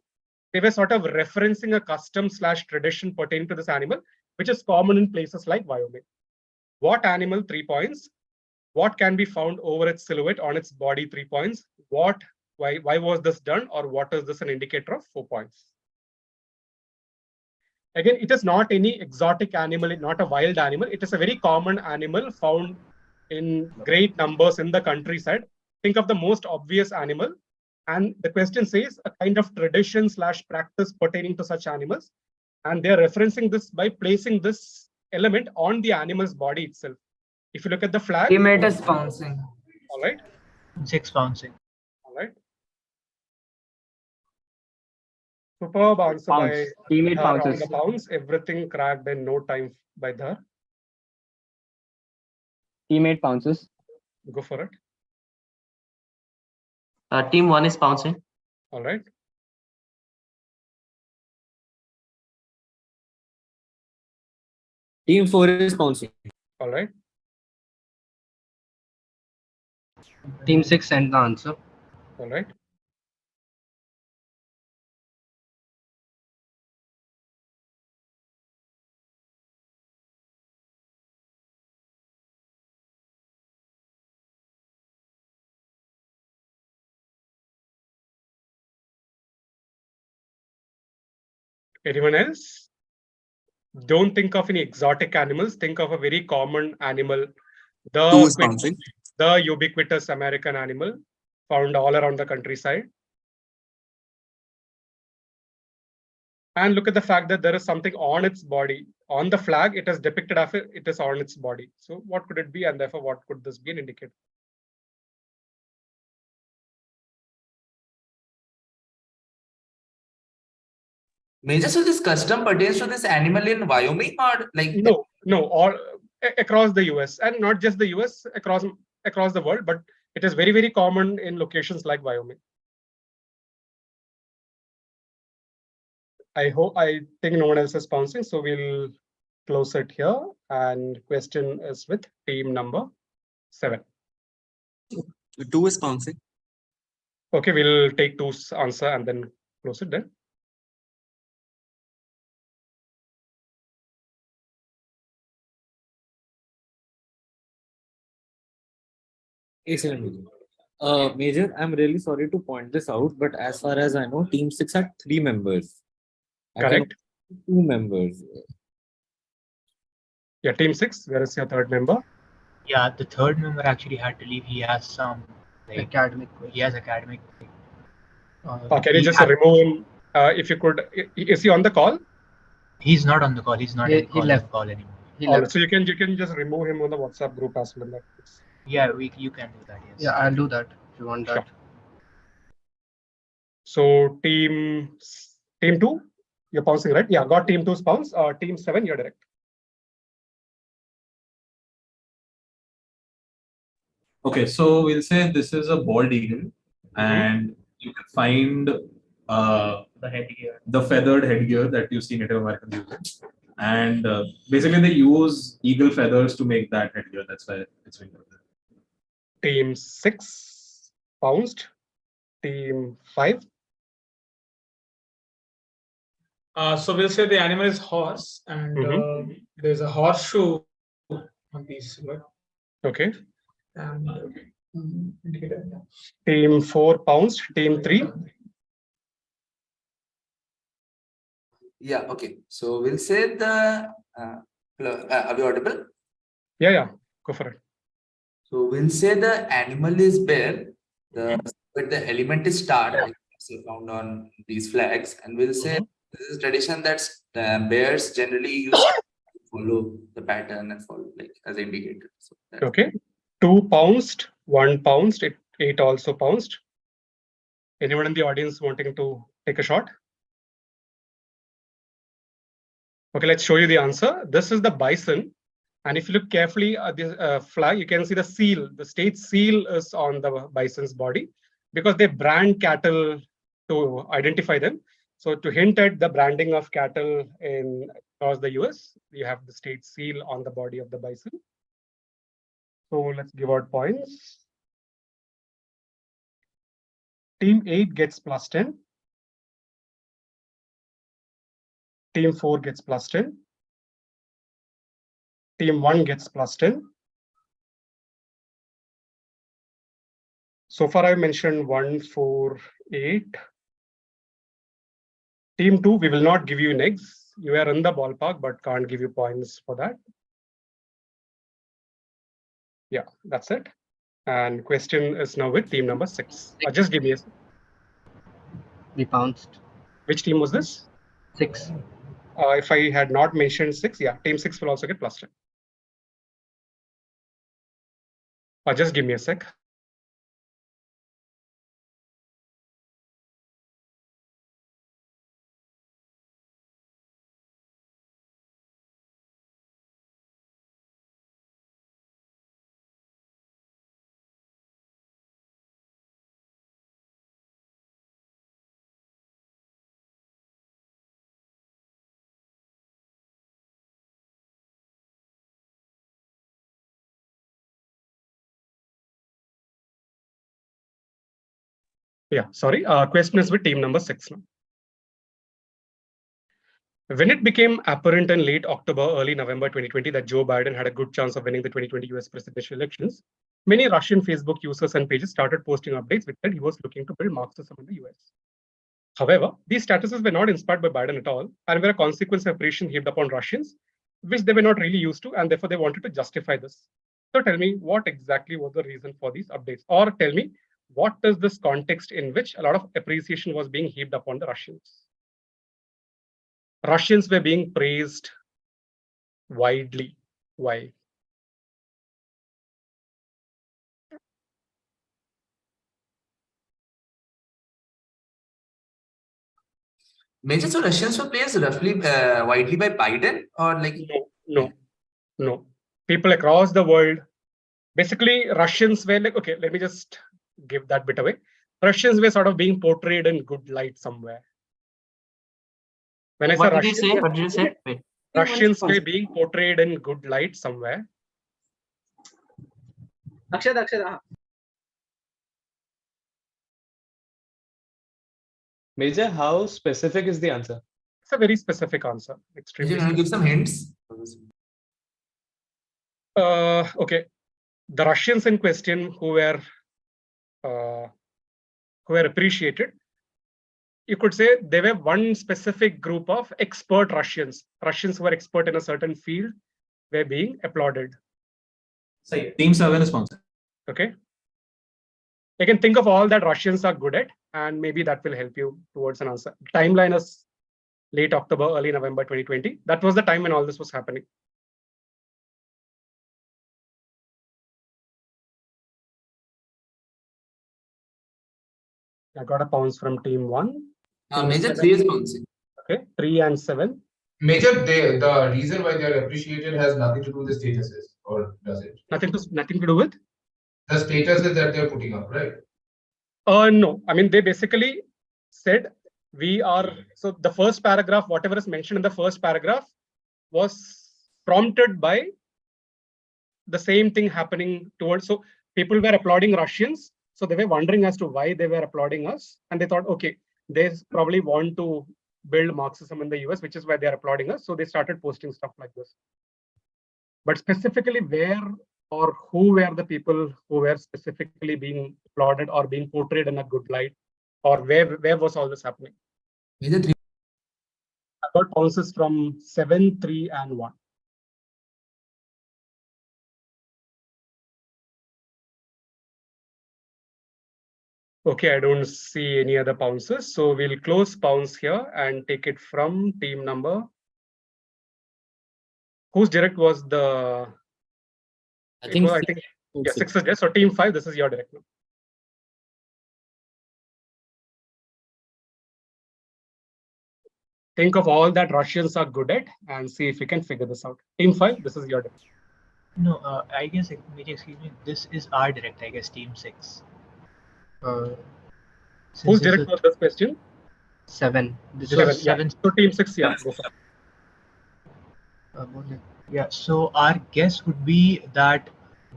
they were sort of referencing a custom/tradition pertaining to this animal, which is common in places like Wyoming. What animal? 3 points. What can be found over its silhouette on its body? 3 points. What? Why was this done? Or what is this an indicator of? 4 points. Again, it is not any exotic animal, not a wild animal. It is a very common animal found in great numbers in the countryside. Think of the most obvious animal. And the question says a kind of tradition/practice pertaining to such animals. And they're referencing this by placing this element on the animal's body itself. If you look at the flag. Teammate is bouncing. All right. 6 bouncing. All right. Superb answer by Teammate Dhar on bounces. the bounce. Everything cracked in no time by Dhar. Teammate bounces. Go for it. Team 1 is bouncing. All right. Team 4 is bouncing. All right. Team 6 sent the answer. All right. Anyone else? Don't think of any exotic animals. Think of a very common animal. Two is bouncing. The ubiquitous American animal found all around the countryside. And look at the fact that there is something on its body. On the flag, it is depicted as it is on its body. So what could it be? And therefore, what could this be an indicator? Major, so this custom pertains to this animal in Wyoming or like? No, all across the US, and not just the US, across the world, but it is very, very common in locations like Wyoming. I think no one else is bouncing, so we'll close it here. And question is with team number 7. 2 is bouncing. Okay, we'll take 2's answer and then close it then. Major, I'm really sorry to point this out, but as far as I know, Team 6 had 3 members. Correct. 2 members. Yeah, Team 6, where is your third member? Yeah, the third member actually had to leave. He has some academic. He has academic. Can you just remove him? If you could, is he on the call? He's not on the call. He's not He left. call anymore. He left. So you can just remove him on the WhatsApp group as well. Yeah, you can do that. Yes. Yeah, I'll do that if you want that. Sure. So team 2, you're bouncing, right? Yeah, got team 2's bounce. Team 7, you're direct. Okay, so we'll say this is a bald eagle, and you can find The headgear. the feathered headgear that you see Native Americans using, and basically they use eagle feathers to make that headgear. That's why it's being done. Team 6 bounced. Team 5. So we'll say the animal is horse, and there's a horseshoe on these. Okay. Indicator. Team 4 bounced. Team 3. Yeah, okay. So we'll say the are we audible? Yeah, go for it. So we'll say the animal is bear, but the element is star, like found on these flags, and we'll say this is tradition that bears generally use to follow the pattern and follow like as indicated. So okay. 2 pounced, 1 pounced, 8 also pounced. Anyone in the audience wanting to take a shot? Okay, let's show you the answer. This is the bison. And if you look carefully at the flag, you can see the seal. The state seal is on the bison's body because they brand cattle to identify them. So to hint at the branding of cattle across the US, you have the state seal on the body of the bison. So let's give out points. Team 8 gets +10. Team 4 gets +10. Team 1 gets +10. So far I mentioned 1, 4, 8. Team 2, we will not give you eggs. You are in the ballpark, but can't give you points for that. Yeah, that's it. And question is now with team number 6. Just give me a second. We pounced. Which team was this? 6. If I had not mentioned 6, yeah, team 6 will also get +10. Just give me a sec. Yeah, sorry. Question is with team number 6 now. When it became apparent in late October, early November 2020 that Joe Biden had a good chance of winning the 2020 US presidential elections, many Russian Facebook users and pages started posting updates which said he was looking to build Marxism in the US. However, these statuses were not inspired by Biden at all and were a consequence of oppression heaped upon Russians, which they were not really used to, and therefore they wanted to justify this. So tell me, what exactly was the reason for these updates? Or tell me, what is this context in which a lot of appreciation was being heaped upon the Russians? Russians were being praised widely. Why? Major, so Russians were praised roughly widely by Biden, or like No. People across the world, basically Russians were like, okay, let me just give that bit away. Russians were sort of being portrayed in good light somewhere. When I say What did you Russians, say? What did you say? Wait. Russians were being portrayed in good light somewhere. Akshat. Major, how specific is the answer? It's a very specific answer. Extremely. Can you give some hints? Okay, the Russians in question who were appreciated, you could say they were one specific group of expert Russians. Russians who were expert in a certain field were being applauded. Say, Team 7 is sponsored. Okay. You can think of all that Russians are good at, and maybe that will help you towards an answer. Timeline is late October, early November 2020. That was the time when all this was happening. I got a bounce from team 1. Major 3 is bouncing. Okay, 3 and 7. Major, the reason why they are appreciated has nothing to do with the statuses, or does it? Nothing to do with the statuses that they're putting up, right? No. I mean, they basically said we are. So the first paragraph, whatever is mentioned in the first paragraph, was prompted by the same thing happening towards. So people were applauding Russians. So they were wondering as to why they were applauding us. And they thought, okay, they probably want to build Marxism in the US, which is why they're applauding us. So they started posting stuff like this. But specifically where or who were the people who were specifically being applauded or being portrayed in a good light, or where was all this happening? Major 3. I got bounces from 7, 3, and 1. Okay, I don't see any other bounces. So we'll close bounce here and take it from team number. Whose direct was the? I think yeah, 6 is just. So team 5, this is your direct now. Think of all that Russians are good at and see if you can figure this out. Team 5, this is your direct. No, I guess, excuse me, this is our direct, I guess, team 6. Whose direct was this question? 7. This Seven, is 7. Yeah. So team 6, yeah, go for it. Yeah, so our guess would be that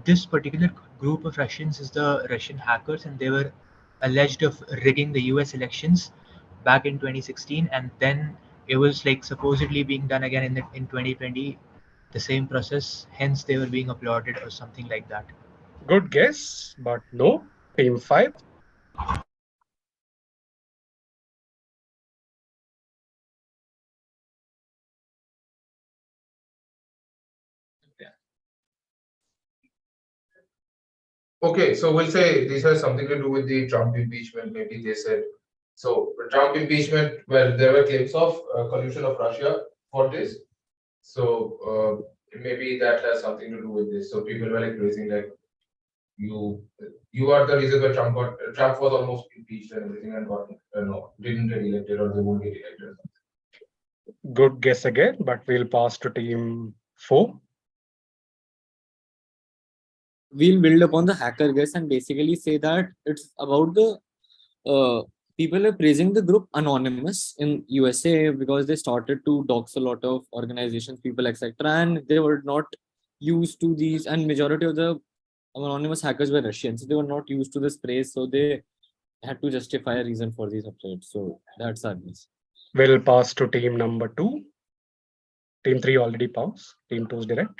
this particular group of Russians is the Russian hackers, and they were alleged of rigging the US elections back in 2016, and then it was like supposedly being done again in 2020, the same process, hence they were being applauded or something like that. Good guess, but no. Team 5. Okay, so we'll say this has something to do with the Trump impeachment. Maybe they said so. Trump impeachment, well, there were claims of collusion of Russia for this. So maybe that has something to do with this. So people were like praising like you are the reason why Trump was almost impeached and everything and didn't get elected, or they won't get elected. Good guess again, but we'll pass to team 4. We'll build upon the hacker guess and basically say that it's about the people are praising the group Anonymous in USA because they started to dox a lot of organizations, people, etc. And they were not used to these, and majority of the anonymous hackers were Russians. They were not used to this praise, so they had to justify a reason for these updates. So that's our guess. We'll pass to team number 2. Team 3 already paused. Team 2 is direct.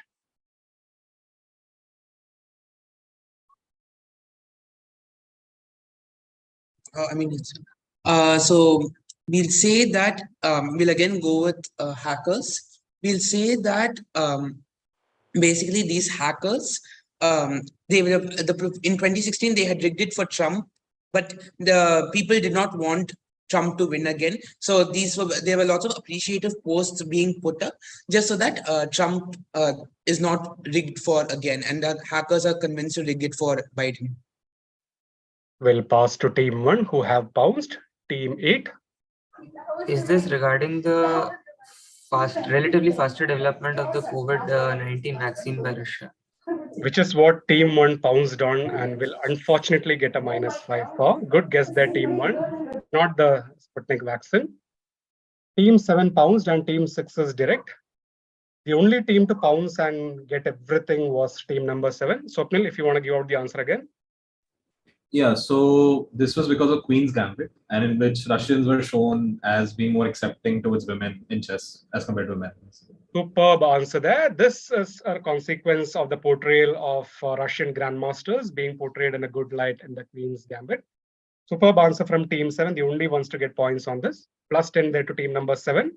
So we'll say that we'll again go with hackers. We'll say that basically these hackers, they were in 2016 they had rigged it for Trump, but the people did not want Trump to win again. So there were lots of appreciative posts being put up just so that Trump is not rigged for again, and that hackers are convinced to rig it for Biden. We'll pass to team 1 who have bounced. Team 8. Is this regarding the relatively faster development of the COVID-19 vaccine by Russia? Which is what team 1 pounced on and will unfortunately get a -5 for. Good guess there, team 1. Not the Sputnik vaccine. Team 7 pounced and team 6 is direct. The only team to pounce and get everything was team number 7. Swapnil, if you want to give out the answer again. Yeah, so this was because of Queen's Gambit, and in which Russians were shown as being more accepting towards women in chess as compared to Americans. Superb answer there. This is a consequence of the portrayal of Russian grandmasters being portrayed in a good light in the Queen's Gambit. Superb answer from team 7, the only ones to get points on this. +10 there to team number 7.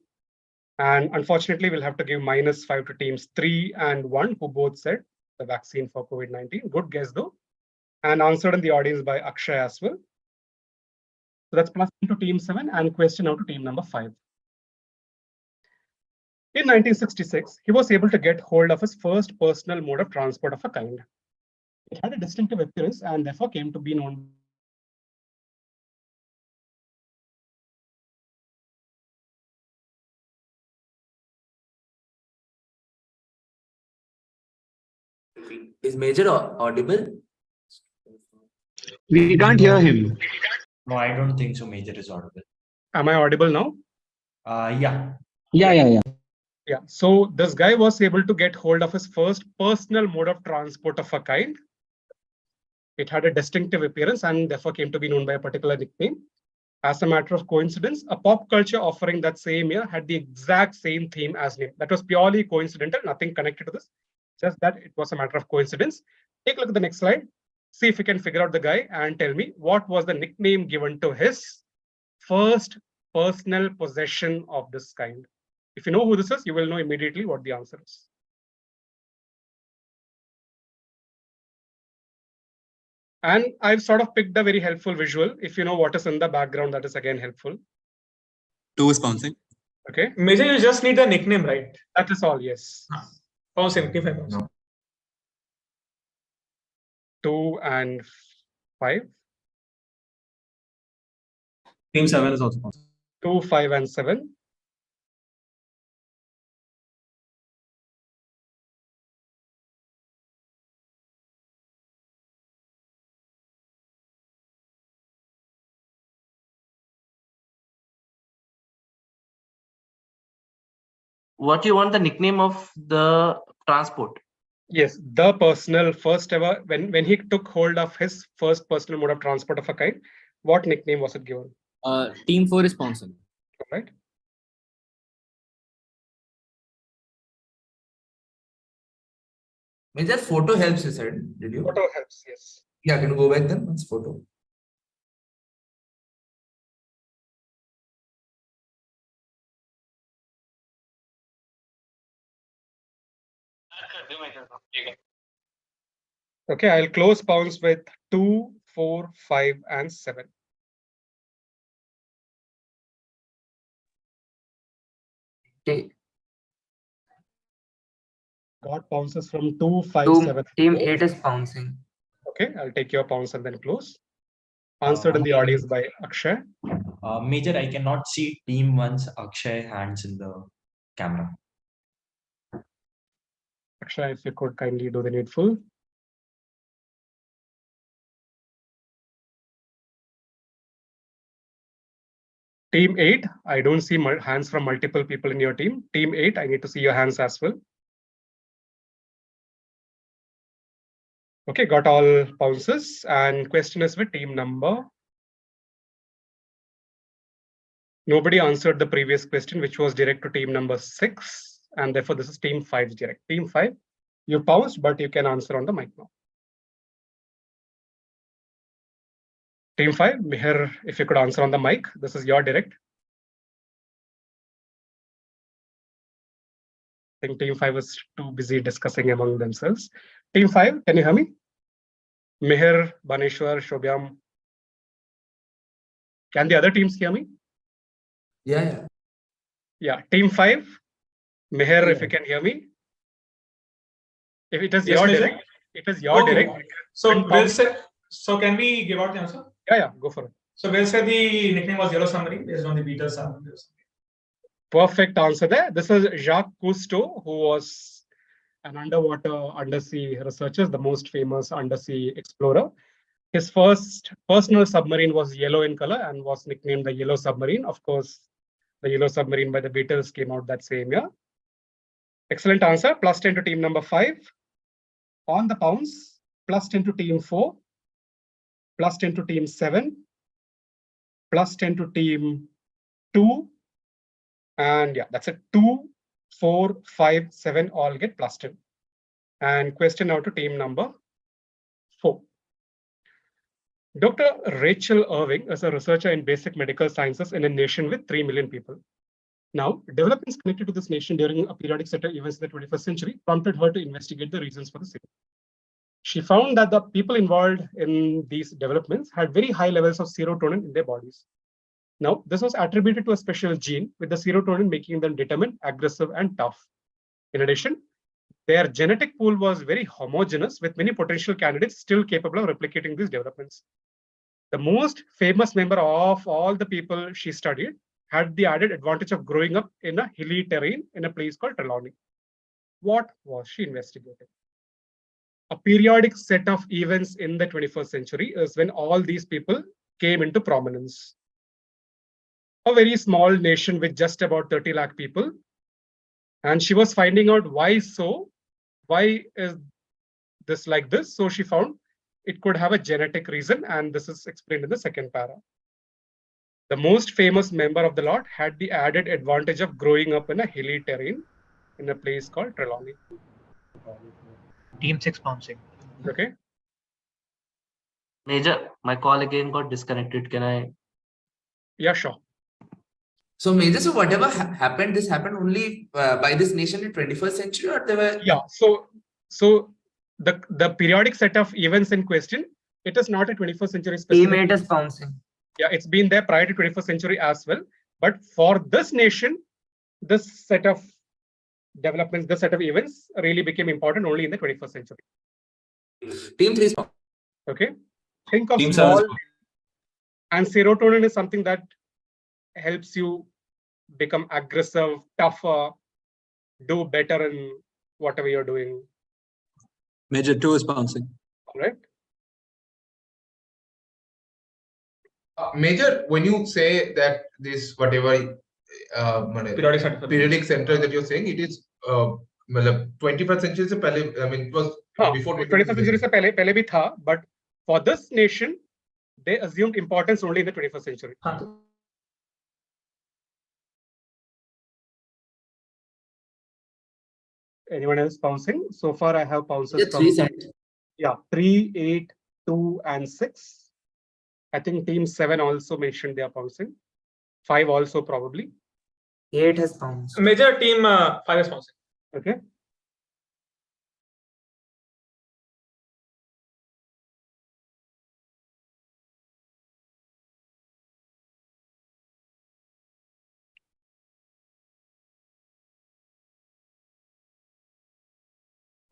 And unfortunately, we'll have to give -5 to teams 3 and 1, who both said the vaccine for COVID-19. Good guess though. And answered in the audience by Akshay as well. So that's +10 to team 7 and question now to team number 5. In 1966, he was able to get hold of his first personal mode of transport of a kind. It had a distinctive appearance and therefore came to be known. Is Major audible? We can't hear him. No, I don't think so. Major is audible. Am I audible now? Yeah. Yeah. So this guy was able to get hold of his first personal mode of transport of a kind. It had a distinctive appearance and therefore came to be known by a particular nickname. As a matter of coincidence, a pop culture offering that same year had the exact same theme as name. That was purely coincidental, nothing connected to this. Just that it was a matter of coincidence. Take a look at the next slide. See if you can figure out the guy and tell me what was the nickname given to his first personal possession of this kind. If you know who this is, you will know immediately what the answer is. And I've sort of picked a very helpful visual. If you know what is in the background, that is again helpful. 2 is pouncing. Okay. Major, you just need a nickname, right? That is all, yes. Pouncing, team 5 pouncing. 2 and 5. Team 7 is also pouncing. 2, 5, and 7. What you want the nickname of the transport? Yes, the personal first ever, when he took hold of his first personal mode of transport of a kind, what nickname was it given? Team 4 is pouncing. Right. Major, photo helps, you said, did you? Photo helps, yes. Yeah, can you go back then? It's photo. Okay, I'll close pounds with 2, 4, 5, and 7. Okay. Got pounces from 2, 5, 7. Team 8 is pouncing. Okay, I'll take your pounds and then close. Answered in the audience by Akshay. Major, I cannot see team 1's Akshay hands in the camera. Akshay, if you could kindly do the needful. Team 8, I don't see hands from multiple people in your team. Team 8, I need to see your hands as well. Okay, got all pounces. And question is with team number. Nobody answered the previous question, which was direct to team number 6. And therefore, this is team 5's direct. Team 5, you pounced, but you can answer on the mic now. Team 5, Mihir, if you could answer on the mic, this is your direct. think team 5 was too busy discussing among themselves. Team 5, can you hear me? Mihir, Baneshwar, Shobhyam. Can the other teams hear me? Yeah. Yeah, team 5, Mihir, if you can hear me. If it is Yes, your Major. direct, it is your Okay. direct. So we'll say. So can we give out the answer? Yeah, go for it. So we'll say the nickname was Yellow Submarine based on the Beatles album. Perfect answer there. This is Jacques Cousteau, who was an undersea researcher, the most famous undersea explorer. His first personal submarine was yellow in color and was nicknamed the Yellow Submarine. Of course, the Yellow Submarine by the Beatles came out that same year. Excellent answer. +10 to team number 5. On the pounds, +10 to team 4, +10 to team 7, +10 to team 2. And yeah, that's it. 2, 4, 5, 7 all get +10. And question now to team number 4. Dr. Rachel Irving is a researcher in basic medical sciences in a nation with 3 million people. Now, developments connected to this nation during a periodic set of events in the 21st century prompted her to investigate the reasons for the same. She found that the people involved in these developments had very high levels of serotonin in their bodies. Now, this was attributed to a special gene, with the serotonin making them determined, aggressive, and tough. In addition, their genetic pool was very homogeneous, with many potential candidates still capable of replicating these developments. The most famous member of all the people she studied had the added advantage of growing up in a hilly terrain in a place called Trelawney. What was she investigating? A periodic set of events in the 21st century is when all these people came into prominence. A very small nation with just about 30 lakh people. And she was finding out why so. Why is this like this? So she found it could have a genetic reason, and this is explained in the second para. The most famous member of the lot had the added advantage of growing up in a hilly terrain in a place called Trelawney. Team 6 bouncing. Okay. Major, my call again got disconnected. Can I? Yeah, sure. So Major, so whatever happened, this happened only by this nation in 21st century, or there were? Yeah. So the periodic set of events in question, it is not a 21st century specific. Team 8 is bouncing. Yeah, it's been there prior to 21st century as well. But for this nation, this set of developments, this set of events really became important only in the 21st century. Team 3 is bouncing. Okay. Think of Team small. 7 is And serotonin is something that helps you become aggressive, tougher, do better in whatever you're doing. Major 2 is bouncing. All right. Major, when you say that this whatever periodic center that you're saying, it is 21st century se pehle, I mean, it was before 21st century se pehle bhi tha, but for this nation, they assumed importance only in the 21st century. Anyone else bouncing? So far, I have bounces from 3, 8, 2, and 6. I think team 7 also mentioned they are bouncing. 5 also probably. 8 has bounced. Major team 5 is bouncing. Okay.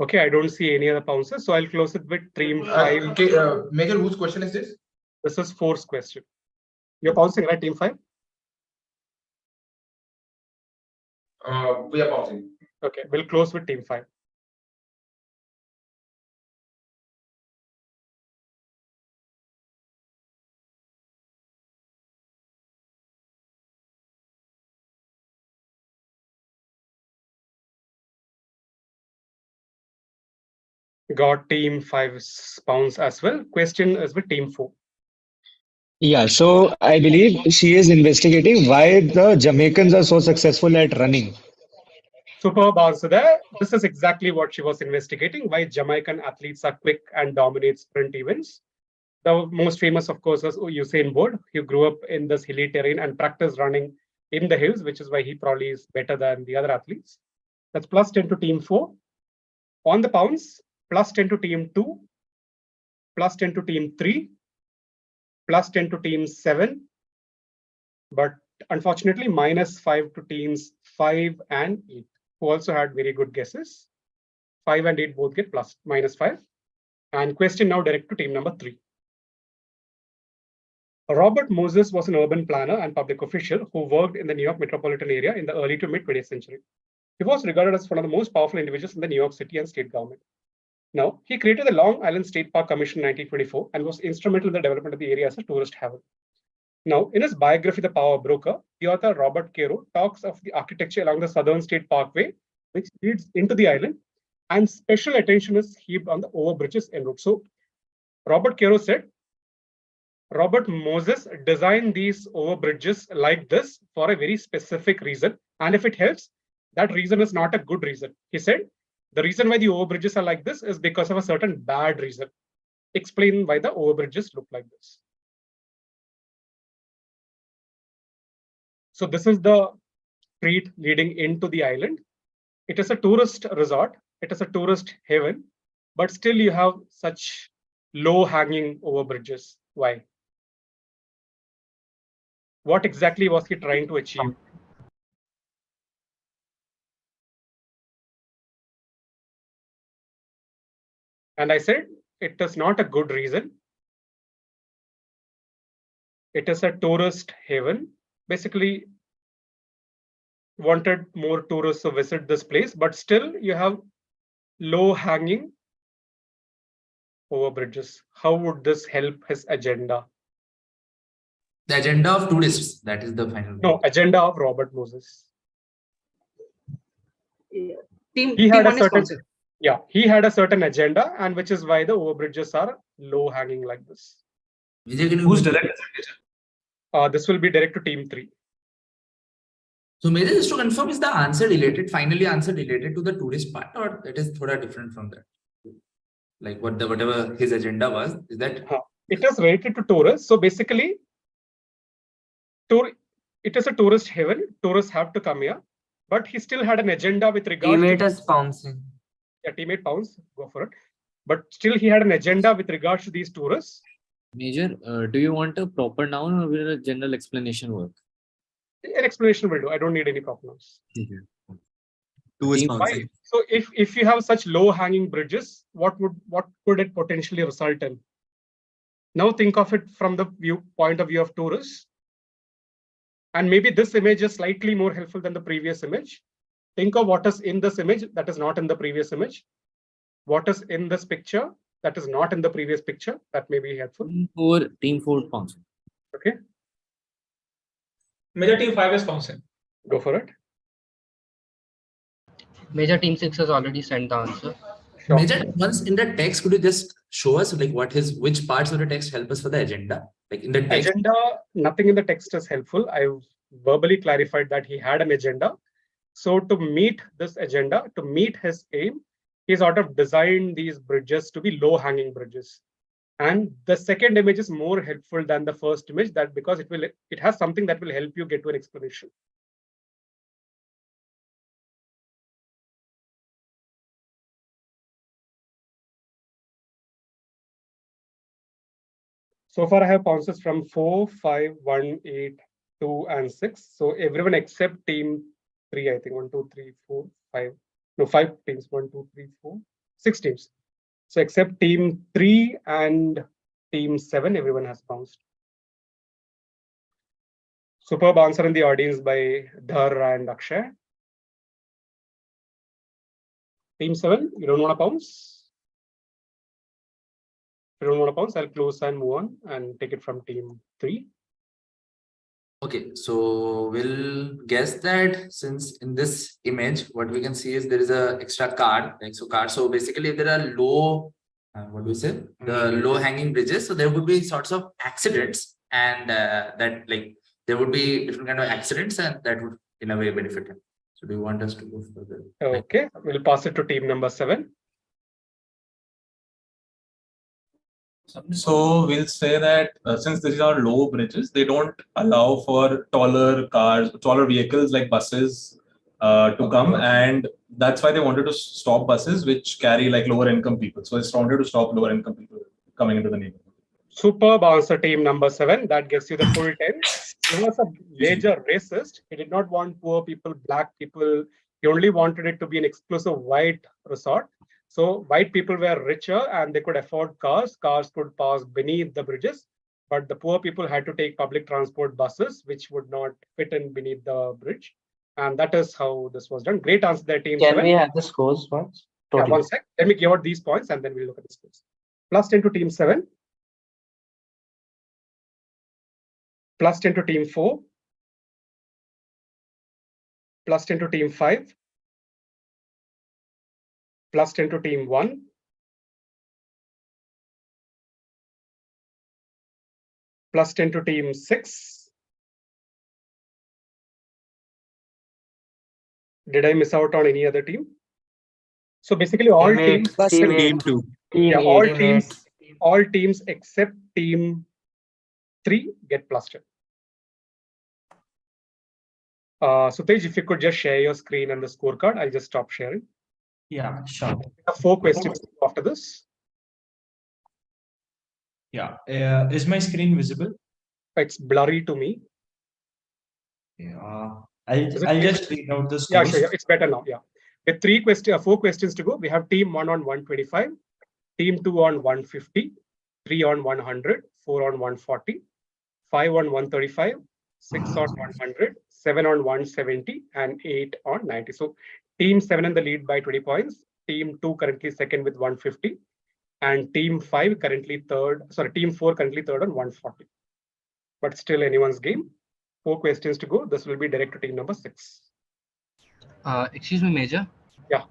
Okay, I don't see any other bounces, so I'll close it with team 5. Okay, Major, whose question is this? This is 4's question. You're bouncing, right, team 5? We are bouncing. Okay, we'll close with team 5. Got team 5's bounce as well. Question is with team 4. Yeah, so I believe she is investigating why the Jamaicans are so successful at running. Superb answer there. This is exactly what she was investigating, why Jamaican athletes are quick and dominate sprint events. The most famous, of course, was Usain Bolt. He grew up in this hilly terrain and practiced running in the hills, which is why he probably is better than the other athletes. That's plus 10 to team 4. On the pounds, plus 10 to team 2, plus 10 to team 3, plus 10 to team 7, but unfortunately minus 5 to teams 5 and 8, who also had very good guesses. 5 and 8 both get plus minus 5. And question now direct to team number 3. Robert Moses was an urban planner and public official who worked in the New York metropolitan area in the early to mid 20th century. He was regarded as one of the most powerful individuals in the New York City and state government. Now, he created the Long Island State Park Commission in 1924 and was instrumental in the development of the area as a tourist haven. Now, in his biography, The Power Broker, the author Robert Caro talks of the architecture along the Southern State Parkway, which leads into the island, and special attention is heaped on the overbridges en route. So, Robert Caro said, Robert Moses designed these overbridges like this for a very specific reason. And if it helps, that reason is not a good reason. He said, the reason why the overbridges are like this is because of a certain bad reason. Explain why the overbridges look like this. So this is the street leading into the island. It is a tourist resort. It is a tourist haven, but still you have such low hanging overbridges. Why? What exactly was he trying to achieve? And I said, it is not a good reason. It is a tourist haven. Basically, wanted more tourists to visit this place, but still you have low hanging overbridges. How would this help his agenda? The agenda of tourists, that is the final. No, agenda of Robert Moses. Yeah. He had a certain, yeah, he had a certain agenda, and which is why the overbridges are low hanging like this. Who's direct? This will be direct to team 3. So Major, just to confirm, is the answer related, finally answer related to the tourist part, or it is thoda different from that? Like whatever his agenda was, is that? It is related to tourists. So basically, it is a tourist haven. Tourists have to come here, but he still had an agenda with regards Teammate to is pouncing. Yeah, teammate pounds, go for it. But still he had an agenda with regards to these tourists. Major, do you want a proper noun or will a general explanation work? An explanation will do. I don't need any proper nouns. Why? So if you have such low hanging bridges, what could it potentially result in? Now think of it from the point of view of tourists. And maybe this image is slightly more helpful than the previous image. Think of what is in this image that is not in the previous image. What is in this picture that is not in the previous picture. That may be helpful. Team 4 pouncing. Okay. Major team 5 is pouncing. Go for it. Major team 6 has already sent the answer. Sure. Major, once in the text, could you just show us like which parts of the text help us for the agenda? Like in the text. Agenda, nothing in the text is helpful. I've verbally clarified that he had an agenda. So to meet this agenda, to meet his aim, he sort of designed these bridges to be low-hanging bridges. And the second image is more helpful than the first image, that because it has something that will help you get to an explanation. So far I have pounces from 4, 5, 1, 8, 2, and 6. So everyone except team 3, I think 1, 2, 3, 4, 5. No, 5 teams. 1, 2, 3, 4, 6 teams. So except team 3 and team 7, everyone has bounced. Superb answer in the audience by Dhar and Akshay. Team 7, you don't want to bounce? If you don't want to bounce, I'll close and move on and take it from team 3. Okay, so we'll guess that since in this image, what we can see is there is a extra card, like so card. So basically, if there are low, what do we say? The low hanging bridges. So there would be sorts of accidents, and that like there would be different kind of accidents, and that would in a way benefit him. So do you want us to go further? Okay, we'll pass it to team number 7. So we'll say that since these are low bridges, they don't allow for taller cars, taller vehicles like buses to come, and that's why they wanted to stop buses which carry like lower income people. So they wanted to stop lower income people coming into the neighborhood. Superb answer, team number 7. That gives you the full 10. He was a major racist. He did not want poor people, black people. He only wanted it to be an exclusive white resort. So white people were richer and they could afford cars. Cars could pass beneath the bridges, but the poor people had to take public transport buses, which would not fit in beneath the bridge. And that is how this was done. Great answer there, team Can 7. we have the scores once? Yeah, Totally. 1 sec. Let me give out these points and then we'll look at the scores. +10 to team 7. +10 to team 4. +10 to team 5. +10 to team 1. +10 to team 6. Did I miss out on any other team? So basically all Team eight, teams. team eight, Yeah, team all eight. teams. All teams except team 3 get +10. Tej, if you could just share your screen and the scorecard, I'll just stop sharing. Yeah, sure. 4 questions after this. Yeah. Is my screen visible? It's blurry to me. Yeah. I'll just read out the scores. Yeah, sure. Yeah, it's better now. Yeah. With 4 questions to go, we have team 1 on 125, team 2 on 150, 3 on 100, 4 on 140, 5 on 135, 6 on 100, 7 on 170, and 8 on 90. So team 7 in the lead by 20 points, team 2 currently second with 150, and team 5 currently third, sorry, team 4 currently third on 140. But still anyone's game. 4 questions to go. This will be direct to team number 6. Excuse me, Major. Yeah.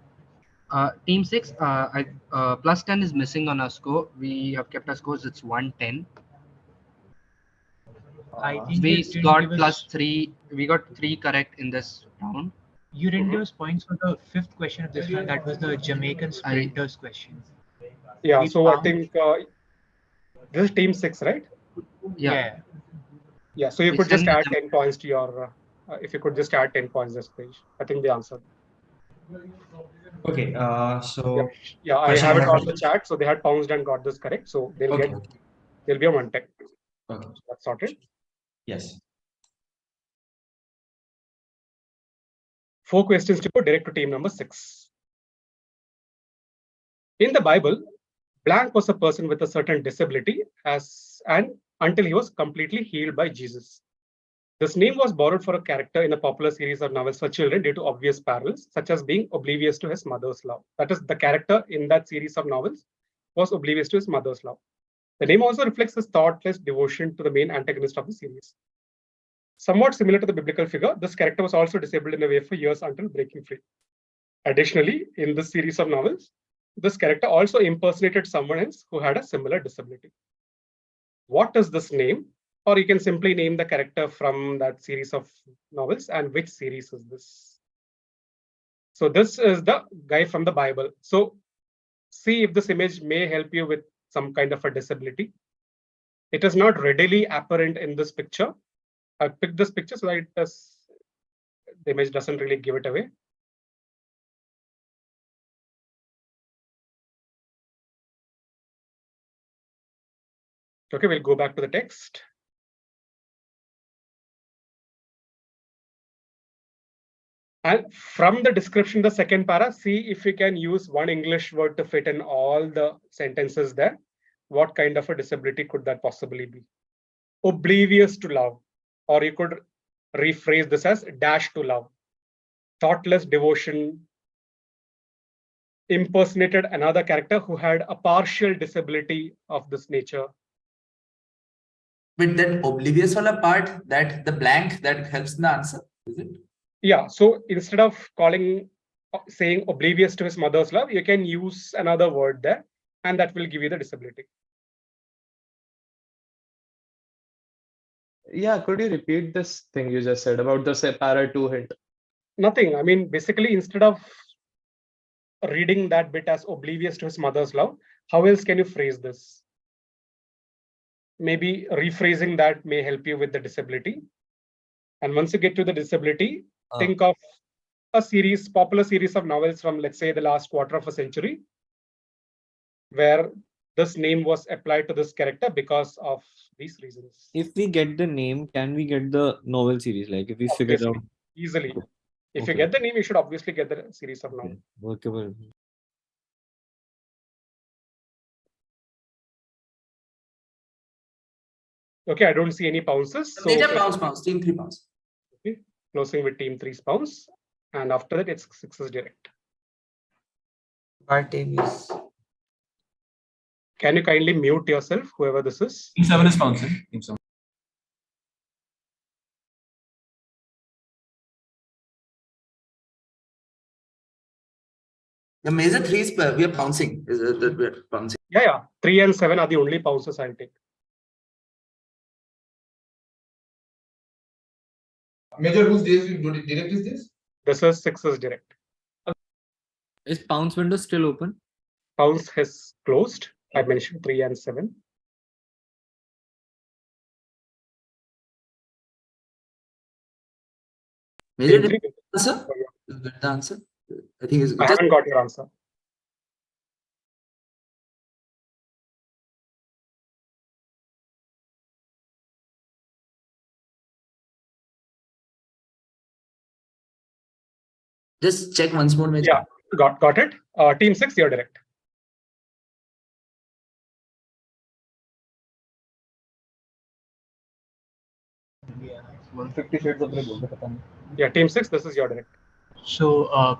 Team 6, +10 is missing on our score. We have kept our scores, it's 110. I think We you didn't got give us- +3. We got 3 correct in this round. You didn't give us points for the 5th question of this round. That was the Jamaican sprinters question. Yeah, We so I found- think this is team 6, right? Yeah. Yeah, so you We could just send add them- 10 points to your, if you could just add 10 points this page. I think the answer. Okay. So Yeah, I question have it number on the chat. So they had pounced and got this correct. So they'll Okay. get, they'll be on 110. Okay. That's sorted. Yes. 4 questions to go, direct to team number 6. In the Bible, blank was a person with a certain disability and until he was completely healed by Jesus. This name was borrowed for a character in a popular series of novels for children due to obvious parallels, such as being oblivious to his mother's love. That is, the character in that series of novels was oblivious to his mother's love. The name also reflects his thoughtless devotion to the main antagonist of the series. Somewhat similar to the biblical figure, this character was also disabled in a way for years until breaking free. Additionally, in this series of novels, this character also impersonated someone else who had a similar disability. What is this name? Or you can simply name the character from that series of novels. And which series is this? So this is the guy from the Bible. So see if this image may help you with some kind of a disability. It is not readily apparent in this picture. I picked this picture so that the image doesn't really give it away. Okay, we'll go back to the text. And from the description, the second para, see if we can use one English word to fit in all the sentences there. What kind of a disability could that possibly be? Oblivious to love, or you could rephrase this as dash to love. Thoughtless devotion, impersonated another character who had a partial disability of this nature. With that oblivious wala part, that the blank that helps in the answer, is it? Yeah, so instead of saying oblivious to his mother's love, you can use another word there, and that will give you the disability. Yeah, could you repeat this thing you just said about the para 2 hint? Nothing. I mean, basically, instead of reading that bit as oblivious to his mother's love, how else can you phrase this? Maybe rephrasing that may help you with the disability. And once you get to the disability, think of popular series of novels from, let's say, the last quarter of a century, where this name was applied to this character because of these reasons. If we get the name, can we get the novel series? Like if we figure it out Easily. If you Okay. get the name, you should obviously get the series of novels. workable. Okay, I don't see any pounces. So Major pounds, team 3 pounds. Okay, closing with team 3's pounds. And after that, it's 6's direct. Bartemis. Can you kindly mute yourself, whoever this is? Team 7 is bouncing. Team 7. The major 3s, we are bouncing. We're bouncing. Yeah. 3 and 7 are the only pounces I'll take. Major, whose direct is this? This is 6's direct. Is pounds window still open? Pounds has closed. I mentioned 3 and 7. Major Team three. answer? Is that the answer? I think it's I haven't got your answer. Just check once more, Major. Yeah, got it. Team 6, you're direct. Yeah, team 6, this is your direct. So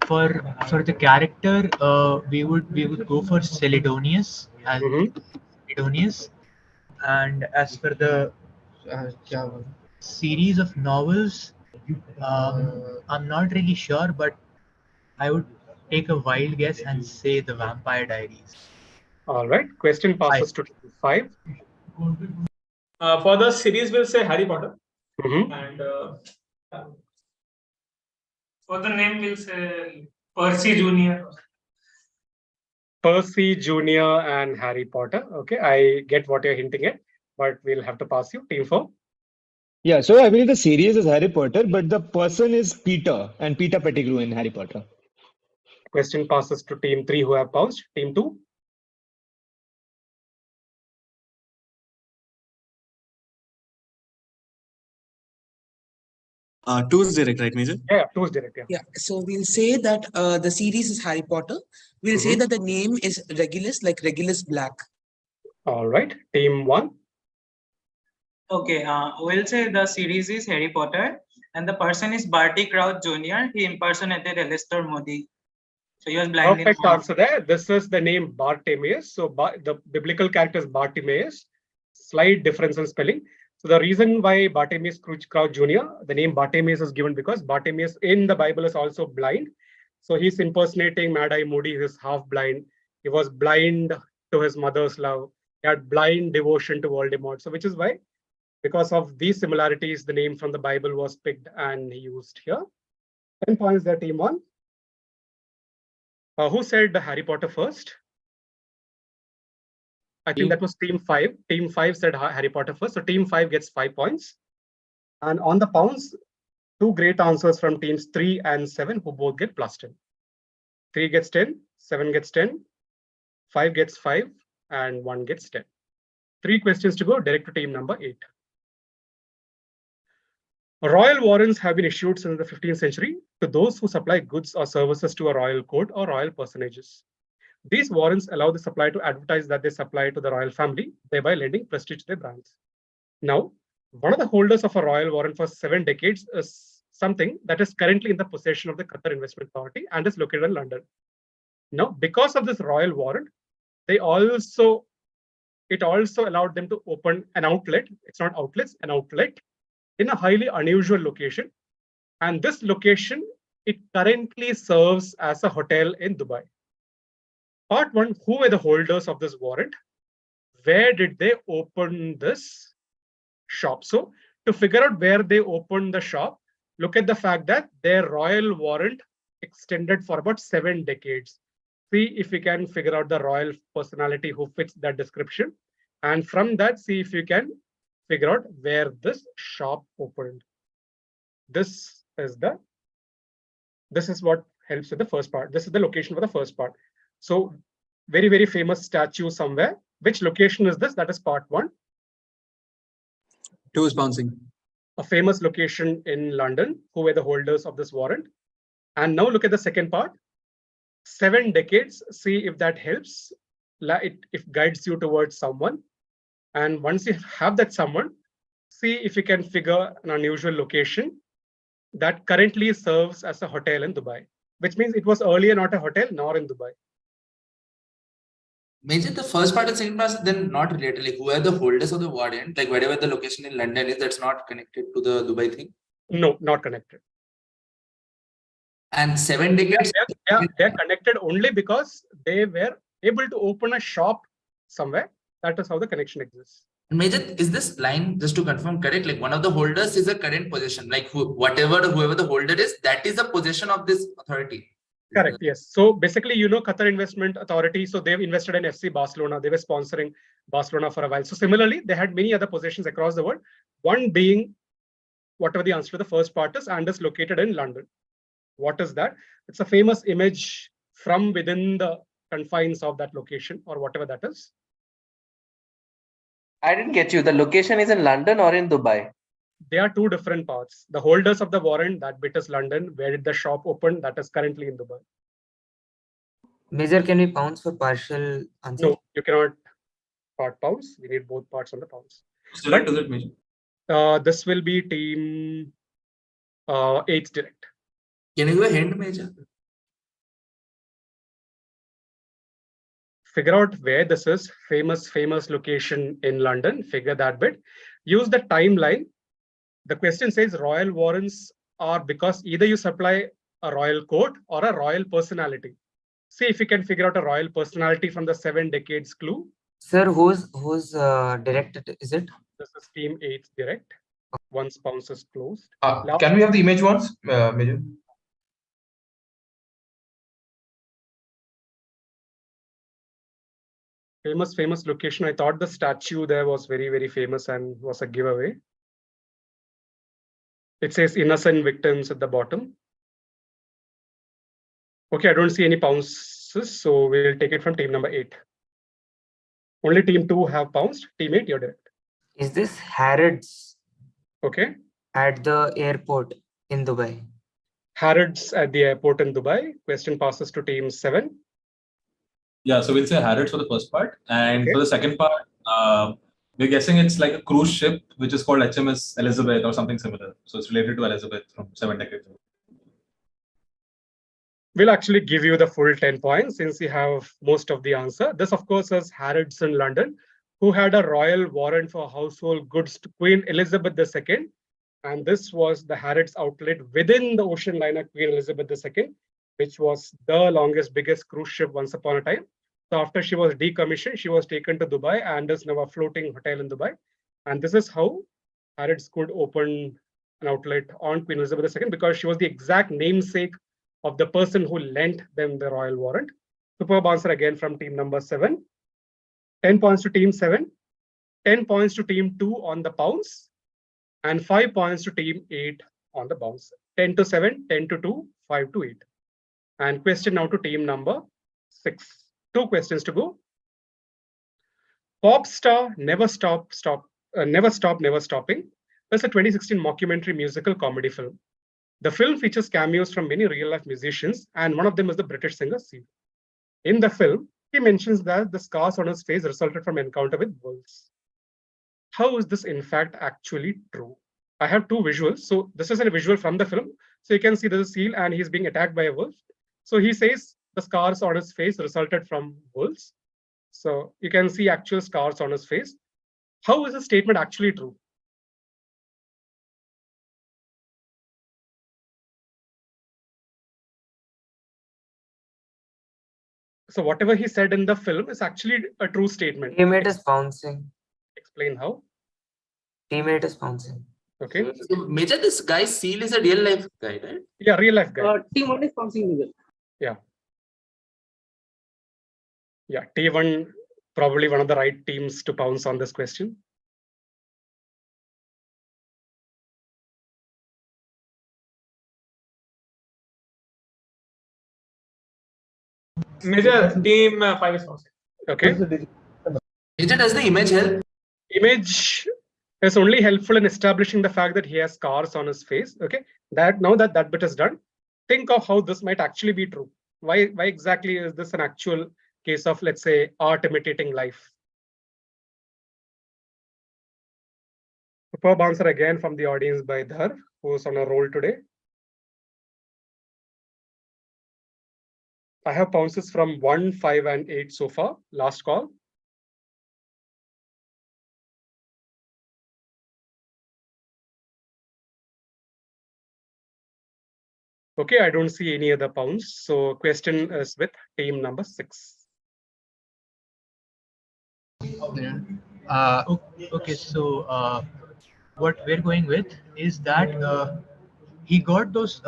for the character, we would go for Celadonius as Celadonius, and as for the series of novels, I'm not really sure, but I would take a wild guess and say the Vampire Diaries. All right. Question passes to team 5. For the series, we'll say Harry Potter. And for the name, we'll say Percy Jr. Percy Jr. and Harry Potter. Okay, I get what you're hinting at, but we'll have to pass you. Team 4. Yeah, so I believe the series is Harry Potter, but the person is Peter and Peter Pettigrew in Harry Potter. Question passes to team 3 who have paused. Team 2. Two's direct, right, Major? Yeah, two's direct. Yeah, so we'll say that the series is Harry Potter. We'll say that the name is Regulus, like Regulus Black. All right. Team 1. Okay, we'll say the series is Harry Potter and the person is Barty Crouch Jr. He impersonated Alistair Moody. So he was blindly. Perfect answer there. This is the name Bartimaeus. So the biblical character is Bartimaeus. Slight difference in spelling. So the reason why Bartimaeus Crouch Jr., the name Bartimaeus is given because Bartimaeus in the Bible is also blind. So he's impersonating Mad-Eye Moody, who is half blind. He was blind to his mother's love. He had blind devotion to Voldemort. So which is why, because of these similarities, the name from the Bible was picked and used here. 10 points there, team 1. Who said Harry Potter first? I think that was team 5. Team 5 said Harry Potter first. So team 5 gets 5 points. And on the pounds, 2 great answers from teams 3 and 7, who both get plus 10. 3 gets 10, 7 gets 10, 5 gets 5, and 1 gets 10. 3 questions to go, direct to team number 8. Royal warrants have been issued since the 15th century to those who supply goods or services to a royal court or royal personages. These warrants allow the supplier to advertise that they supply to the royal family, thereby lending prestige to their brands. Now, one of the holders of a royal warrant for 7 decades is something that is currently in the possession of the Qatar Investment Authority and is located in London. Now, because of this royal warrant, it also allowed them to open an outlet. It's not outlets, an outlet in a highly unusual location. And this location, it currently serves as a hotel in Dubai. Part 1, who were the holders of this warrant? Where did they open this shop? So to figure out where they opened the shop, look at the fact that their royal warrant extended for about 7 decades. See if you can figure out the royal personality who fits that description. And from that, see if you can figure out where this shop opened. This is the This is what helps with the first part. This is the location for the first part. So very, very famous statue somewhere. Which location is this? That is part 1. 2 is bouncing. A famous location in London. Who were the holders of this warrant? And now look at the second part. 7 decades. See if that helps. If guides you towards someone. And once you have that someone, see if you can figure an unusual location that currently serves as a hotel in Dubai, which means it was earlier not a hotel nor in Dubai. Major, the first part and second part then not related. Like who are the holders of the warrant? Like wherever the location in London is, that's not connected to the Dubai thing. No, not connected. And 7 decades. They're connected only because they were able to open a shop somewhere. That is how the connection exists. Major, is this line, just to confirm, correct? Like one of the holders is a current possession. Like whoever the holder is, that is the possession of this authority. Correct. Yes. So basically, Qatar Investment Authority. So they've invested in FC Barcelona. They were sponsoring Barcelona for a while. So similarly, they had many other possessions across the world. One being whatever the answer to the first part is, and is located in London. What is that? It's a famous image from within the confines of that location or whatever that is. I didn't get you. The location is in London or in Dubai? They are 2 different parts. The holders of the warrant, that bit is London. Where did the shop open? That is currently in Dubai. Major, can we pounce for partial answer? No, you cannot part pounce. We need both parts on the pounce. Direct is it, Major? This will be team 8 direct. Can you give a hint, Major? Figure out where this is. Famous location in London. Figure that bit. Use the timeline. The question says royal warrants are because either you supply a royal court or a royal personality. See if you can figure out a royal personality from the 7 decades clue. Sir, who's direct is it? This is team 8 direct. Once pounce is closed. Can we have the image once, Major? Famous location. I thought the statue there was very, very famous and was a giveaway. It says innocent victims at the bottom. Okay, I don't see any pounces, so we'll take it from team number 8. Only team 2 have pounced. Team 8, you're direct. Is this Harrods? Okay. At the airport in Dubai. Harrods at the airport in Dubai. Question passes to team 7. Yeah, so we'll say Harrods for the first part. And for the second part, we're guessing it's like a cruise ship, which is called HMS Elizabeth or something similar. So it's related to Elizabeth from 7 decades ago. We'll actually give you the full 10 points since you have most of the answer. This, of course, is Harrods in London, who had a royal warrant for household goods to Queen Elizabeth II. And this was the Harrods outlet within the ocean liner Queen Elizabeth II, which was the longest, biggest cruise ship once upon a time. So after she was decommissioned, she was taken to Dubai and is now a floating hotel in Dubai. And this is how Harrods could open an outlet on Queen Elizabeth II, because she was the exact namesake of the person who lent them the royal warrant. Superb answer again from team number 7. 10 points to team 7, 10 points to team 2 on the pounce, and 5 points to team 8 on the bounce. 10 to 7, 10 to 2, 5 to 8. And question now to team number 6. 2 questions to go. Pop star Never Stopping. That's a 2016 mockumentary musical comedy film. The film features cameos from many real-life musicians, and one of them is the British singer Seal. In the film, he mentions that the scars on his face resulted from encounter with wolves. How is this in fact actually true? I have 2 visuals. So this is a visual from the film. So you can see there's a seal and he's being attacked by a wolf. So he says the scars on his face resulted from wolves. So you can see actual scars on his face. How is the statement actually true? So whatever he said in the film is actually a true statement. Teammate is bouncing. Explain how. Teammate is bouncing. Okay. So Major, this guy Seal is a real life guy, right? Yeah, real life guy. Team 1 is bouncing. Yeah. Yeah, T1 probably one of the right teams to pounce on this question. Major team 5 is bouncing. Okay. Major, does the image help? Image is only helpful in establishing the fact that he has scars on his face. Okay. Now that bit is done, think of how this might actually be true. Why exactly is this an actual case of, let's say, art imitating life? Superb answer again from the audience by Dhar, who's on a roll today. I have bounces from 1, 5, and 8 so far. Last call. Okay, I don't see any other pounds. So question is with team number 6. Okay, so what we're going with is that he got those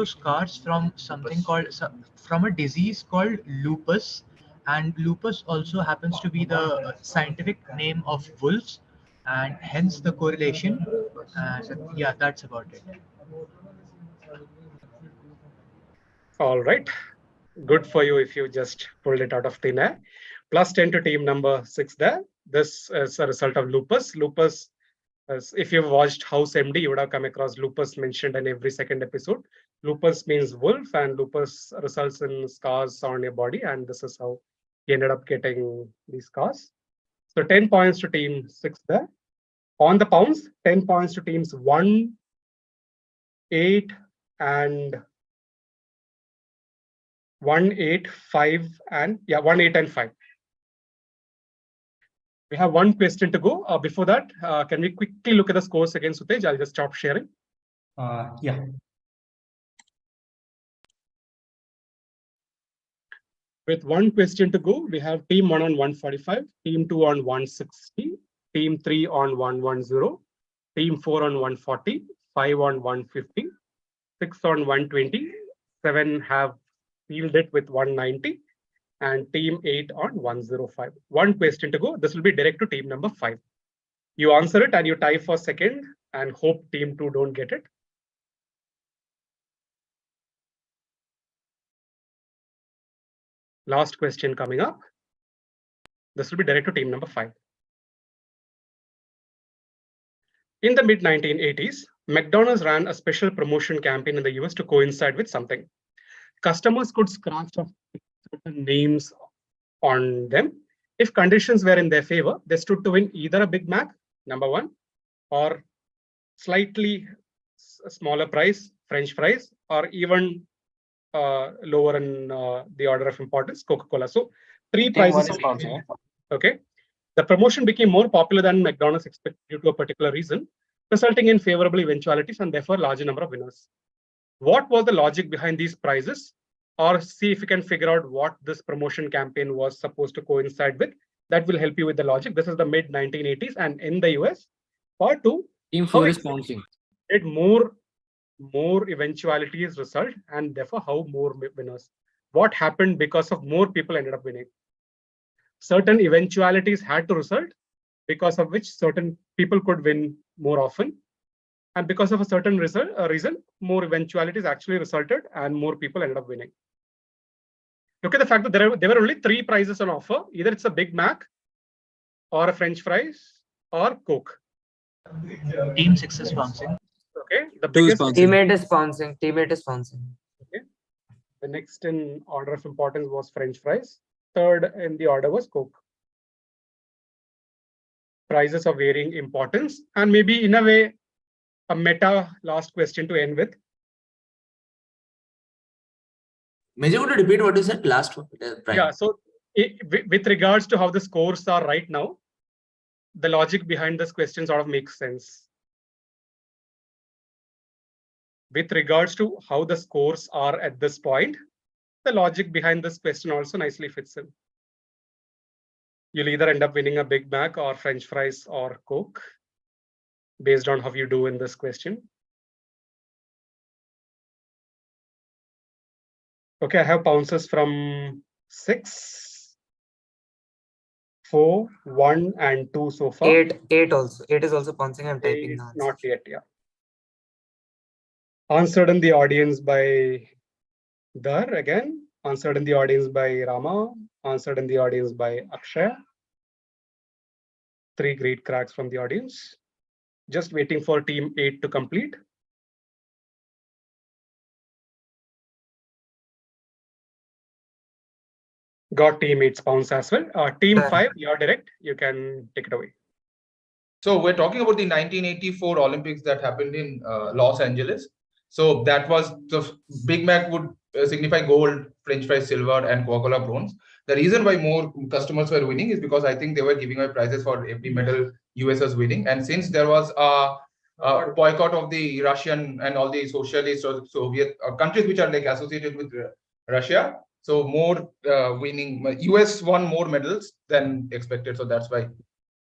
scars from something called from a disease called lupus, and lupus also happens to be the scientific name of wolves, and hence the correlation. So yeah, that's about it. All right. Good for you if you just pulled it out of thin air. Plus 10 to team number 6 there. This is a result of lupus. Lupus, if you've watched House MD, you would have come across lupus mentioned in every second episode. Lupus means wolf, and lupus results in scars on your body, and this is how he ended up getting these scars. So 10 points to team 6 there. On the pounds, 10 points to teams 1, 8, and 1, 8, 5, and 1, 8, and 5. We have one question to go. Before that, can we quickly look at the scores again, Sutej? I'll just stop sharing. Yeah. With one question to go, we have team 1 on 145, team 2 on 160, team 3 on 110, team 4 on 140, 5 on 150, 6 on 120, 7 have sealed it with 190, and team 8 on 105. One question to go. This will be direct to team number 5. You answer it and you tie for second and hope team 2 don't get it. Last question coming up. This will be direct to team number 5. In the mid-1980s, McDonald's ran a special promotion campaign in the US to coincide with something. Customers could scratch off certain names on them. If conditions were in their favor, they stood to win either a Big Mac, number 1, or slightly smaller price, French fries, or even lower in the order of importance, Coca-Cola. So 3 prizes. Okay. The promotion became more popular than McDonald's expected due to a particular reason, resulting in favorable eventualities and therefore larger number of winners. What was the logic behind these prizes? Or see if you can figure out what this promotion campaign was supposed to coincide with. That will help you with the logic. This is the mid-1980s, and in the US, part 2, team 4 is bouncing. It more eventualities result, and therefore how more winners. What happened because of more people ended up winning? Certain eventualities had to result, because of which certain people could win more often. And because of a certain reason, more eventualities actually resulted and more people ended up winning. Look at the fact that there were only 3 prizes on offer. Either it's a Big Mac, or a French fries, or Coke. Team 6 is bouncing. Okay. The biggest teammate is bouncing. Teammate is bouncing. Okay. The next in order of importance was French fries. Third in the order was Coke. Prizes of varying importance, and maybe in a way, a meta last question to end with. Major, would you repeat what you said last one? Yeah, so with regards to how the scores are right now, the logic behind this question sort of makes sense. With regards to how the scores are at this point, the logic behind this question also nicely fits in. You'll either end up winning a Big Mac or French fries or Coke, based on how you do in this question. Okay, I have bounces from 6, 4, 1, and 2 so far. 8 also. 8 is also bouncing. I'm typing now. Not yet, yeah. Answered in the audience by Dar again. Answered in the audience by Rama. Answered in the audience by Akshay. 3 great cracks from the audience. Just waiting for team 8 to complete. Got team 8's bounce as well. Team 5, you're direct. You can take it away. So we're talking about the 1984 Olympics that happened in Los Angeles. So that was the Big Mac would signify gold, French fries silver, and Coca-Cola bronze. The reason why more customers were winning is because I think they were giving away prizes for every medal US was winning. And since there was a boycott of the Russian and all the socialist or Soviet countries which are like associated with Russia, so more winning, US won more medals than expected. So that's why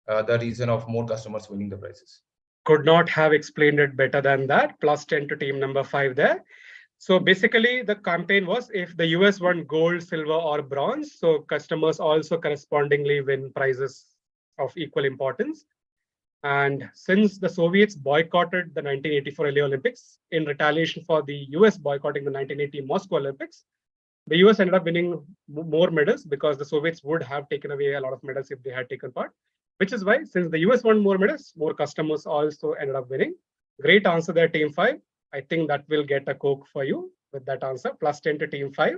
the reason of more customers winning the prizes. Could not have explained it better than that. Plus 10 to team number 5 there. So basically the campaign was if the US won gold, silver or bronze, so customers also correspondingly win prizes of equal importance. And since the Soviets boycotted the 1984 LA Olympics in retaliation for the US boycotting the 1980 Moscow Olympics, the US ended up winning more medals because the Soviets would have taken away a lot of medals if they had taken part, which is why since the US won more medals, more customers also ended up winning. Great answer there, team 5. I think that will get a Coke for you with that answer. Plus 10 to team 5.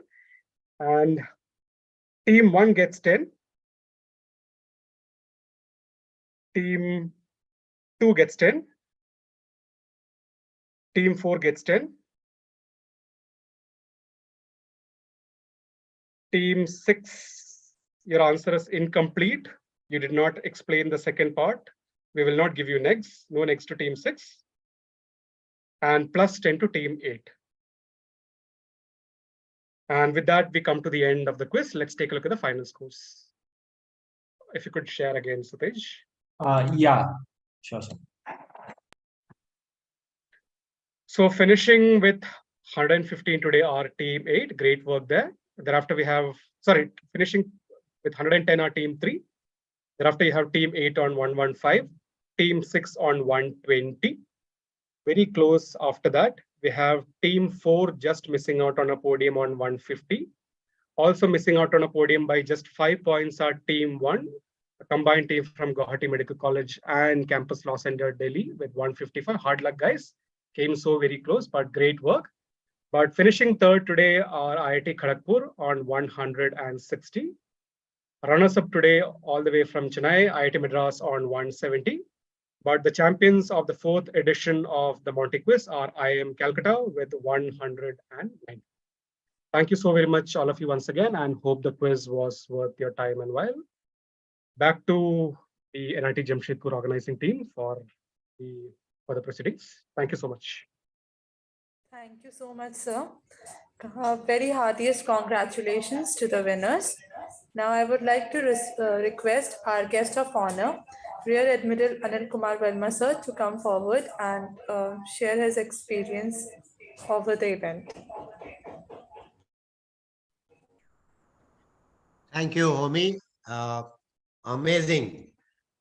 And team 1 gets 10. Team 2 gets 10. Team 4 gets 10. Team 6, your answer is incomplete. You did not explain the second part. We will not give you next. No next to team 6. And plus 10 to team 8. And with that, we come to the end of the quiz. Let's take a look at the final scores. If you could share again, Sutej. Yeah, sure, sir. So finishing with 115 today are team 8. Great work there. Thereafter we have, finishing with 110 are team 3. Thereafter you have team 8 on 115, team 6 on 120. Very close after that. We have team 4 just missing out on a podium on 150. Also missing out on a podium by just 5 points are team 1, a combined team from Guwahati Medical College and Campus Law Center, Delhi with 155. Hard luck, guys. Came so very close, but great work. But finishing third today are IIT Kharagpur on 160. Runners-up today all the way from Chennai, IIT Madras on 170. But the champions of the 4th edition of the Monty Quiz are IIM Calcutta with 109. Thank you so very much, all of you once again, and hope the quiz was worth your time and while. Back to the NIT Jamshedpur organizing team for the proceedings. Thank you so much. Thank you so much, sir. Very heartiest congratulations to the winners. Now I would like to request our guest of honor, Rear Admiral Anil Kumar Verma sir, to come forward and share his experience over the event. Thank you, Homi. Amazing.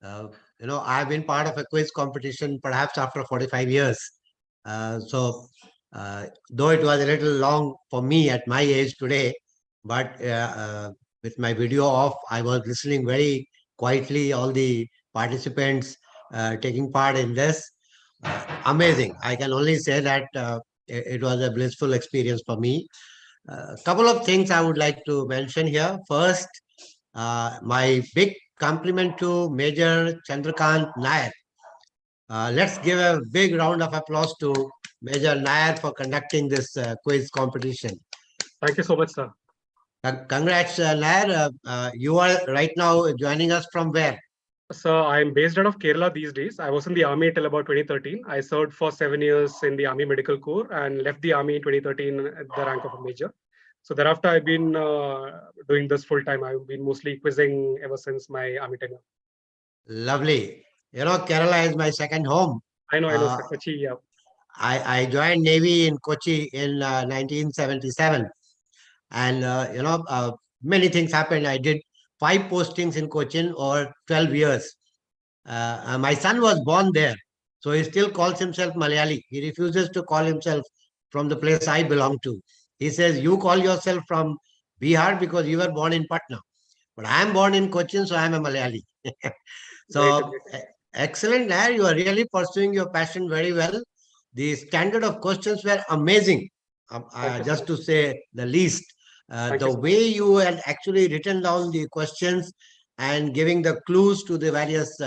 I've been part of a quiz competition perhaps after 45 years. Though it was a little long for me at my age today, but with my video off, I was listening very quietly, all the participants taking part in this. Amazing. I can only say that it was a blissful experience for me. A couple of things I would like to mention here. First, my big compliment to Major Chandrakant Nair. Let's give a big round of applause to Major Nair for conducting this quiz competition. Thank you so much, sir. Congrats, Nair. You are right now joining us from where? So I'm based out of Kerala these days. I was in the army till about 2013. I served for 7 years in the Army Medical Corps and left the army in 2013 at the rank of a major. So thereafter, I've been doing this full time. I've been mostly quizzing ever since my army tenure. Lovely. Kerala is my second home. I know, Kochi, yeah. I joined Navy in Kochi in 1977. And, many things happened. I did 5 postings in Cochin over 12 years. My son was born there. So he still calls himself Malayali. He refuses to call himself from the place I belong to. He says, you call yourself from Bihar because you were born in Patna. But I am born in Cochin, so I am a Malayali. So excellent, Nair. You are really pursuing your passion very well. The standard of questions were amazing, just to say the least. The way you had actually written down the questions and giving the clues to the various.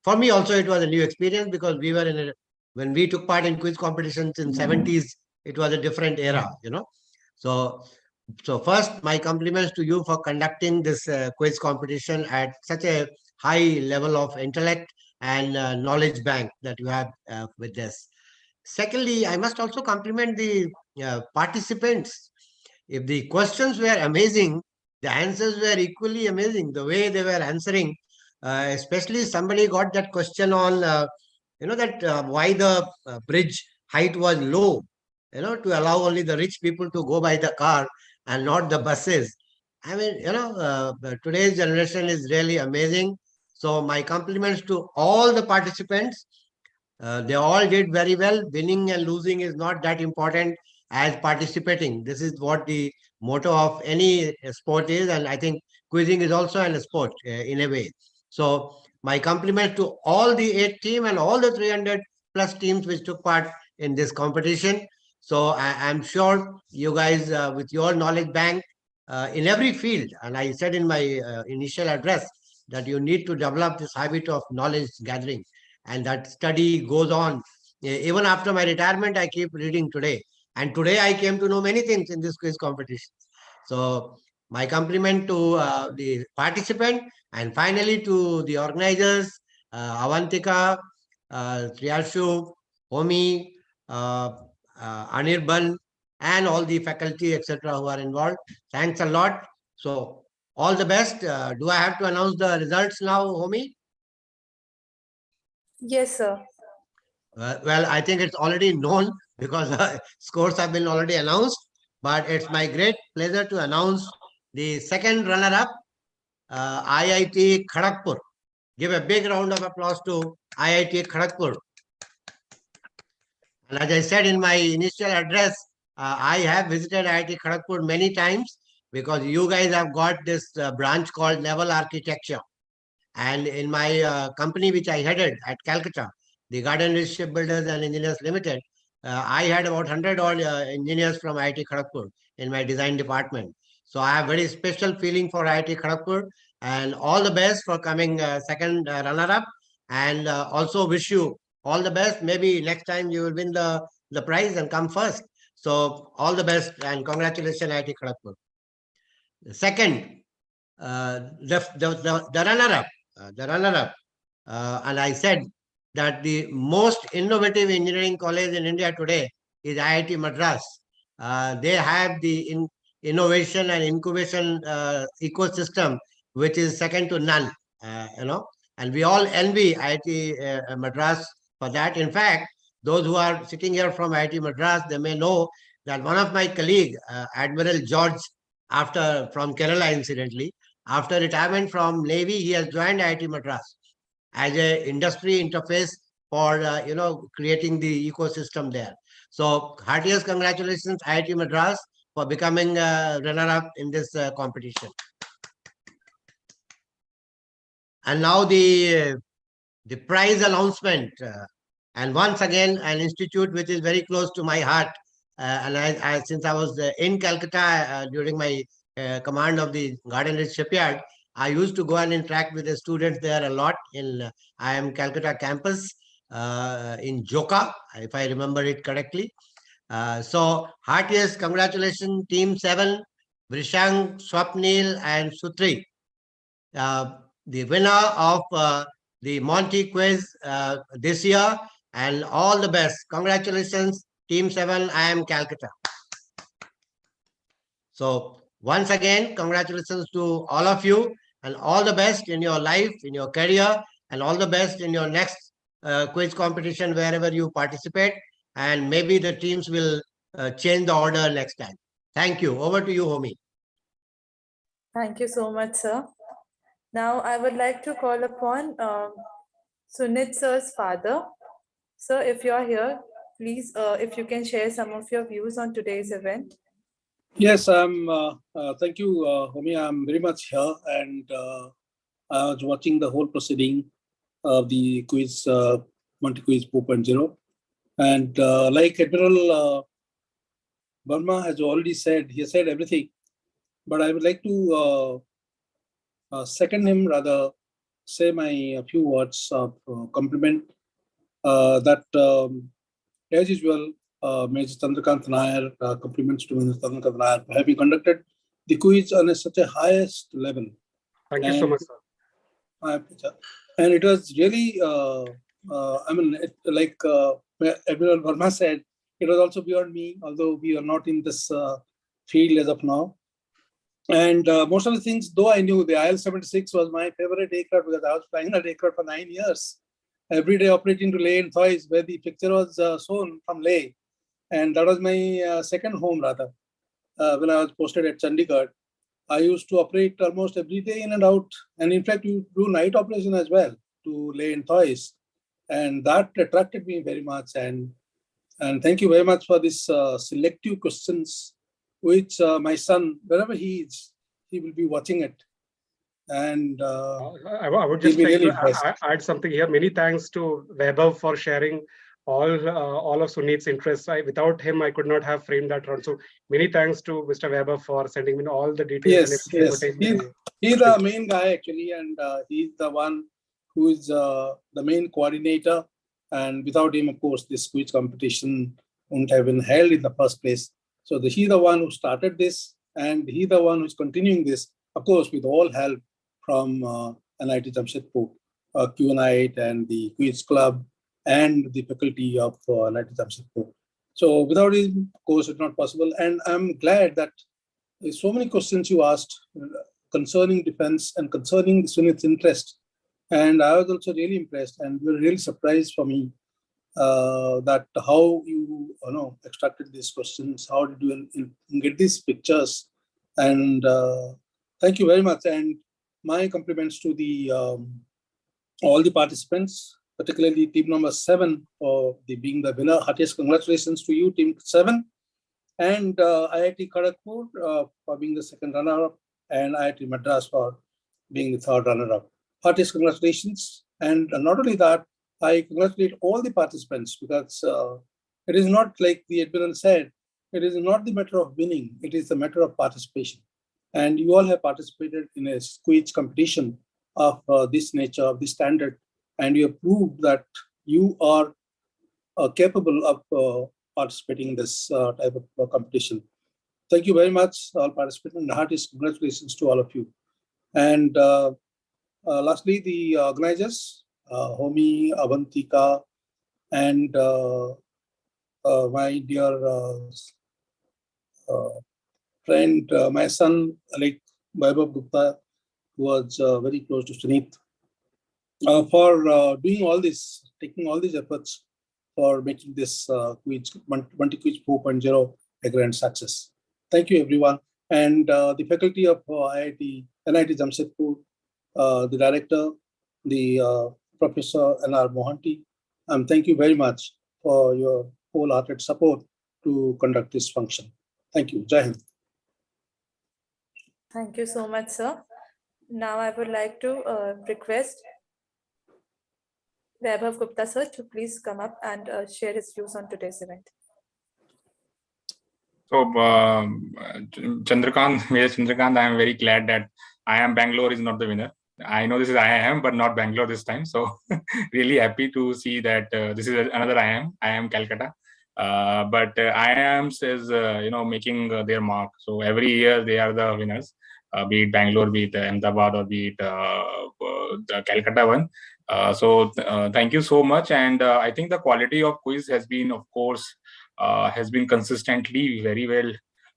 For me also, it was a new experience because we were in a, when we took part in quiz competitions in 70s, it was a different era, you know. So first, my compliments to you for conducting this quiz competition at such a high level of intellect and knowledge bank that you have with this. Secondly, I must also compliment the participants. If the questions were amazing, the answers were equally amazing. The way they were answering, especially somebody got that question on, that why the bridge height was low, to allow only the rich people to go by the car and not the buses. I mean, today's generation is really amazing. So my compliments to all the participants. They all did very well. Winning and losing is not that important as participating. This is what the motto of any sport is. And I think quizzing is also a sport in a way. So my compliments to all the 8 team and all the 300 plus teams which took part in this competition. So I'm sure you guys with your knowledge bank in every field, and I said in my initial address that you need to develop this habit of knowledge gathering, and that study goes on. Even after my retirement, I keep reading today. And today I came to know many things in this quiz competition. So my compliment to the participant, and finally to the organizers, Avantika, Triyashu, Homi, Anirban, and all the faculty, etc., who are involved. Thanks a lot. So all the best. Do I have to announce the results now, Homi? Yes, sir. Well, I think it's already known because scores have been already announced. But it's my great pleasure to announce the second runner-up, IIT Kharagpur. Give a big round of applause to IIT Kharagpur. And as I said in my initial address, I have visited IIT Kharagpur many times because you guys have got this branch called Naval Architecture. And in my company, which I headed at Calcutta, the Garden Ridge Shipbuilders and Engineers Limited, I had about 100 odd engineers from IIT Kharagpur in my design department. So I have very special feeling for IIT Kharagpur, and all the best for coming second runner-up, and also wish you all the best. Maybe next time you will win the prize and come first. So all the best and congratulations, IIT Kharagpur. Second, the runner-up, and I said that the most innovative engineering college in India today is IIT Madras. They have the innovation and incubation ecosystem, which is second to none, and we all envy IIT Madras for that. In fact, those who are sitting here from IIT Madras, they may know that one of my colleague, Admiral George, from Kerala, incidentally, after retirement from Navy, he has joined IIT Madras as a industry interface for creating the ecosystem there. So heartiest congratulations, IIT Madras, for becoming runner-up in this competition. And now the prize announcement. And once again, an institute which is very close to my heart. And since I was in Calcutta during my command of the Garden Ridge Shipyard, I used to go and interact with the students there a lot in IIM Calcutta campus in Joka, if I remember it correctly. So heartiest congratulations, Team 7, Vrishang, Swapnil, and Sutri. The winner of the Monty quiz this year, and all the best. Congratulations, Team 7, IIM Calcutta. So once again, congratulations to all of you, and all the best in your life, in your career, and all the best in your next quiz competition, wherever you participate. And maybe the teams will change the order next time. Thank you. Over to you, Homi. Thank you so much, sir. Now I would like to call upon Sunith sir's father. Sir, if you are here, please, if you can share some of your views on today's event. Yes, thank you, Homi. I'm very much here, and I was watching the whole proceeding of the quiz, Monty Quiz 4.0. And like Admiral Verma has already said, he said everything. But I would like to second him, rather say a few words of compliment that, as usual, Major Chandrakant Nair, compliments to Major Chandrakant Nair for having conducted the quiz on such a highest level. Thank you so much, sir. My pleasure. And it was really, I mean, like Admiral Verma said, it was also beyond me, although we are not in this field as of now. And most of the things, though I knew the IL-76 was my favorite aircraft because I was flying that aircraft for 9 years, every day operating to Leh and Thois, where the picture was shown from Leh. And that was my second home, rather, when I was posted at Chandigarh. I used to operate almost every day in and out. And in fact, you do night operation as well to Leh and Thois. And that attracted me very much. And thank you very much for this selective questions, which my son, wherever he is, he will be watching it. And I would just like really to add something here. Many thanks to Vaibhav for sharing all of Sunith's interests. Without him, I could not have framed that round. So many thanks to Mr. Vaibhav for sending me all the details. Yes. He's the main guy actually, and he's the one who is the main coordinator. And without him, of course, this quiz competition wouldn't have been held in the first place. So he's the one who started this, and he's the one who's continuing this, of course, with all help from NIT Jamshedpur, QNIT, and the Quiz Club, and the faculty of NIT Jamshedpur. So without him, of course, it's not possible. And I'm glad that there's so many questions you asked concerning defense and concerning Sunith's interest. And I was also really impressed and were really surprised for me that how you extracted these questions, how did you get these pictures, and thank you very much. And my compliments to the all the participants, particularly team number 7 for being the winner. Heartiest congratulations to you, team 7, and IIT Kharagpur for being the second runner-up, and IIT Madras for being the third runner-up. Heartiest congratulations. And not only that, I congratulate all the participants, because it is not like the Admiral said, it is not the matter of winning, it is the matter of participation. And you all have participated in a quiz competition of this nature, of this standard, and you have proved that you are capable of participating in this type of competition. Thank you very much, all participants, and heartiest congratulations to all of you. And lastly, the organizers, Homi, Avantika, and my dear friend, my son, like Vaibhav Gupta, who was very close to Sunith, for doing all this, taking all these efforts for making this Monty Quiz 4.0 a grand success. Thank you, everyone. And the faculty of NIT Jamshedpur, the director, the Professor N.R. Mohanty, thank you very much for your wholehearted support to conduct this function. Thank you. Jai Hind. Thank you so much, sir. Now I would like to request Vaibhav Gupta, sir, to please come up and share his views on today's event. So, Chandrakant, Major Chandrakant, I am very glad that IIM Bangalore is not the winner. I know this is IIM, but not Bangalore this time. So, really happy to see that this is another IIM Calcutta. But IIMs is making their mark. So every year they are the winners, be it Bangalore, be it Ahmedabad, or be it the Calcutta one. So thank you so much. And I think the quality of quiz has been, of course, has been consistently very well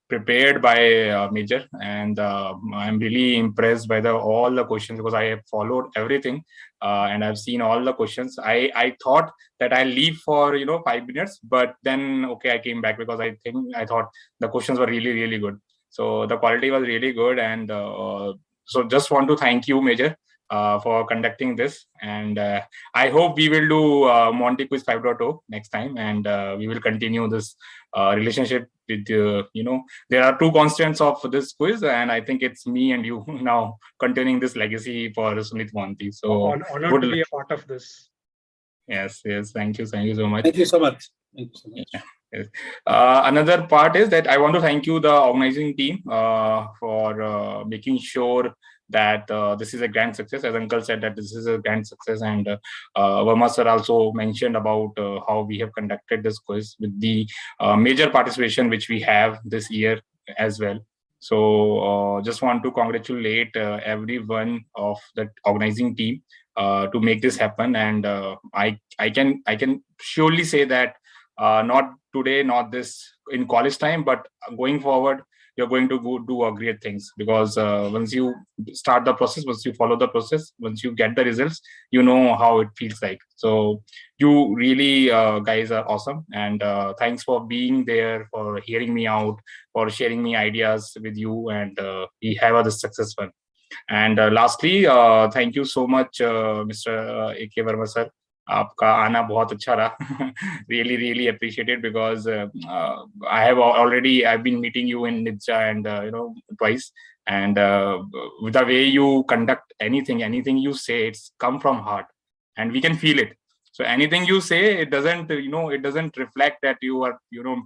prepared by Major, and I'm really impressed by all the questions, because I have followed everything and I've seen all the questions. I thought that I'll leave for 5 minutes, but then I came back, because I thought the questions were really good. So the quality was really good, and so just want to thank you, Major, for conducting this. And I hope we will do Monty Quiz 5.0 next time, and we will continue this relationship with, there are two constants of this quiz, and I think it's me and you now continuing this legacy for Sunith Monty. So Honored to be a part of this. Yes, thank you so much. Thank you so much. Thank you so much. Yeah. Yes. Another part is that I want to thank you, the organizing team, for making sure that this is a grand success. As Uncle said, that this is a grand success, and Verma sir also mentioned about how we have conducted this quiz with the major participation which we have this year as well. So just want to congratulate every one of the organizing team to make this happen, and I can surely say that not today, not this in college time, but going forward, you're going to go do great things, because once you start the process, once you follow the process, once you get the results, you know how it feels like. So you really guys are awesome, and thanks for being there, for hearing me out, for sharing me ideas with you, and we have a success one. And lastly, thank you so much, Mr. A.K. Verma sir. आपका आना बहुत अच्छा रहा. Really appreciated, because I've been meeting you in Nidja and twice, and with the way you conduct anything you say, it's come from heart, and we can feel it. So anything you say, it doesn't reflect that you are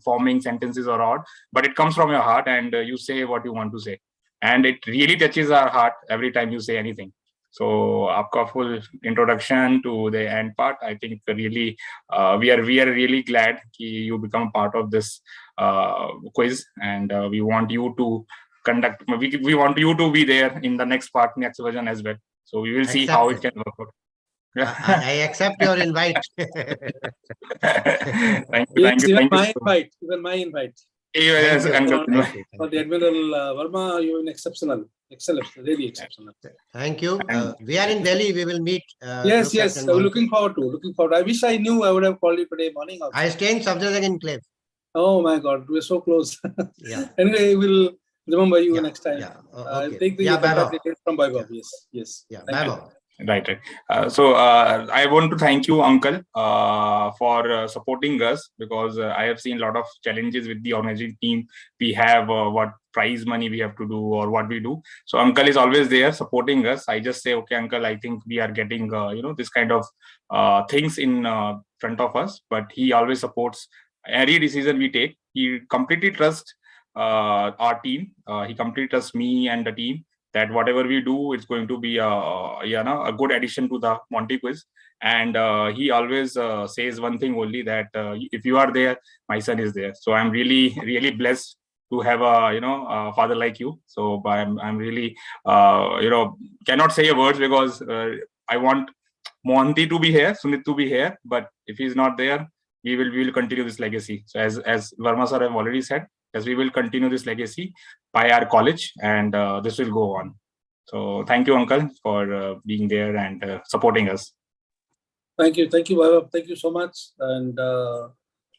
forming sentences or odd, but it comes from your heart, and you say what you want to say, and it really touches our heart every time you say anything. So, आपका full introduction to the end part, I think really we are really glad that you become part of this quiz, and we want you to conduct. We want you to be there in the next version as well. So we will see how it can work out. I accept your invite. Thank you. Even my invite. Yes, for the Admiral Verma, you're an excellent, really exceptional. Thank you. We are in Delhi. We will meet. Yes. I'm looking forward to. I wish I knew. I would have called you today morning. Also. I stay in Safdarjung enclave. Oh my God, we're so close. Yeah. Anyway, we'll remember you next time. Yeah. I'll take the details from Vaibhav. Yes. Yeah. Vaibhav. Right. So I want to thank you, Uncle, for supporting us, because I have seen a lot of challenges with the organizing team. We have what prize money we have to do or what we do. So Uncle is always there supporting us. I just say, okay, Uncle, I think we are getting this kind of things in front of us, but he always supports every decision we take. He completely trusts our team. He completely trusts me and the team, that whatever we do, it's going to be a good addition to the Monty quiz. And he always says one thing only, that if you are there, my son is there. So I'm really blessed to have a father like you. So I'm really cannot say a word, because I want Monty to be here, Sunith to be here, but if he's not there, we will continue this legacy. So as Verma sir have already said, as we will continue this legacy by our college, and this will go on. So thank you, Uncle, for being there and supporting us. Thank you, Vaibhav. Thank you so much. And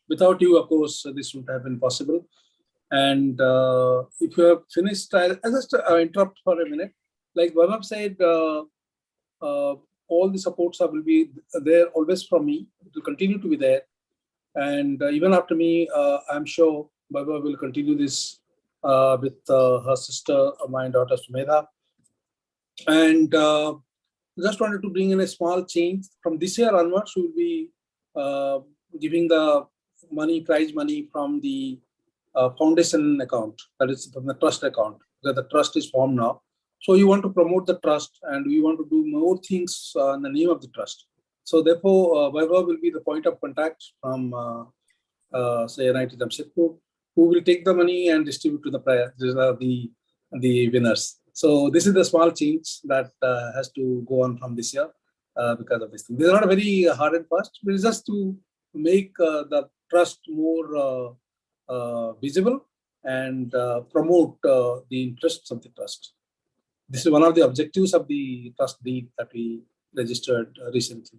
without you, of course, this would have been possible. And if you have finished, I'll just interrupt for a minute. Like Vaibhav said, all the supports will be there always from me. It will continue to be there. And even after me, I'm sure Vaibhav will continue this with her sister, my daughter Sumedha. And just wanted to bring in a small change. From this year onwards, we will be giving the prize money from the foundation account, that is from the trust account, because the trust is formed now. So you want to promote the trust, and we want to do more things in the name of the trust. So therefore, Vaibhav will be the point of contact from say NIT Jamshedpur, who will take the money and distribute to the prize. These are the winners. So this is the small change that has to go on from this year because of this thing. This is not a very hard and fast, but it's just to make the trust more visible and promote the interests of the trust. This is one of the objectives of the trust deed that we registered recently.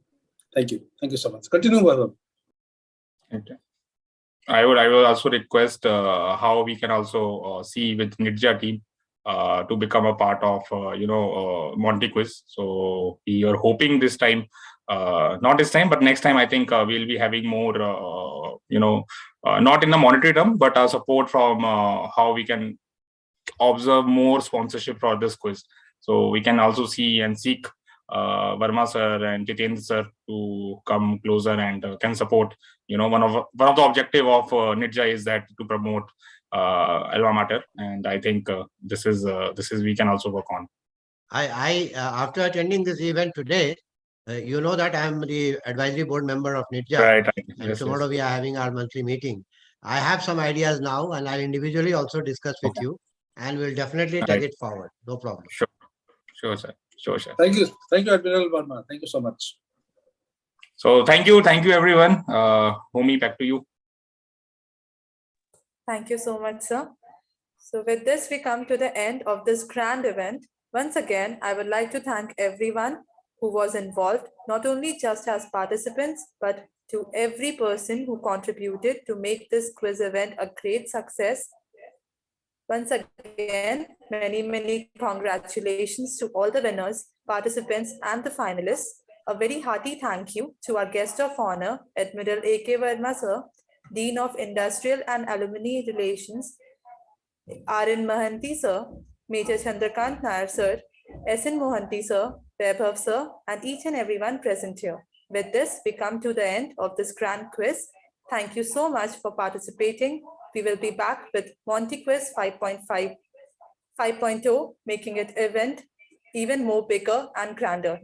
Thank you. Thank you so much. Continue, Vaibhav. Okay. I would also request how we can also see with Nidja team to become a part of Monty quiz. So we are hoping this time, not this time, but next time, I think we'll be having more not in the monetary term, but support from how we can observe more sponsorship for this quiz. So we can also see and seek Verma sir and Jitendra sir to come closer and can support. One of the objective of Nidja is that to promote alma mater, and I think this is we can also work on. I after attending this event today, you know that I am the advisory board member of Nidja, Right. and tomorrow we are having our monthly meeting. I have some ideas now, and I'll individually also discuss with you, and we'll definitely take it forward. No problem. Sure, sir. Thank you, Admiral Verma. Thank you so much. So thank you everyone. Homi, back to you. Thank you so much, sir. So with this, we come to the end of this grand event. Once again, I would like to thank everyone who was involved, not only just as participants, but to every person who contributed to make this quiz event a great success. Once again, many congratulations to all the winners, participants, and the finalists. A very hearty thank you to our guest of honor, Admiral A.K. Verma, sir, Dean of Industrial and Alumni Relations, R.N. Mohanty, sir, Major Chandrakant Nair, sir, S.N. Mohanty, sir, Vaibhav, sir, and each and everyone present here. With this, we come to the end of this grand quiz. Thank you so much for participating. We will be back with Monty Quiz 5.5, 5.0, making it event even more bigger and grander.